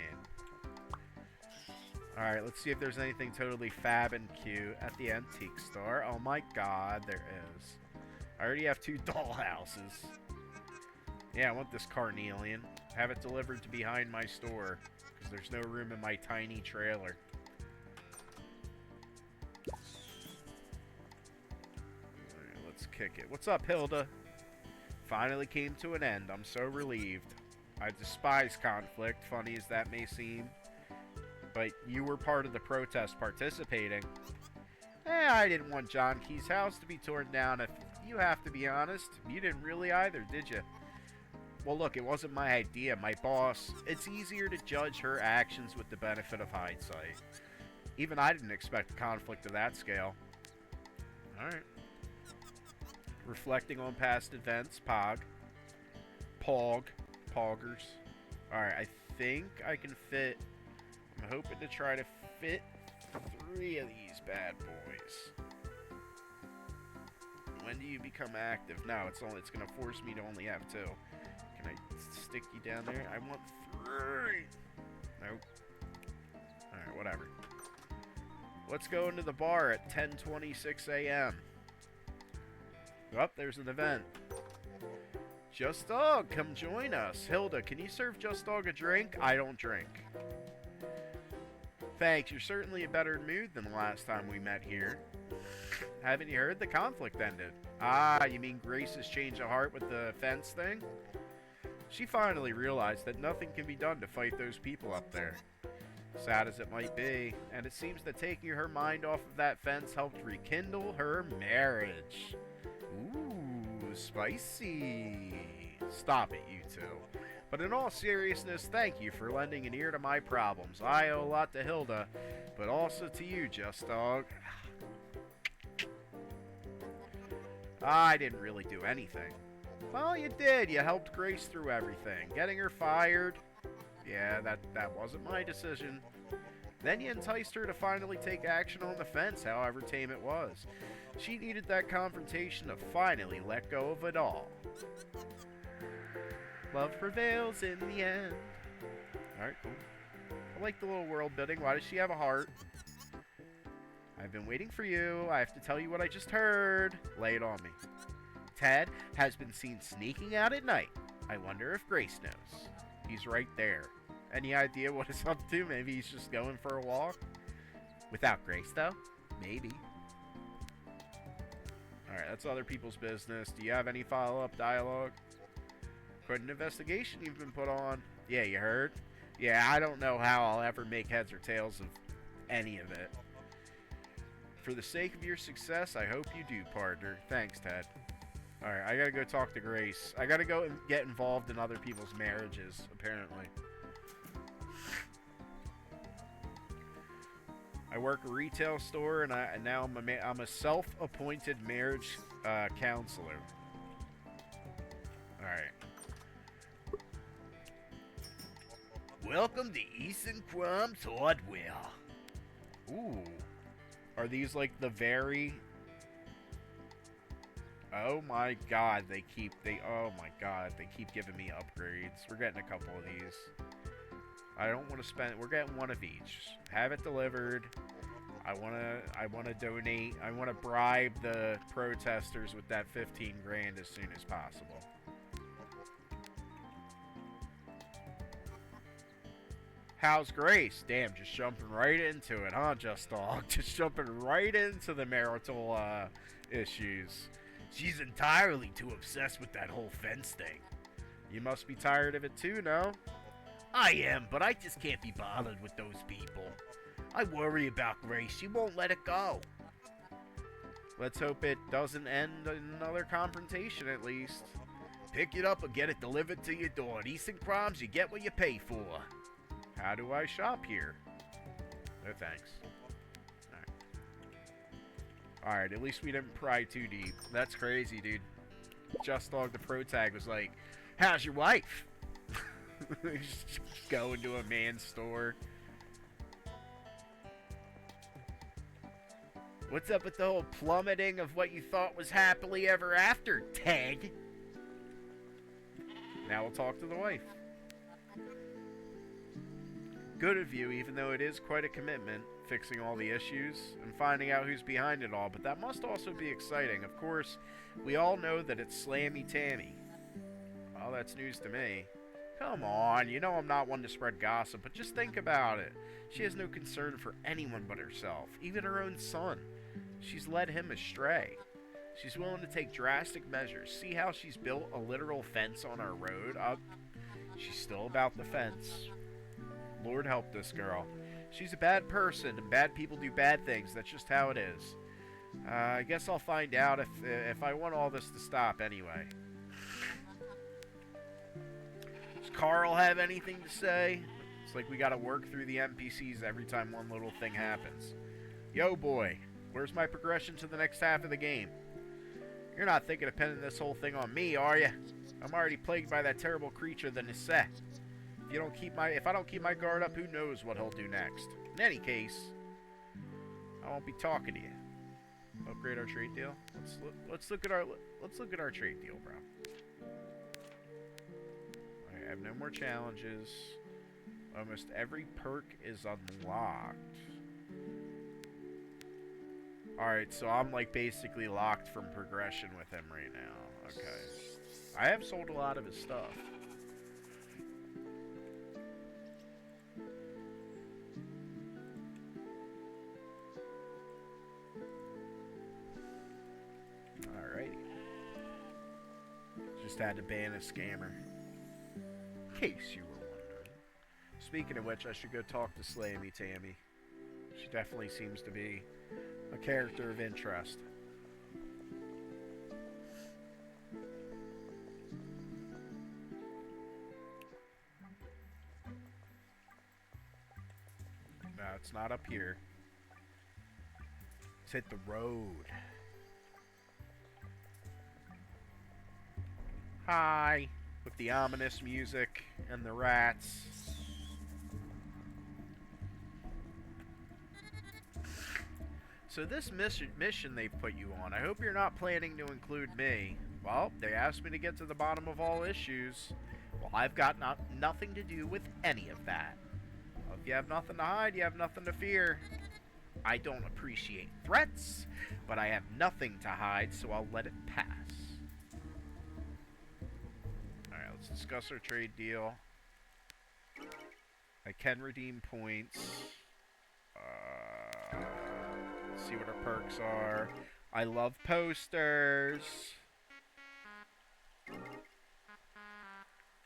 Alright, let's see if there's anything totally fab and cute at the antique store. Oh my god, there is. I already have 2 dollhouses. Yeah, I want this carnelian. Have it delivered to behind my store, because there's no room in my tiny trailer. Alright, let's kick it. What's up, Hilda? Finally came to an end. I'm so relieved. I despise conflict, funny as that may seem. But you were part of the protest participating. I didn't want John Key's house to be torn down. If you have to be honest, you didn't really either, did you? Well, look, it wasn't my idea. My boss. It's easier to judge her actions with the benefit of hindsight. Even I didn't expect a conflict of that scale. Alright. Reflecting on past events, Pog. Pog. Poggers. Alright, I think I can fit... I'm hoping to try to fit 3 of these bad boys. When do you become active? No, it's gonna force me to only have 2. Can I stick you down there? I want 3! Nope. Alright, whatever. Let's go into the bar at 10:26 a.m. Oh, there's an event. Just Dog, come join us. Hilda, can you serve Just Dog a drink? I don't drink. Thanks, you're certainly in a better mood than the last time we met here. Haven't you heard? The conflict ended. Ah, you mean Grace has changed of heart with the fence thing? She finally realized that nothing can be done to fight those people up there. sad as it might be, and it seems that taking her mind off of that fence helped rekindle her marriage. Ooh, spicy. Stop it, you two. But in all seriousness, thank you for lending an ear to my problems. I owe a lot to Hilda, but also to you, Just Dog. I didn't really do anything. Well, you did. You helped Grace through everything. Getting her fired. Yeah, that wasn't my decision. Then you enticed her to finally take action on the fence, however tame it was. She needed that confrontation to finally let go of it all. Love prevails in the end. Alright, cool. I like the little world building. Why does she have a heart? I've been waiting for you. I have to tell you what I just heard. Lay it on me. Ted has been seen sneaking out at night. I wonder if Grace knows. He's right there. Any idea what he's up to? Maybe he's just going for a walk? Without Grace, though? Maybe. Alright, that's other people's business. Do you have any follow-up dialogue? Quite an investigation you've been put on. Yeah, you heard? Yeah, I don't know how I'll ever make heads or tails of any of it. For the sake of your success, I hope you do, partner. Thanks, Ted. Alright, I gotta go talk to Grace. I gotta go and get involved in other people's marriages, apparently. I work a retail store, and now I'm a self-appointed marriage counselor. Alright. Welcome to Ethan Crumb's Hardware. Ooh. Are these like the very... Oh my god, they keep giving me upgrades. We're getting a couple of these. I don't want to spend... We're getting one of each. Have it delivered. I want to donate. I want to bribe the protesters with that 15 grand as soon as possible. How's Grace? Damn, just jumping right into it, huh, Just Dog? Just jumping right into the marital issues. She's entirely too obsessed with that whole fence thing. You must be tired of it too, no? I am, but I just can't be bothered with those people. I worry about Grace. She won't let it go. Let's hope it doesn't end in another confrontation, at least. Pick it up and get it delivered to your door. At Easton Crimes, you get what you pay for. How do I shop here? No thanks. Alright, at least we didn't pry too deep. That's crazy, dude. Just Dog the Pro Tag was like, how's your wife? Just go into a man's store. What's up with the whole plummeting of what you thought was happily ever after, Tag? Now we'll talk to the wife. Good of you, even though it is quite a commitment, fixing all the issues and finding out who's behind it all, but that must also be exciting. Of course, we all know that it's Slammy Tammy. Well, that's news to me. Come on, you know I'm not one to spread gossip, but just think about it. She has no concern for anyone but herself, even her own son. She's led him astray. She's willing to take drastic measures. See how she's built a literal fence on our road? She's still about the fence. Lord help this girl. She's a bad person, and bad people do bad things. That's just how it is. I guess I'll find out if I want all this to stop anyway. Does Carl have anything to say? It's like we gotta work through the NPCs every time one little thing happens. Yo, boy. Where's my progression to the next half of the game? You're not thinking of pinning this whole thing on me, are you? I'm already plagued by that terrible creature, the Nisette. If I don't keep my guard up, who knows what he'll do next. In any case, I won't be talking to you. Upgrade our trade deal. Let's look at our trade deal, bro. I have no more challenges. Almost every perk is unlocked. Alright, so I'm like basically locked from progression with him right now. Okay. I have sold a lot of his stuff. Alrighty. Just had to ban a scammer. In case you were wondering. speaking of which, I should go talk to Slammy Tammy. She definitely seems to be a character of interest. No, it's not up here. Let's hit the road. Hi. With the ominous music and the rats. So this mission they've put you on, I hope you're not planning to include me. Well, they asked me to get to the bottom of all issues. Well, I've got nothing to do with any of that. Well, if you have nothing to hide, you have nothing to fear. I don't appreciate threats, but I have nothing to hide, so I'll let it pass. Alright, let's discuss our trade deal. I can redeem points. Let's see what our perks are. I love posters.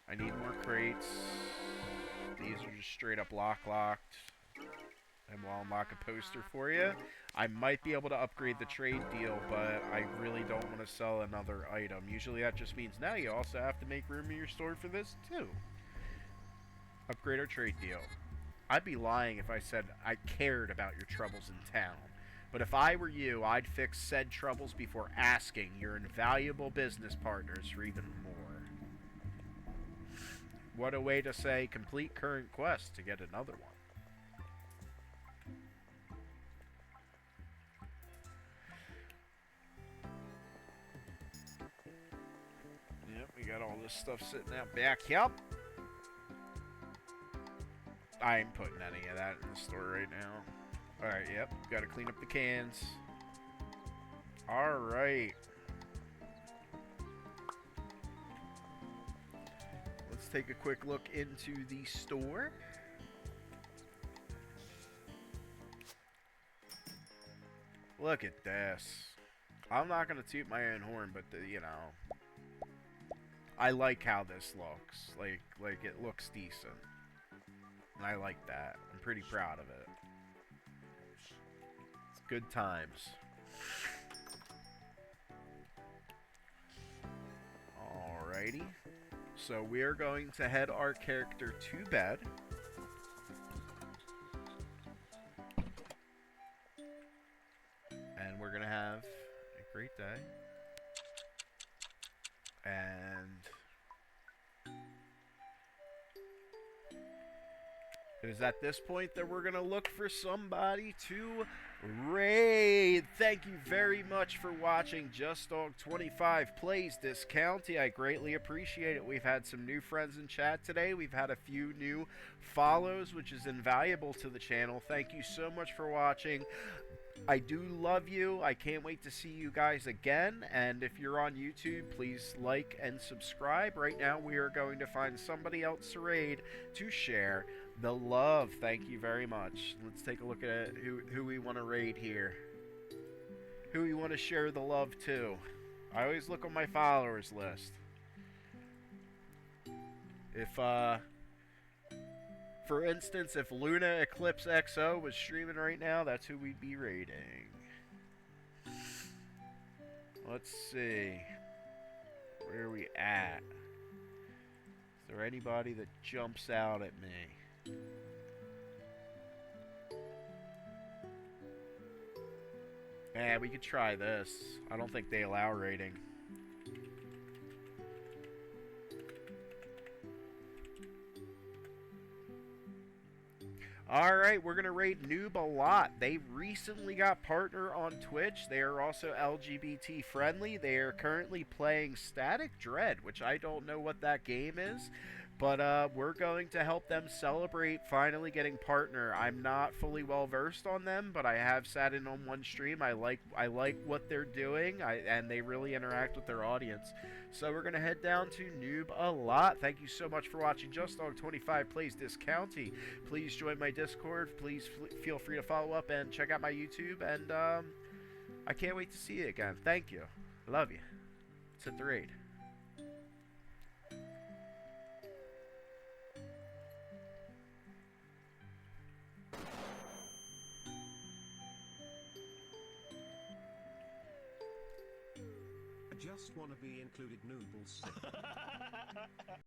I need more crates. These are just straight up locked. And we'll unlock a poster for you. I might be able to upgrade the trade deal, but I really don't want to sell another item. Usually that just means now you also have to make room in your store for this too. Upgrade our trade deal. I'd be lying if I said I cared about your troubles in town. But if I were you, I'd fix said troubles before asking your invaluable business partners for even more. What a way to say complete current quest to get another one. Yep, we got all this stuff sitting out back. Yep. I ain't putting any of that in the store right now. Alright, yep. Gotta clean up the cans. Alright. Let's take a quick look into the store. Look at this. I'm not gonna toot my own horn, but you know, I like how this looks. Like it looks decent. And I like that. I'm pretty proud of it. It's good times. Alrighty. So we're going to head our character to bed. And we're going to have a great day. And it is at this point that we're going to look for somebody to raid. Thank you very much for watching JustDog25 Plays Discounty. I greatly appreciate it. We've had some new friends in chat today. We've had a few new follows, which is invaluable to the channel. Thank you so much for watching. I do love you. I can't wait to see you guys again. And if you're on YouTube, please like and subscribe. Right now, we are going to find somebody else to raid to share the love. Thank you very much. Let's take a look at who we want to raid here. Who we want to share the love to. I always look on my followers list. If, for instance, if Luna Eclipse XO was streaming right now, that's who we'd be raiding. Let's see. Where are we at? Is there anybody that jumps out at me? Yeah, we could try this. I don't think they allow raiding. Alright, we're going to raid Noob a lot. They recently got partner on Twitch. They are also LGBT friendly. They are currently playing Static Dread, which I don't know what that game is. But we're going to help them celebrate finally getting partner. I'm not fully well versed on them, but I have sat in on one stream. I like what they're doing, and they really interact with their audience. So we're gonna head down to Noob a lot. Thank you so much for watching JustDog25 Plays Discounty. Please join my Discord. Please feel free to follow up and check out my YouTube. And I can't wait to see you again. Thank you. Love you. Let's hit the raid. just wanna be included, noodles.